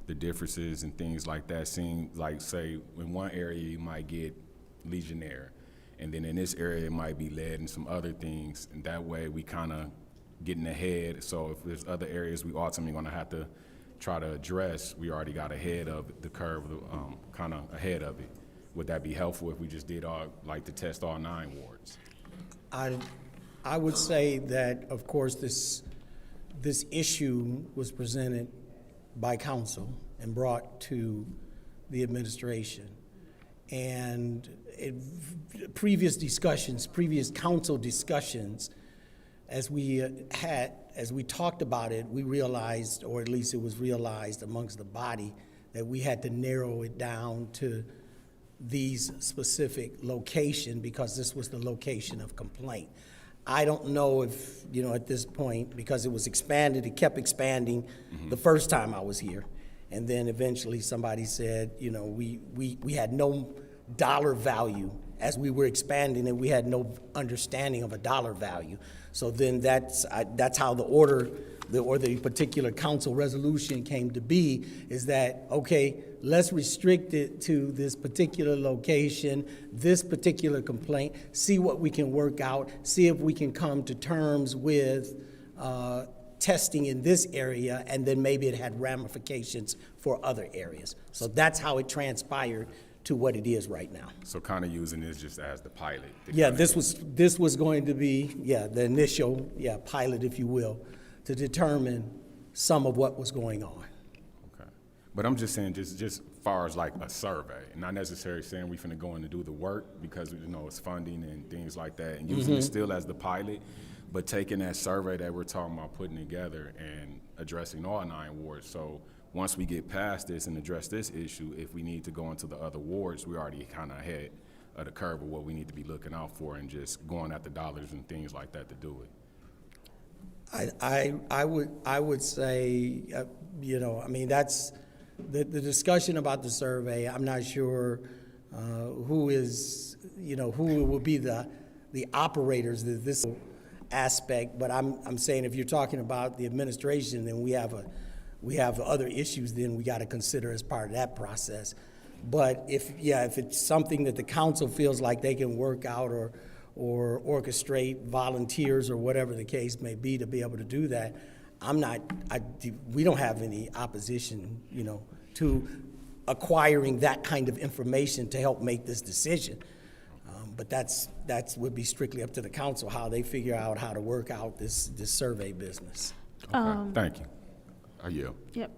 the differences and things like that, seeing like, say, in one area you might get Legionnaire, and then in this area it might be lead and some other things, and that way we kind of getting ahead. So if there's other areas we ultimately gonna have to try to address, we already got ahead of the curve, kind of ahead of it. Would that be helpful if we just did to test all 9 wards? I would say that, of course, this issue was presented by council and brought to the administration. And previous council discussions, as we talked about it, we realized, or at least it was realized amongst the body, that we had to narrow it down to these specific location because this was the location of complaint. I don't know if, at this point, because it was expanded, it kept expanding the first time I was here. And then eventually somebody said, we had no dollar value as we were expanding, and we had no understanding of a dollar value. So then that's how the order, or the particular council resolution came to be, is that, okay, let's restrict it to this particular location, this particular complaint, see what we can work out, see if we can come to terms with testing in this area, and then maybe it had ramifications for other areas. So that's how it transpired to what it is right now. So kind of using this just as the pilot. This was going to be, the initial, pilot, if you will, to determine some of what was going on. Okay. But I'm just saying, just far as like a survey, not necessarily saying we finna go in and do the work because, it's funding and things like that, and using it still as the pilot, but taking that survey that we're talking about putting together and addressing all 9 wards. So once we get past this and address this issue, if we need to go into the other wards, we're already kind of ahead of the curve of what we need to be looking out for and just going at the dollars and things like that to do it. I would say, that's the discussion about the survey. I'm not sure who will be the operators of this aspect, but I'm saying if you're talking about the administration, then we have other issues then we got to consider as part of that process. But if it's something that the council feels like they can work out or orchestrate volunteers or whatever the case may be to be able to do that, we don't have any opposition, to acquiring that kind of information to help make this decision. But that would be strictly up to the council, how they figure out how to work out this survey business. Okay, thank you. I yield. Yep.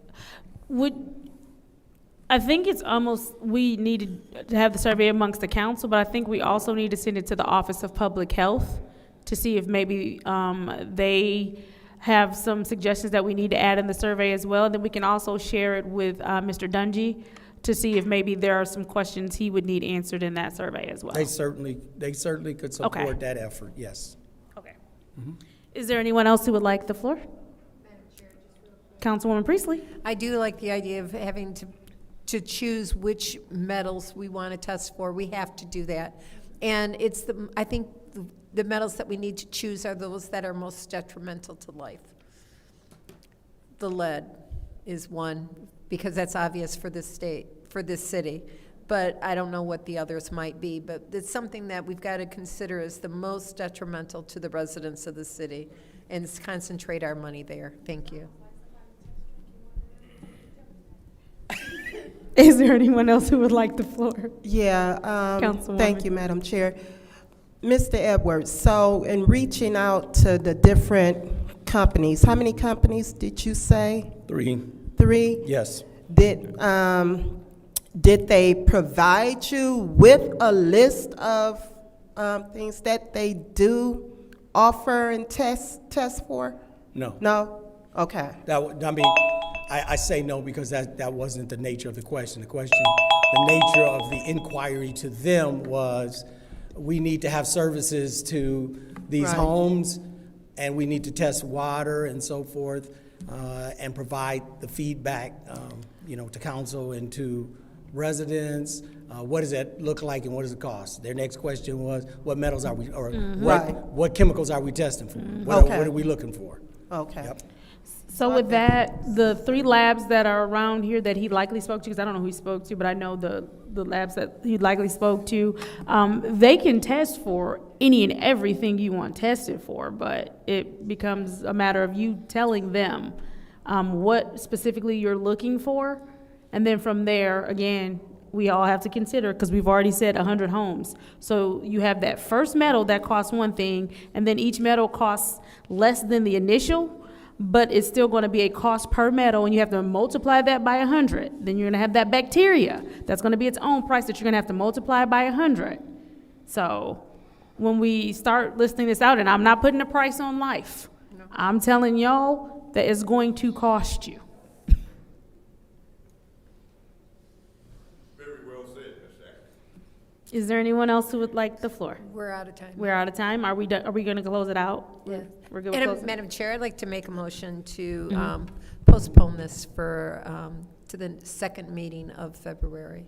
I think it's almost, we needed to have the survey amongst the council, but I think we also need to send it to the Office of Public Health to see if maybe they have some suggestions that we need to add in the survey as well. Then we can also share it with Mr. Dungy to see if maybe there are some questions he would need answered in that survey as well. They certainly could support Okay. that effort, yes. Okay. Is there anyone else who would like the floor? Councilwoman Priestley? I do like the idea of having to choose which metals we want to test for. We have to do that. And I think the metals that we need to choose are those that are most detrimental to life. The lead is one, because that's obvious for this state, for this city. But I don't know what the others might be. But it's something that we've got to consider as the most detrimental to the residents of the city and concentrate our money there. Thank you. Is there anyone else who would like the floor? Yeah, Councilwoman. thank you, Madam Chair. Mr. Edwards, so in reaching out to the different companies, how many companies did you say? 3, 3? yes. Did they provide you with a list of things that they do offer and test for? No. No? Okay. I say no because that wasn't the nature of the question. The nature of the inquiry to them was, we need to have services to these Right. homes, and we need to test water and so forth, and provide the feedback, to council and to residents. What does that look like and what does it cost? Their next question was, what metals are we, or Right. what chemicals are we testing for? Okay. What are we looking for? Okay. Yep. So with that, the 3 labs that are around here that he likely spoke to, because I don't know who he spoke to, but I know the labs that he likely spoke to, they can test for any and everything you want tested for, but it becomes a matter of you telling them what specifically you're looking for. And then from there, again, we all have to consider, because we've already said 100 homes. So you have that first metal that costs one thing, and then each metal costs less than the initial, but it's still going to be a cost per metal, and you have to multiply that by 100. Then you're going to have that bacteria. That's going to be its own price that you're going to have to multiply by 100. So when we start listing this out, and I'm not putting a price on life, I'm telling y'all that it's going to cost you. Very well said, Ms. Jackson. Is there anyone else who would like the floor? We're out of time. We're out of time. Are we done? Are we going to close it out? Yeah. We're good with closing? Madam Chair, I'd like to make a motion to postpone this to the second meeting of February.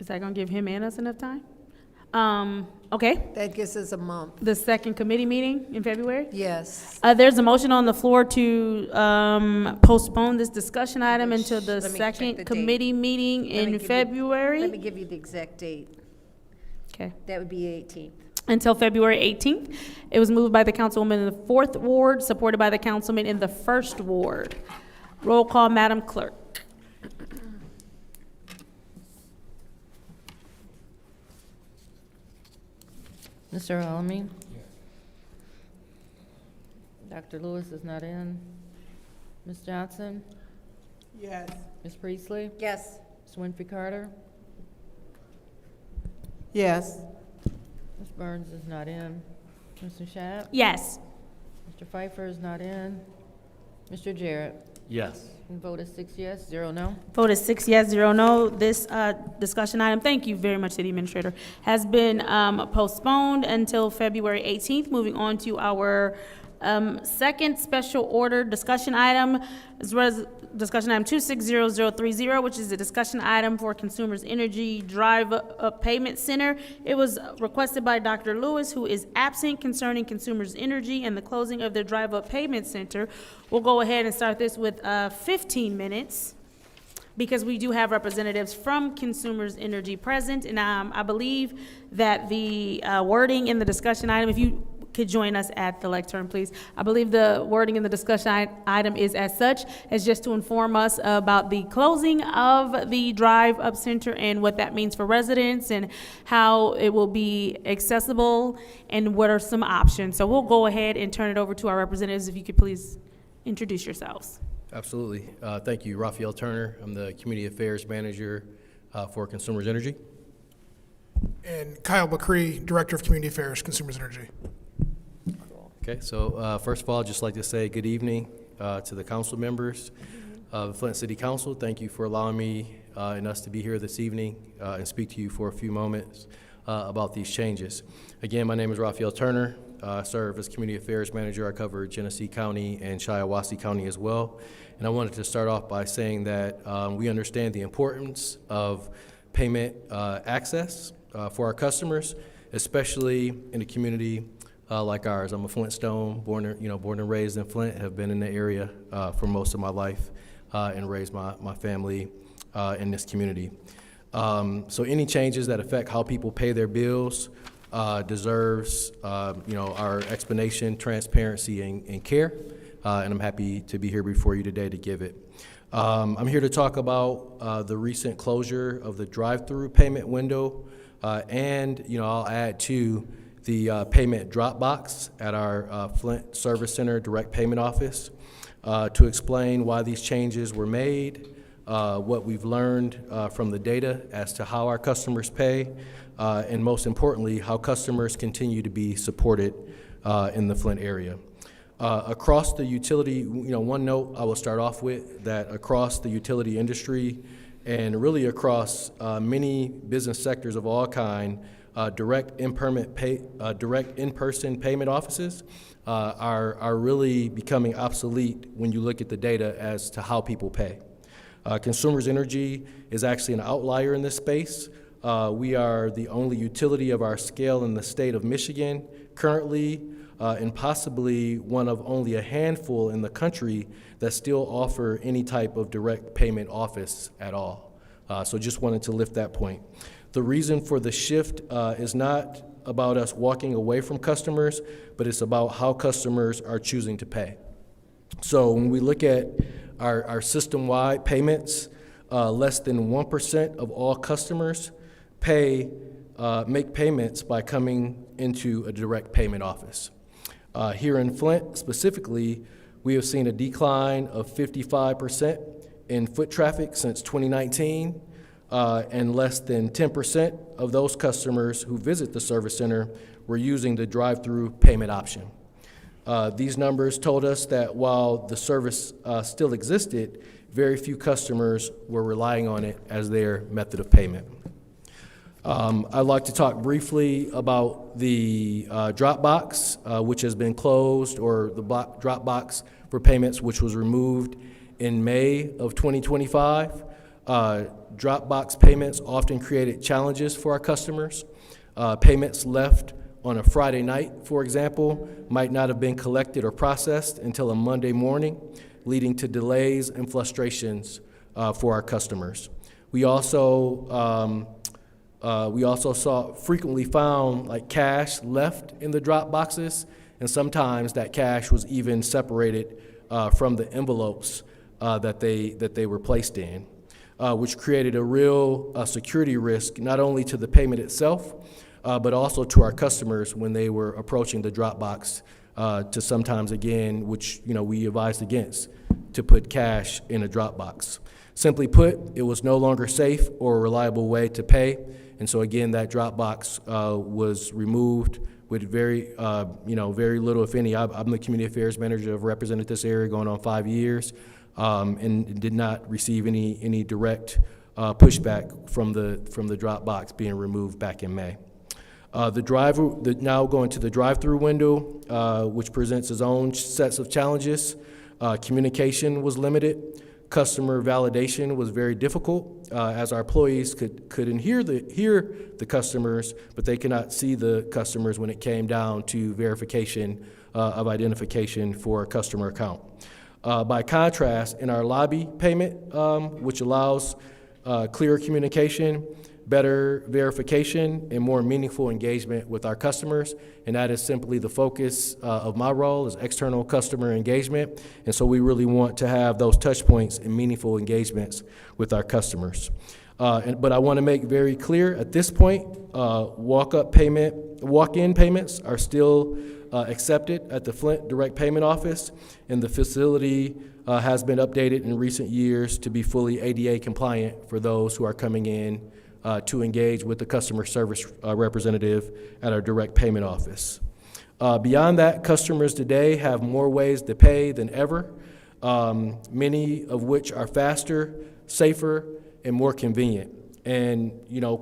Is that going to give him and us enough time? Okay. That gives us a month. The second committee meeting in February? Yes. There's a motion on the floor to postpone this discussion item until the Let me check the second date. committee meeting Let me in give you- February. Let me give you the exact date. Okay. That would be 18th. Until February 18th. It was moved by the councilwoman in the 4th ward, supported by the councilman in the 1st ward. Roll call, Madam Clerk. Mr. Alamin? Dr. Lewis is not in. Ms. Johnson? Yes. Ms. Priestley? Yes. Ms. Winfrey Carter? Yes. Ms. Burns is not in. Mr. Schapp? Yes. Mr. Pfeiffer is not in. Mr. Jarrett? Yes. And vote is 6 yes, 0 no. Vote is 6 yes, 0 no. This discussion item, thank you very much, City Administrator, has been postponed until February 18th. Moving on to our second special order discussion item, as well as discussion item 260030, which is a discussion item for Consumers Energy Drive Up Payment Center. It was requested by Dr. Lewis, who is absent, concerning Consumers Energy and the closing of their Drive Up Payment Center. We'll go ahead and start this with 15 minutes, because we do have representatives from Consumers Energy present, and I believe that the wording in the discussion item, if you could join us at the lectern, please. I believe the wording in the discussion item is as such, as just to inform us about the closing of the Drive Up Center and what that means for residents and how it will be accessible and what are some options. So we'll go ahead and turn it over to our representatives. If you could please introduce yourselves. Absolutely. Thank you, Raphael Turner. I'm the Community Affairs Manager for Consumers Energy. And Kyle McCree, Director of Community Affairs, Consumers Energy. Okay, so first of all, I'd just like to say good evening to the council members of Flint City Council. Thank you for allowing me and us to be here this evening and speak to you for a few moments about these changes. Again, my name is Raphael Turner. I serve as Community Affairs Manager. I cover Genesee County and Shiawassee County as well. And I wanted to start off by saying that we understand the importance of payment access for our customers, especially in a community like ours. I'm a Flintstone, born and raised in Flint, have been in the area for most of my life and raised my family in this community. So any changes that affect how people pay their bills deserves our explanation, transparency, and care. And I'm happy to be here before you today to give it. I'm here to talk about the recent closure of the drive-through payment window, and I'll add to the payment drop box at our Flint Service Center direct payment office to explain why these changes were made, what we've learned from the data as to how our customers pay, and most importantly, how customers continue to be supported in the Flint area. Across the utility, one note I will start off with, that across the utility industry and really across many business sectors of all kind, direct in-person payment offices are really becoming obsolete when you look at the data as to how people pay. Consumers Energy is actually an outlier in this space. We are the only utility of our scale in the state of Michigan currently, and possibly one of only a handful in the country that still offer any type of direct payment office at all. So just wanted to lift that point. The reason for the shift is not about us walking away from customers, but it's about how customers are choosing to pay. So when we look at our system-wide payments, less than 1% of all customers make payments by coming into a direct payment office. Here in Flint specifically, we have seen a decline of 55% in foot traffic since 2019, and less than 10% of those customers who visit the service center were using the drive-through payment option. These numbers told us that while the service still existed, very few customers were relying on it as their method of payment. I'd like to talk briefly about the drop box, which has been closed, or the drop box for payments, which was removed in May of 2025. Drop box payments often created challenges for our customers. Payments left on a Friday night, for example, might not have been collected or processed until a Monday morning, leading to delays and frustrations for our customers. We also frequently found like cash left in the drop boxes, and sometimes that cash was even separated from the envelopes that they were placed in, which created a real security risk, not only to the payment itself, but also to our customers when they were approaching the drop box to sometimes, again, which we advised against, to put cash in a drop box. Simply put, it was no longer safe or a reliable way to pay. And so again, that drop box was removed with very little, if any. I'm the community affairs manager. I've represented this area going on 5 years, and did not receive any direct pushback from the drop box being removed back in May. Now going to the drive-through window, which presents its own sets of challenges. Communication was limited. Customer validation was very difficult, as our employees could hear the customers, but they could not see the customers when it came down to verification of identification for a customer account. By contrast, in our lobby payment, which allows clearer communication, better verification, and more meaningful engagement with our customers, and that is simply the focus of my role is external customer engagement, and so we really want to have those touch points and meaningful engagements with our customers. But I want to make very clear at this point, walk-in payments are still accepted at the Flint Direct Payment Office, and the facility has been updated in recent years to be fully ADA compliant for those who are coming in to engage with the customer service representative at our direct payment office. Beyond that, customers today have more ways to pay than ever, many of which are faster, safer, and more convenient. And,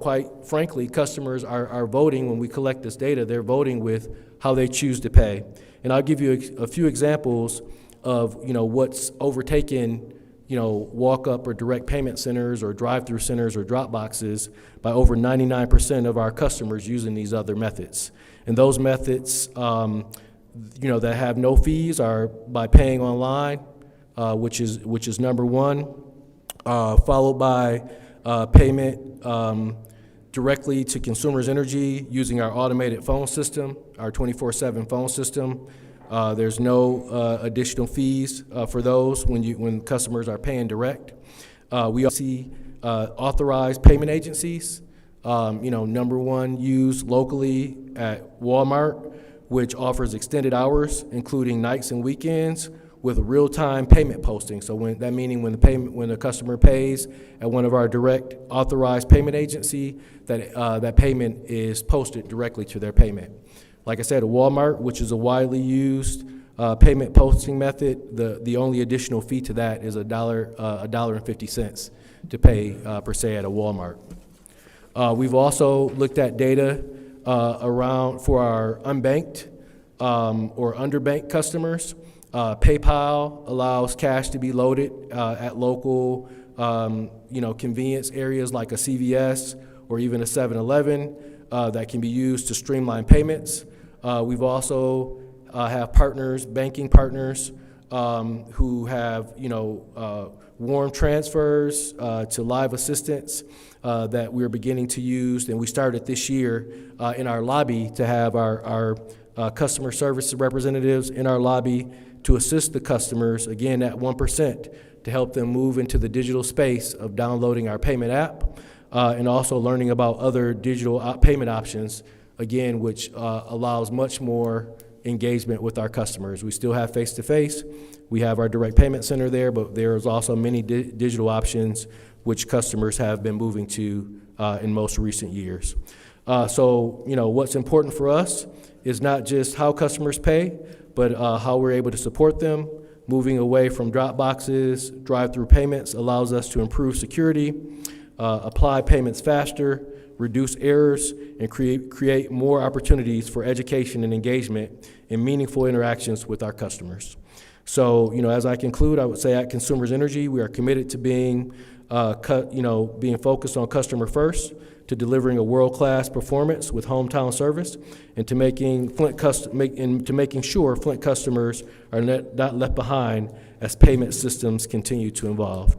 quite frankly, customers are voting when we collect this data. They're voting with how they choose to pay. And I'll give you a few examples of, what's overtaken, walk-up or direct payment centers or drive-through centers or drop boxes by over 99% of our customers using these other methods. And those methods, that have no fees are by paying online, which is number one, followed by payment directly to Consumers Energy using our automated phone system, our 24/7 phone system. There's no additional fees for those when customers are paying direct. We also see authorized payment agencies. Number one, used locally at Walmart, which offers extended hours, including nights and weekends, with real-time payment posting. So when the customer pays at one of our direct authorized payment agency, that payment is posted directly to their payment. Like I said, a Walmart, which is a widely used payment posting method, the only additional fee to that is $1.50 to pay per se at a Walmart. We've also looked at data around for our unbanked or underbanked customers. PayPal allows cash to be loaded at local, convenience areas like a CVS or even a 7-Eleven that can be used to streamline payments. We've also have banking partners who have, warm transfers to live assistance that we're beginning to use. And we started this year in our lobby to have our customer service representatives in our lobby to assist the customers, again, at 1%, to help them move into the digital space of downloading our payment app and also learning about other digital payment options, again, which allows much more engagement with our customers. We still have face-to-face. We have our direct payment center there, but there's also many digital options which customers have been moving to in most recent years. So, what's important for us is not just how customers pay, but how we're able to support them. Moving away from drop boxes, drive-through payments allows us to improve security, apply payments faster, reduce errors, and create more opportunities for education and engagement and meaningful interactions with our customers. So, as I conclude, I would say at Consumers Energy, we are committed to being focused on customer first, to delivering a world-class performance with hometown service, and to making sure Flint customers are not left behind as payment systems continue to evolve.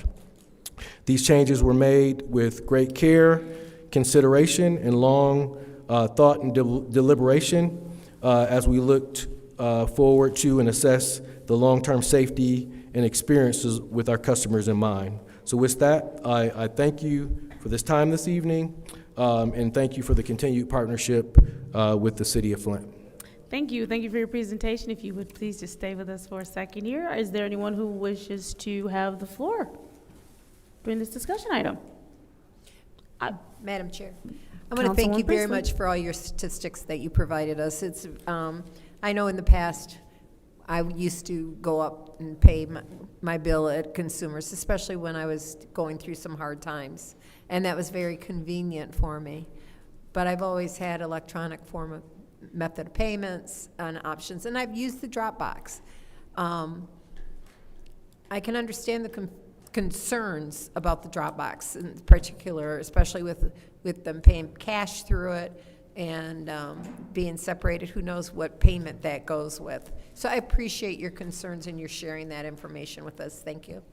These changes were made with great care, consideration, and long thought and deliberation as we looked forward to and assess the long-term safety and experiences with our customers in mind. So with that, I thank you for this time this evening, and thank you for the continued partnership with the City of Flint. Thank you. Thank you for your presentation. If you would please just stay with us for a second here. Is there anyone who wishes to have the floor during this discussion item? Madam Chair, I want to thank you very much for all your statistics that you provided us. It's, I know in the past, I used to go up and pay my bill at Consumers, especially when I was going through some hard times, and that was very convenient for me. But I've always had electronic method of payments and options, and I've used the Dropbox. I can understand the concerns about the Dropbox in particular, especially with them paying cash through it and being separated. Who knows what payment that goes with. So I appreciate your concerns and your sharing that information with us. Thank you.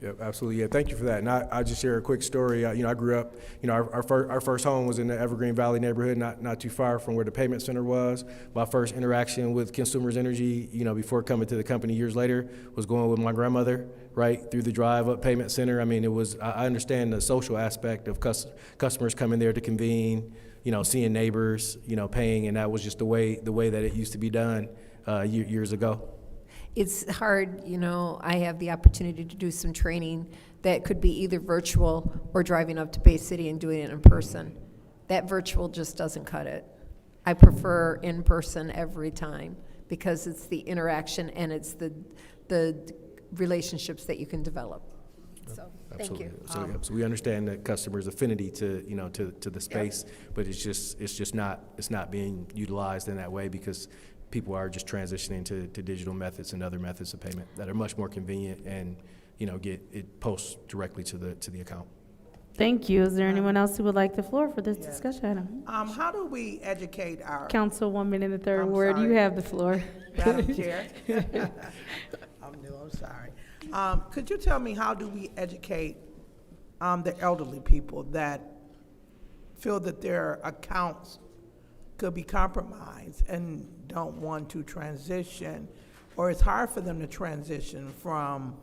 Yep, absolutely. Yeah, thank you for that. And I'll just share a quick story. I grew up, our first home was in the Evergreen Valley neighborhood, not too far from where the payment center was. My first interaction with Consumers Energy, before coming to the company years later, was going with my grandmother, right, through the drive-up payment center. I mean, I understand the social aspect of customers coming there to convene, seeing neighbors, paying, and that was just the way that it used to be done years ago. It's hard, I have the opportunity to do some training that could be either virtual or driving up to Bay City and doing it in person. That virtual just doesn't cut it. I prefer in person every time because it's the interaction and it's the relationships that you can develop. So, thank you. Absolutely. So we understand the customer's affinity to, to the space, but it's just not being utilized in that way because people are just transitioning to digital methods and other methods of payment that are much more convenient and, get it post directly to the account. Thank you. Is there anyone else who would like the floor for this discussion item? How do we educate our? Councilwoman in the third I'm ward, sorry. you have the floor. Madam Chair. I'm new, I'm sorry. Could you tell me how do we educate the elderly people that feel that their accounts could be compromised and don't want to transition, or it's hard for them to transition from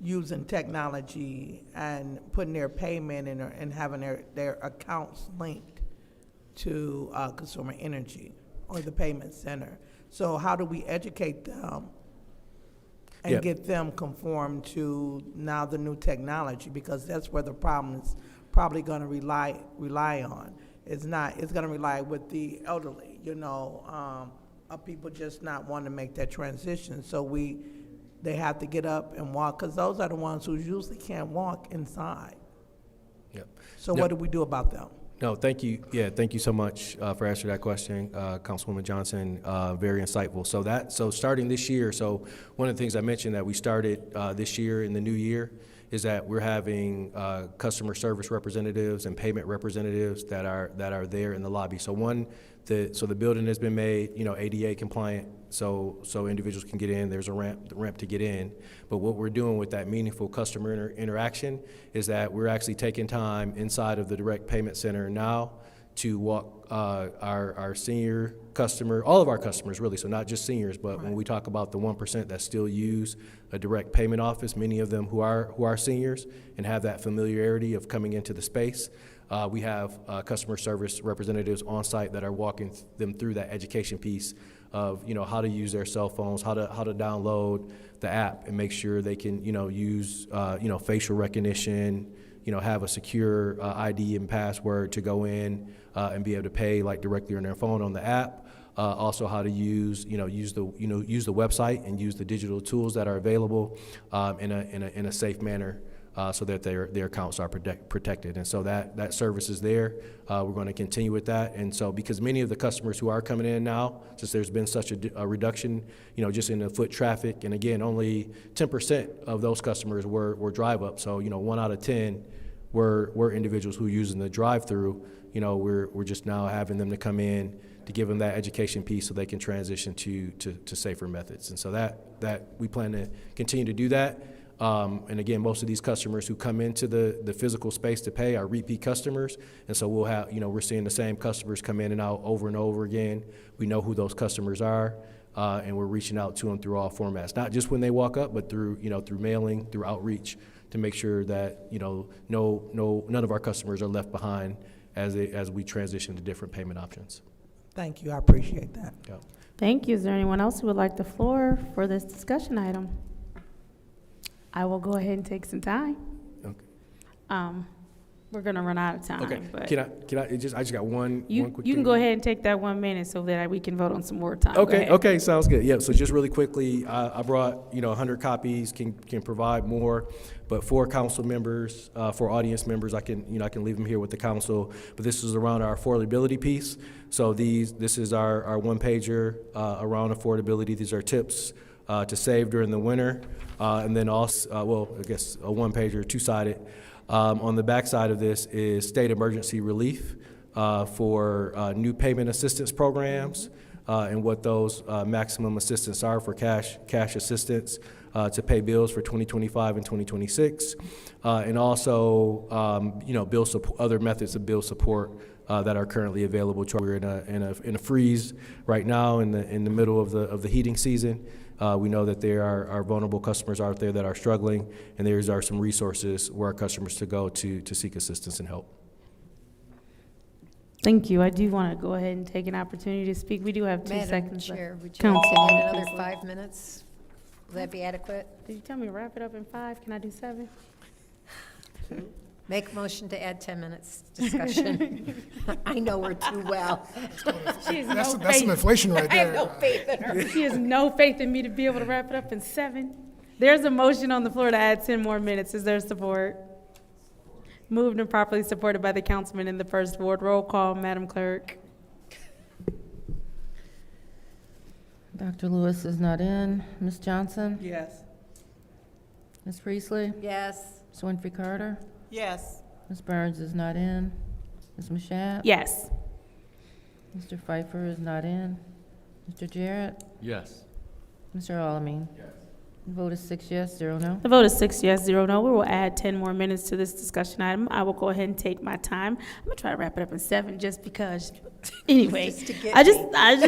using technology and putting their payment in and having their accounts linked to consumer energy or the payment center? So how do we educate them and get them conformed to now the new technology? Because that's where the problem is probably going to rely on. It's going to rely with the elderly, of people just not wanting to make that transition. So they have to get up and walk, because those are the ones who usually can't walk inside. Yep. So what do we do about them? No, thank you. Yeah, thank you so much for answering that question, Councilwoman Johnson. Very insightful. So starting this year, so one of the things I mentioned that we started this year in the new year is that we're having customer service representatives and payment representatives that are there in the lobby. So the building has been made, ADA compliant, so individuals can get in. There's a ramp to get in. But what we're doing with that meaningful customer interaction is that we're actually taking time inside of the direct payment center now to walk our senior customer, all of our customers really, so not just seniors, but when we talk about the 1% that still use a direct payment office, many of them who are seniors and have that familiarity of coming into the space. We have customer service representatives on site that are walking them through that education piece of how to use their cell phones, how to download the app and make sure they can use facial recognition, have a secure ID and password to go in and be able to pay like directly on their phone on the app. Also, how to use the website and use the digital tools that are available in a safe manner. So that their accounts are protected. And so that service is there. We're going to continue with that. And so because many of the customers who are coming in now, since there's been such a reduction, just in the foot traffic, and again, only 10% of those customers were drive up. So, 1 out of 10 were individuals who are using the drive-through. We're just now having them to come in to give them that education piece so they can transition to safer methods. And so that we plan to continue to do that. And again, most of these customers who come into the physical space to pay are repeat customers. And so we'll have, we're seeing the same customers come in and out over and over again. We know who those customers are, and we're reaching out to them through all formats, not just when they walk up, but through mailing, through outreach, to make sure that, none of our customers are left behind as we transition to different payment options. Thank you, I appreciate that. Yeah. Thank you. Is there anyone else who would like the floor for this discussion item? I will go ahead and take some time. Okay. We're gonna run out of time. Okay. But Can I just got one quick you thing. can go ahead and take that 1 minute so that we can vote on some more time. Go Okay. ahead. Okay. Sounds good. Yeah. So just really quickly, I brought 100 copies. Can provide more, but for council members, for audience members, I can leave them here with the council. But this is around our affordability piece. So this is our one pager around affordability. These are tips to save during the winter, and then also I guess a one pager, two-sided. On the back side of this is state emergency relief for new payment assistance programs and what those maximum assistance are for cash assistance to pay bills for 2025 and 2026, and also other methods of bill support that are currently available. We're in a freeze right now in the middle of the heating season. We know that there are vulnerable customers out there that are struggling, and there are some resources where our customers to go to seek assistance and help. Thank you. I do want to go ahead and take an opportunity to speak. We do have 2 seconds Madam left. Chair, would you Councilwoman add another Kinsler. 5 minutes? Will that be adequate? Did you tell me to wrap it up in 5? Can I do 7? Make a motion to add 10 minutes discussion. I know her too well. She has That's no some faith. inflation right I have there. no faith in her. She has no faith in me to be able to wrap it up in 7. There's a motion on the floor to add 10 more minutes. Is there support? Moved and properly supported by the councilman in the first ward. Roll call, Madam Clerk. Dr. Lewis is not in. Ms. Johnson? Yes. Ms. Priestley? Yes. Ms. Winfrey Carter? Yes. Ms. Burns is not in. Ms. Mashat? Yes. Mr. Pfeiffer is not in. Mr. Jarrett? Yes. Mr. Alamin? Yes. The vote is 6 yes, 0 no. The vote is 6 yes, 0 no. We will add 10 more minutes to this discussion item. I will go ahead and take my time. I'm gonna try to wrap it up in 7 just because. Anyway, I just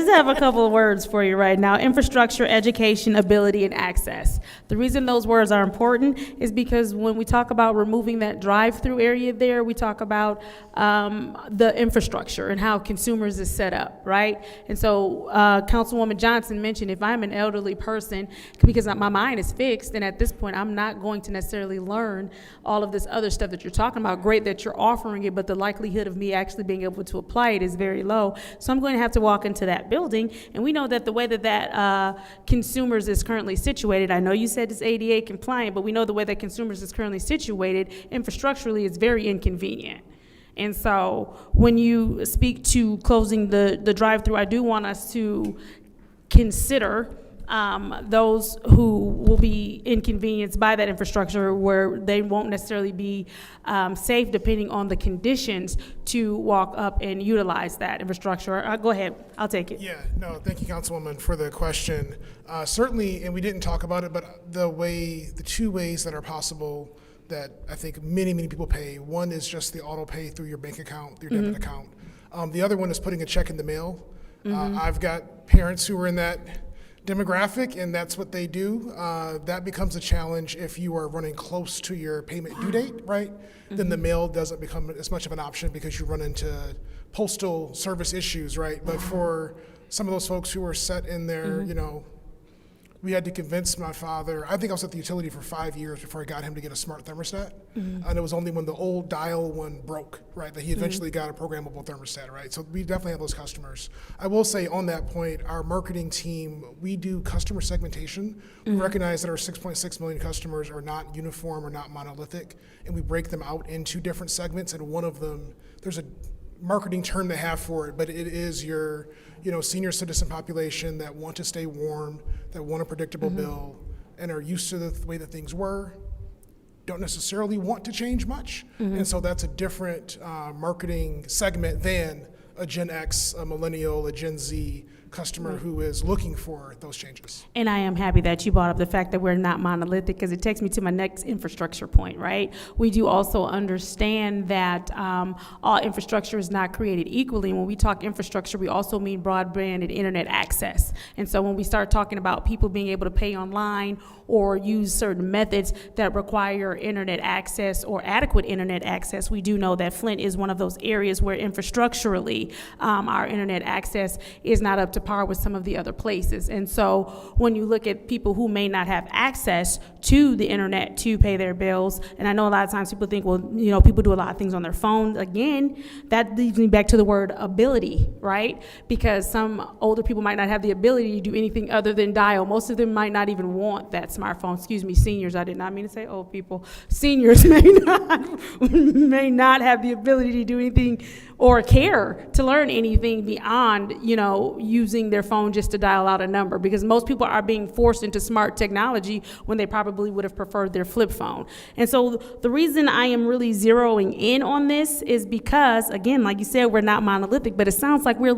have a couple of words for you right now. Infrastructure, education, ability, and access. The reason those words are important is because when we talk about removing that drive-through area there, we talk about the infrastructure and how consumers is set up, right? And so Councilwoman Johnson mentioned if I'm an elderly person, because my mind is fixed, and at this point I'm not going to necessarily learn all of this other stuff that you're talking about. Great that you're offering it, but the likelihood of me actually being able to apply it is very low. So I'm going to have to walk into that building, and we know that the way that consumers is currently situated, I know you said it's ADA compliant, but we know the way that consumers is currently situated, infrastructurally, it's very inconvenient. And so when you speak to closing the drive-through, I do want us to consider those who will be inconvenienced by that infrastructure, where they won't necessarily be safe depending on the conditions to walk up and utilize that infrastructure. Go ahead, I'll take it. Yeah, no, thank you, Councilwoman, for the question. Certainly, and we didn't talk about it, but the 2 ways that are possible that I think many people pay. One is just the auto pay through your bank account, through your debit account. The other one is putting a check in the mail. I've got parents who are in that demographic, and that's what they do. That becomes a challenge if you are running close to your payment due date, right? Then the mail doesn't become as much of an option because you run into postal service issues, right? But for some of those folks who are set in their, we had to convince my father. I think I was at the utility for 5 years before I got him to get a smart thermostat. And it was only when the old dial one broke, right, that he eventually got a programmable thermostat, right? So we definitely have those customers. I will say on that point, our marketing team, we do customer segmentation. We recognize that our 6.6 million customers are not uniform or not monolithic, and we break them out into different segments. And one of them, there's a marketing term they have for it, but it is your senior citizen population that want to stay warm, that want a predictable bill, and are used to the way that things were, don't necessarily want to change much. And so that's a different marketing segment than a Gen X, a millennial, a Gen Z customer who is looking for those changes. And I am happy that you brought up the fact that we're not monolithic, because it takes me to my next infrastructure point, right? We do also understand that all infrastructure is not created equally. And when we talk infrastructure, we also mean broadband and internet access. And so when we start talking about people being able to pay online or use certain methods that require internet access or adequate internet access, we do know that Flint is one of those areas where infrastructurally our internet access is not up to par with some of the other places. And so when you look at people who may not have access to the internet to pay their bills, and I know a lot of times people think, well, people do a lot of things on their phone. Again, that leads me back to the word ability, right? Because some older people might not have the ability to do anything other than dial. Most of them might not even want that smartphone. Excuse me, seniors. I did not mean to say old people. Seniors may not have the ability to do anything or care to learn anything beyond, using their phone just to dial out a number, because most people are being forced into smart technology when they probably would have preferred their flip phone. And so the reason I am really zeroing in on this is because, again, like you said, we're not monolithic, but it sounds like we're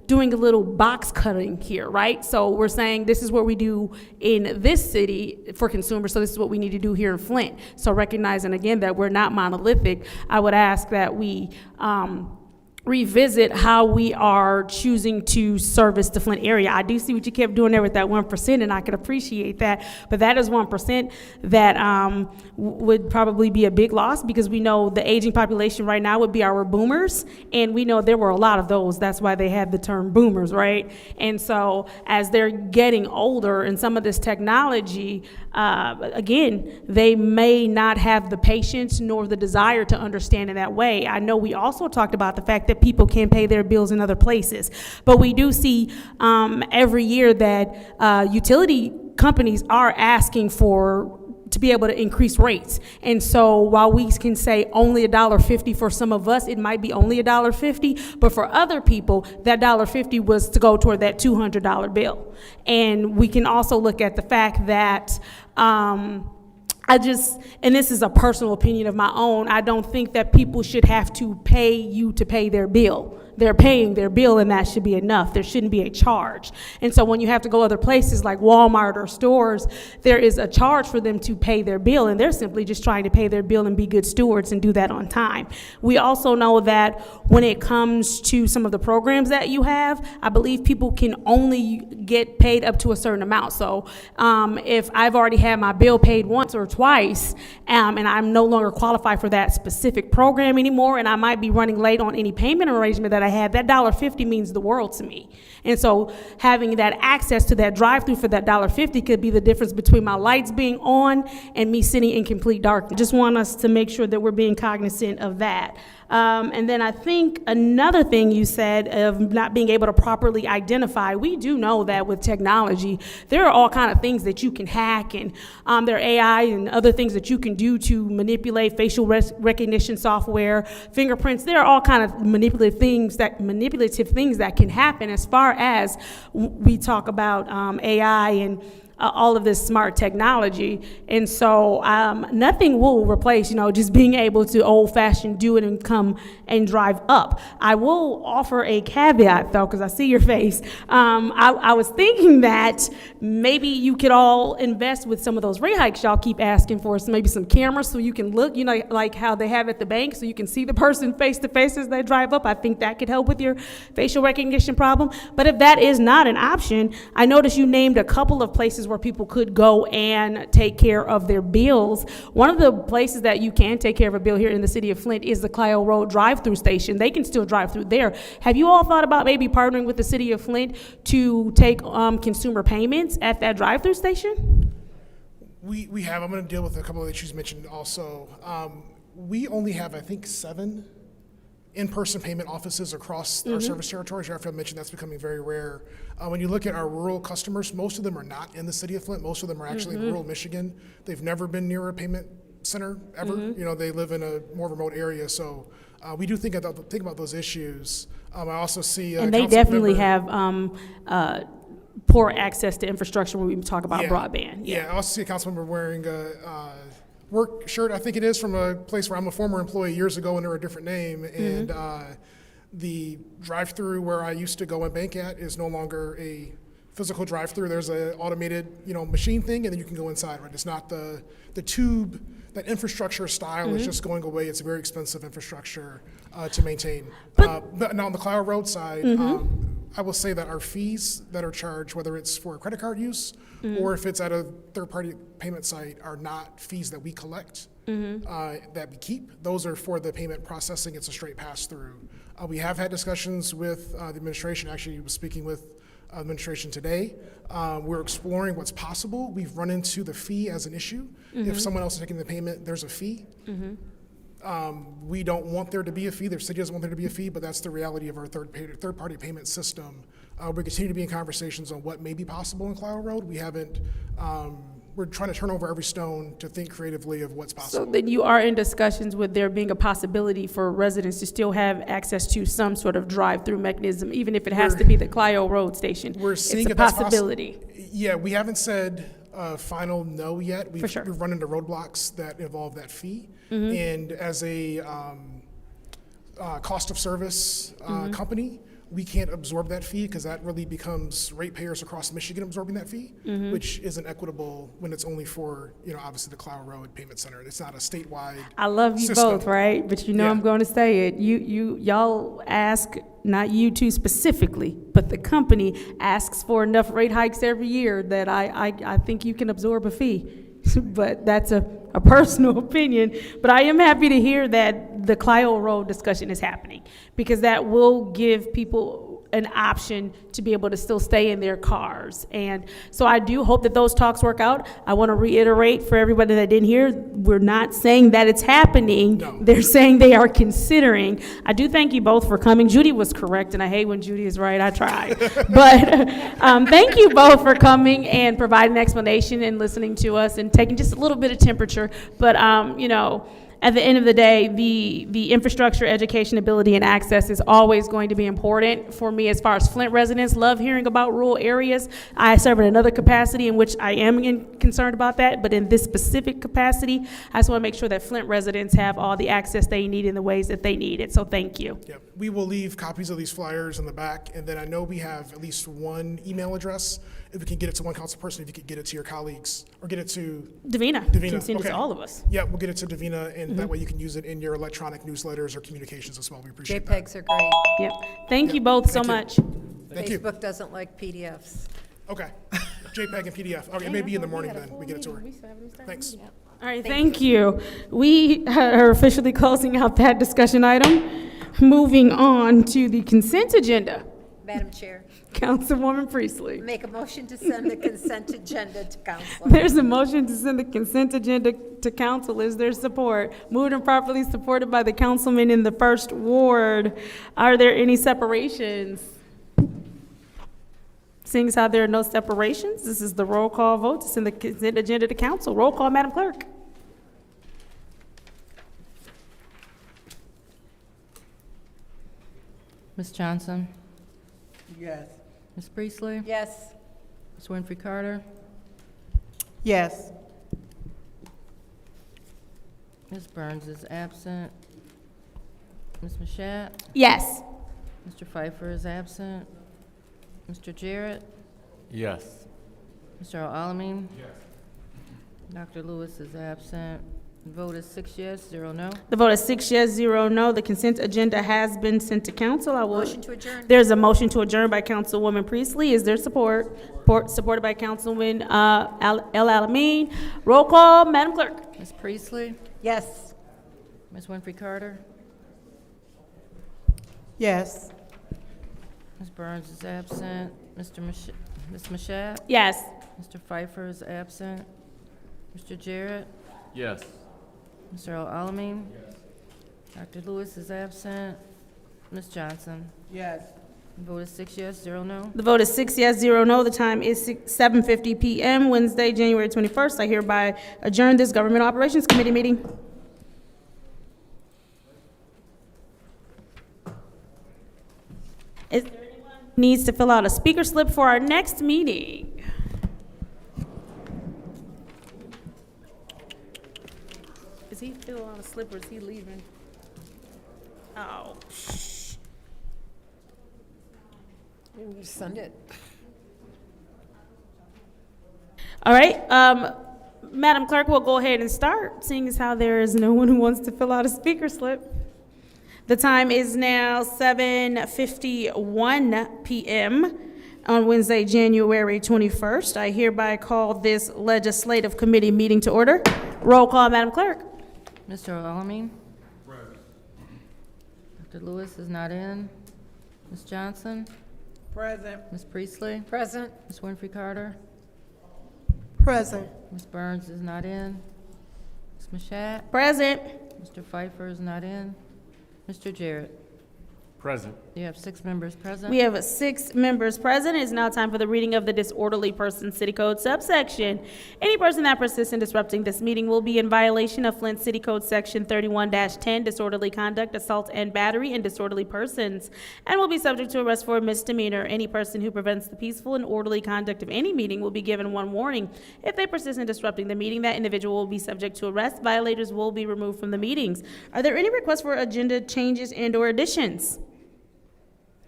doing a little box cutting here, right? So we're saying this is what we do in this city for consumers, so this is what we need to do here in Flint. So recognizing, again, that we're not monolithic, I would ask that we revisit how we are choosing to service the Flint area. I do see what you kept doing there with that 1%, and I could appreciate that. But that is 1% that would probably be a big loss, because we know the aging population right now would be our boomers, and we know there were a lot of those. That's why they had the term boomers, right? And so as they're getting older and some of this technology, again, they may not have the patience nor the desire to understand in that way. I know we also talked about the fact that people can pay their bills in other places, but we do see every year that utility companies are asking to be able to increase rates. And so while we can say only $1.50 for some of us, it might be only $1.50, but for other people, that $1.50 was to go toward that $200 bill. And we can also look at the fact that and this is a personal opinion of my own, I don't think that people should have to pay you to pay their bill. They're paying their bill, and that should be enough. There shouldn't be a charge. And so when you have to go other places like Walmart or stores, there is a charge for them to pay their bill, and they're simply just trying to pay their bill and be good stewards and do that on time. We also know that when it comes to some of the programs that you have, I believe people can only get paid up to a certain amount. So if I've already had my bill paid once or twice, and I'm no longer qualified for that specific program anymore, and I might be running late on any payment arrangement that I had, that $1.50 means the world to me. And so having that access to that drive-through for that $1.50 could be the difference between my lights being on and me sitting in complete darkness. Just want us to make sure that we're being cognizant of that. And then I think another thing you said of not being able to properly identify, we do know that with technology, there are all kind of things that you can hack, and there are AI and other things that you can do to manipulate facial recognition software, fingerprints. There are all kind of manipulative things that can happen as far as we talk about AI and all of this smart technology. And so nothing will replace, just being able to old-fashioned do it and come and drive up. I will offer a caveat, though, because I see your face. I was thinking that maybe you could all invest with some of those rate hikes y'all keep asking for, so maybe some cameras so you can look, like how they have at the bank, so you can see the person face to face as they drive up. I think that could help with your facial recognition problem. But if that is not an option, I noticed you named a couple of places where people could go and take care of their bills. One of the places that you can take care of a bill here in the city of Flint is the Clio Road drive-through station. They can still drive through there. Have you all thought about maybe partnering with the city of Flint to take consumer payments at that drive-through station? We have. I'm going to deal with a couple of issues mentioned also. We only have, I think, 7 in-person payment offices across our service territories. After I mentioned, that's becoming very rare. When you look at our rural customers, most of them are not in the city of Flint. Most of them are actually in rural Michigan. They've never been near a payment center ever. They live in a more remote area. So we do think about those issues. I also see and they definitely have poor access to infrastructure when we talk about broadband. Yeah, I also see a council member wearing a work shirt, I think it is, from a place where I'm a former employee years ago under a different name. And the drive-through where I used to go and bank at is no longer a physical drive-through. There's an automated, machine thing, and then you can go inside, right? It's not the tube, that infrastructure style is just going away. It's a very expensive infrastructure to maintain. But now on the Clio Road side, I will say that our fees that are charged, whether it's for credit card use or if it's at a third-party payment site, are not fees that we collect, that we keep. Those are for the payment processing. It's a straight pass-through. We have had discussions with the administration. Actually, I was speaking with administration today. We're exploring what's possible. We've run into the fee as an issue. If someone else is taking the payment, there's a fee. We don't want there to be a fee. The city doesn't want there to be a fee, but that's the reality of our third-party payment system. We continue to be in conversations on what may be possible in Clio Road. We haven't. We're trying to turn over every stone to think creatively of what's possible. So then you are in discussions with there being a possibility for residents to still have access to some sort of drive-through mechanism, even if it has to be the Clio Road station. We're seeing it's a possibility. Yeah, we haven't said final no yet. For sure. We've run into roadblocks that involve that fee. And as a cost of service company, we can't absorb that fee because that really becomes ratepayers across Michigan absorbing that fee, which isn't equitable when it's only for, obviously the Clow Road Payment Center. It's not a statewide I love you system. both, right? But Yeah. I'm going to say it. Y'all ask, not you two specifically, but the company asks for enough rate hikes every year that I think you can absorb a fee. But that's a personal opinion. But I am happy to hear that the Clio Road discussion is happening, because that will give people an option to be able to still stay in their cars. And so I do hope that those talks work out. I want to reiterate for everybody that didn't hear, we're not saying that it's happening. No. They're saying they are considering. I do thank you both for coming. Judy was correct, and I hate when Judy is right. I try. But thank you both for coming and providing an explanation and listening to us and taking just a little bit of temperature. But, at the end of the day, the infrastructure, education, ability, and access is always going to be important for me as far as Flint residents. Love hearing about rural areas. I serve in another capacity in which I am concerned about that, but in this specific capacity, I just want to make sure that Flint residents have all the access they need in the ways that they need it. So thank you. Yep. We will leave copies of these flyers in the back, and then I know we have at least one email address. If we can get it to one council person, if you could get it to your colleagues, or get it to Davina. Davina. Can send it Okay. to all of us. Yeah, we'll get it to Davina, and that way you can use it in your electronic newsletters or communications as well. We appreciate that. JPEGs are great. Yep. Thank you both so Thank much. you. Thank you. Facebook doesn't like PDFs. Okay. JPEG and PDF. Okay, maybe in the morning then we get it to her. Thanks. All right, thank you. We are officially closing out that discussion item. Moving on to the consent agenda. Madam Chair, Councilwoman Priestley. make a motion to send the consent agenda to council. There's a motion to send the consent agenda to council. Is there support? Moved and properly supported by the councilman in the first ward. Are there any separations? Seeing as how there are no separations, this is the roll call vote to send the consent agenda to council. Roll call, Madam Clerk. Ms. Johnson? Yes. Ms. Priestley? Yes. Ms. Winfrey Carter? Yes. Ms. Burns is absent. Ms. Mashat? Yes. Mr. Pfeiffer is absent. Mr. Jarrett? Yes. Mr. Al-Alamin? Yes. Dr. Lewis is absent. The vote is 6 yes, 0 no. The vote is 6 yes, 0 no. The consent agenda has been sent to council. Motion to adjourn. There's a motion to adjourn by Councilwoman Priestley. Is there support? Supported by Councilman Al-Alamin. Roll call, Madam Clerk. Ms. Priestley? Yes. Ms. Winfrey Carter? Yes. Ms. Burns is absent. Ms. Mashat? Yes. Mr. Pfeiffer is absent. Mr. Jarrett? Yes. Mr. Al-Alamin? Dr. Lewis is absent. Ms. Johnson? Yes. The vote is 6 yes, 0 no. The vote is 6 yes, 0 no. The time is 7:50 p.m., Wednesday, January 21st. I hereby adjourn this Government Operations Committee meeting. Is there anyone who needs to fill out a speaker slip for our next meeting? Is he filling out a slip or is he leaving? Oh, Send it. all right. Madam Clerk, we'll go ahead and start, seeing as how there is no one who wants to fill out a speaker slip. The time is now 7:51 p.m. on Wednesday, January 21st. I hereby call this legislative committee meeting to order. Roll call, Madam Clerk. Mr. Al-Alamin? Dr. Lewis is not in. Ms. Johnson? Present. Ms. Priestley? Present. Ms. Winfrey Carter? Present. Ms. Burns is not in. Ms. Mashat? Present. Mr. Pfeiffer is not in. Mr. Jarrett? Present. You have 6 members present. We have 6 members present. It is now time for the reading of the disorderly person city code subsection. Any person that persists in disrupting this meeting will be in violation of Flint City Code Section 31-10, disorderly conduct, assault and battery, and disorderly persons, and will be subject to arrest for a misdemeanor. Any person who prevents the peaceful and orderly conduct of any meeting will be given 1 warning. If they persist in disrupting the meeting, that individual will be subject to arrest. Violators will be removed from the meetings. Are there any requests for agenda changes and/or additions?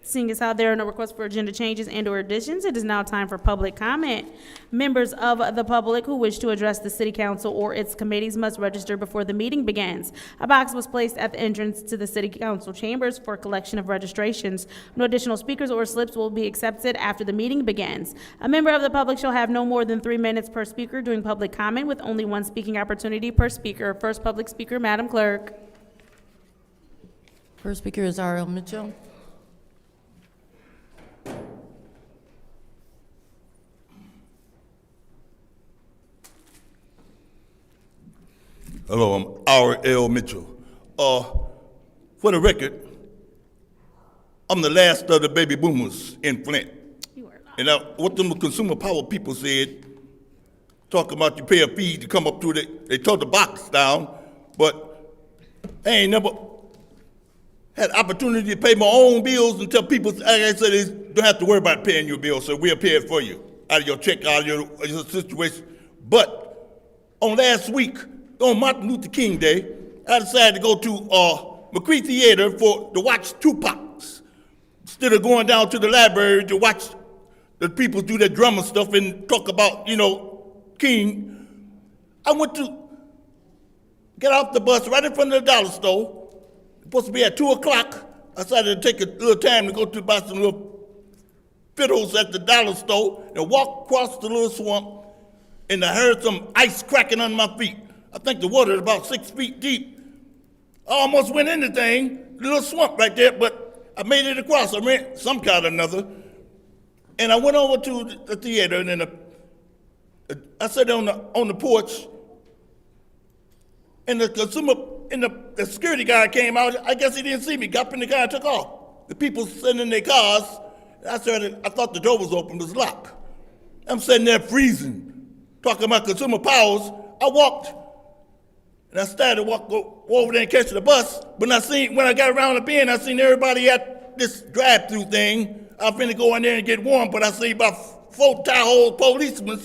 Seeing as how there are no requests for agenda changes and/or additions, it is now time for public comment. Members of the public who wish to address the city council or its committees must register before the meeting begins. A box was placed at the entrance to the city council chambers for collection of registrations. No additional speakers or slips will be accepted after the meeting begins. A member of the public shall have no more than 3 minutes per speaker during public comment, with only one speaking opportunity per speaker. First public speaker, Madam Clerk. First speaker is R.L. Mitchell. Hello, I'm R.L. Mitchell. For the record, I'm the last of the baby boomers in Flint. And what them consumer power people said, talking about you pay a fee to come up to they tore the box down, but I ain't never had opportunity to pay my own bills until people, like I said, they don't have to worry about paying your bill, so we'll pay it for you out of your check, out of your situation. But on last week, on Martin Luther King Day, I decided to go to McCree Theater to watch Tupac instead of going down to the library to watch the people do their drama stuff and talk about, King. I went to get off the bus right in front of the dollar store. Supposed to be at 2 o'clock. I decided to take a little time to go to buy some little fiddles at the dollar store and walk across the little swamp, and I heard some ice cracking under my feet. I think the water is about 6 feet deep. I almost went in the thing, the little swamp right there, but I made it across. I ran some kind or another. And I went over to the theater, and then I sat on the porch, and the security guy came out. I guess he didn't see me, got up in the car and took off. The people sitting in their cars, I thought the door was open, it was locked. I'm sitting there freezing, talking about consumer powers. I walked, and I started to go over there and catch the bus. But when I got around the bend, I seen everybody at this drive-through thing. I was finna go in there and get warm, but I see about 4 tie-hole policemen.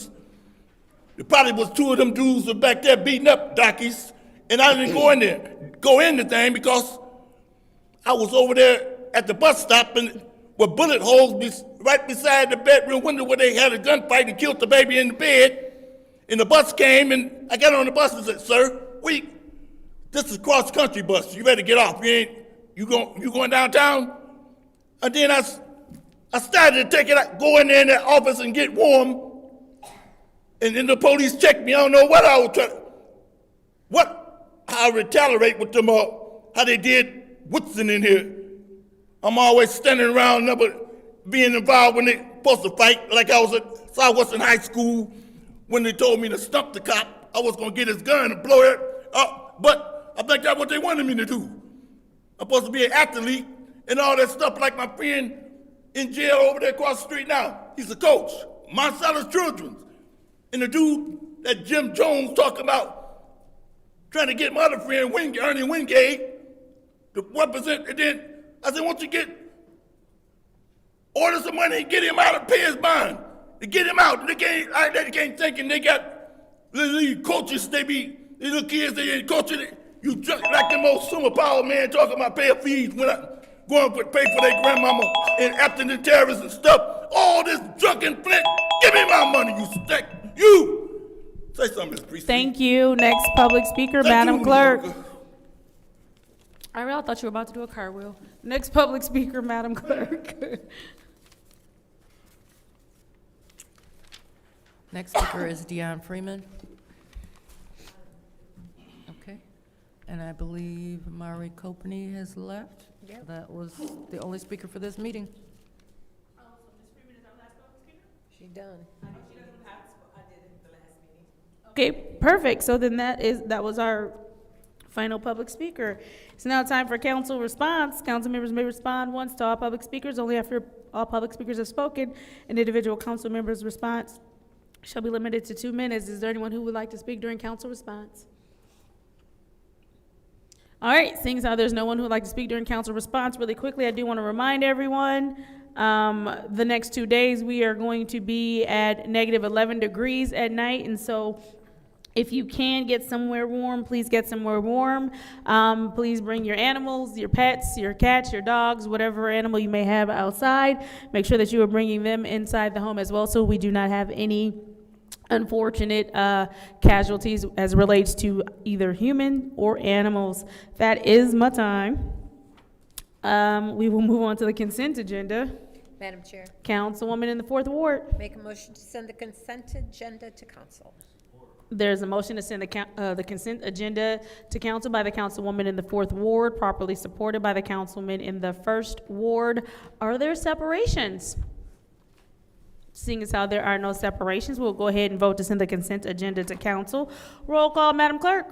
There probably was 2 of them dudes was back there beating up darkies, and I didn't go in the thing because I was over there at the bus stop and with bullet holes right beside the bedroom window where they had a gunfight and killed the baby in the bed. And the bus came, and I got on the bus and said, "Sir, this is cross-country bus. You better get off. You going downtown?" And then I started to go in there in that office and get warm. And then the police checked me. I don't know what I was trying, how I retaliate with them, how they did Woodson in here. I'm always standing around, never being involved when they supposed to fight, like I was at Southwestern High School when they told me to stump the cop. I was gonna get his gun and blow it up, but I think that's what they wanted me to do. I'm supposed to be an athlete and all that stuff, like my friend in jail over there across the street now. He's a coach, Marcellus Children's. And the dude that Jim Jones talking about trying to get my other friend, Ernie Wingate, to represent, and then I said, "Won't you order some money and get him out and pay his bond? To get him out. They can't thinking they got little coaches, these little kids, they ain't coaching. You just like them old sumo power man talking about pay fees when I go and pay for their grandmama and after the terrorists and stuff. All this drunken Flint, give me my money, you stick. You! Say something, Ms. Priest. Thank you. Next public speaker, Madam Clerk. I really thought you were about to do a cartwheel. Next public speaker, Madam Clerk. Next speaker is Dion Freeman. Okay. And I believe Mari Copney has left. Yep. That was the only speaker for this meeting. Oh, so Ms. Freeman is our last public speaker? She done. She doesn't have, I did it the last meeting. Okay, perfect. So then that was our final public speaker. It's now time for council response. Council members may respond once to all public speakers. Only after all public speakers have spoken, an individual council member's response shall be limited to 2 minutes. Is there anyone who would like to speak during council response? All right, seeing as how there's no one who would like to speak during council response, really quickly, I do want to remind everyone, the next 2 days, we are going to be at -11 degrees at night, and so If you can get somewhere warm, please get somewhere warm. Please bring your animals, your pets, your cats, your dogs, whatever animal you may have outside. Make sure that you are bringing them inside the home as well, so we do not have any unfortunate casualties as relates to either human or animals. That is my time. We will move on to the consent agenda. Madam Chair, Councilwoman in the 4th Ward. make a motion to send the consent agenda to council. There's a motion to send the consent agenda to council by the councilwoman in the 4th Ward, properly supported by the councilman in the 1st Ward. Are there separations? Seeing as how there are no separations, we'll go ahead and vote to send the consent agenda to council. Roll call, Madam Clerk.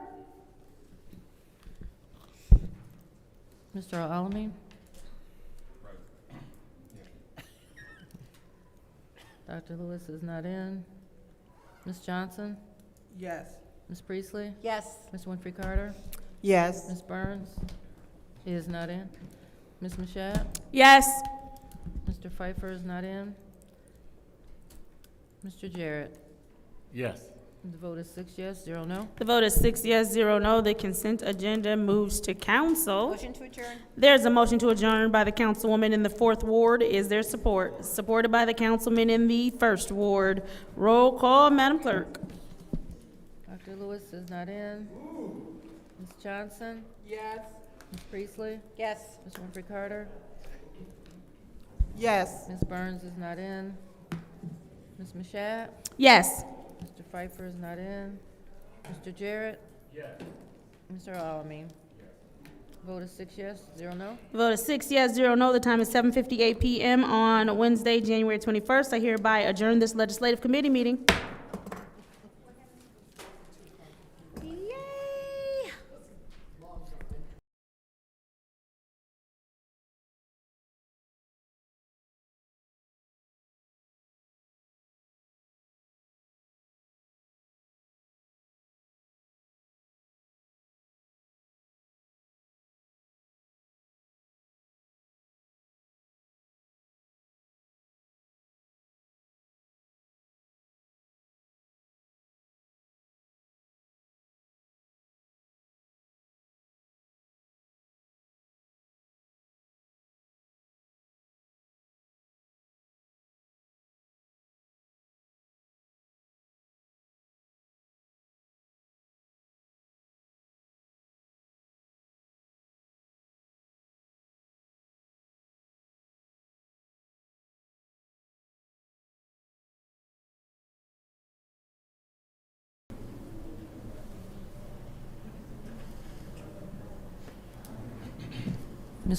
Mr. Alamin? Dr. Lewis is not in. Ms. Johnson? Yes. Ms. Priestley? Yes. Ms. Winfrey Carter? Yes. Ms. Burns? She is not in. Ms. Mashat? Yes. Mr. Pfeiffer is not in. Mr. Jarrett? Yes. The vote is 6 yes, 0 no. The vote is 6 yes, 0 no. The consent agenda moves to council. Motion to adjourn. There's a motion to adjourn by the councilwoman in the 4th Ward. Is there support? Supported by the councilman in the 1st Ward. Roll call, Madam Clerk. Dr. Lewis is not in. Ms. Johnson? Yes. Ms. Priestley? Yes. Ms. Winfrey Carter? Yes. Ms. Burns is not in. Ms. Mashat? Yes. Mr. Pfeiffer is not in. Mr. Jarrett? Yes. Mr. Alamin? Vote is 6 yes, 0 no. The vote is 6 yes, 0 no. The time is 7:58 p.m. on Wednesday, January 21st. I hereby adjourn this legislative committee meeting.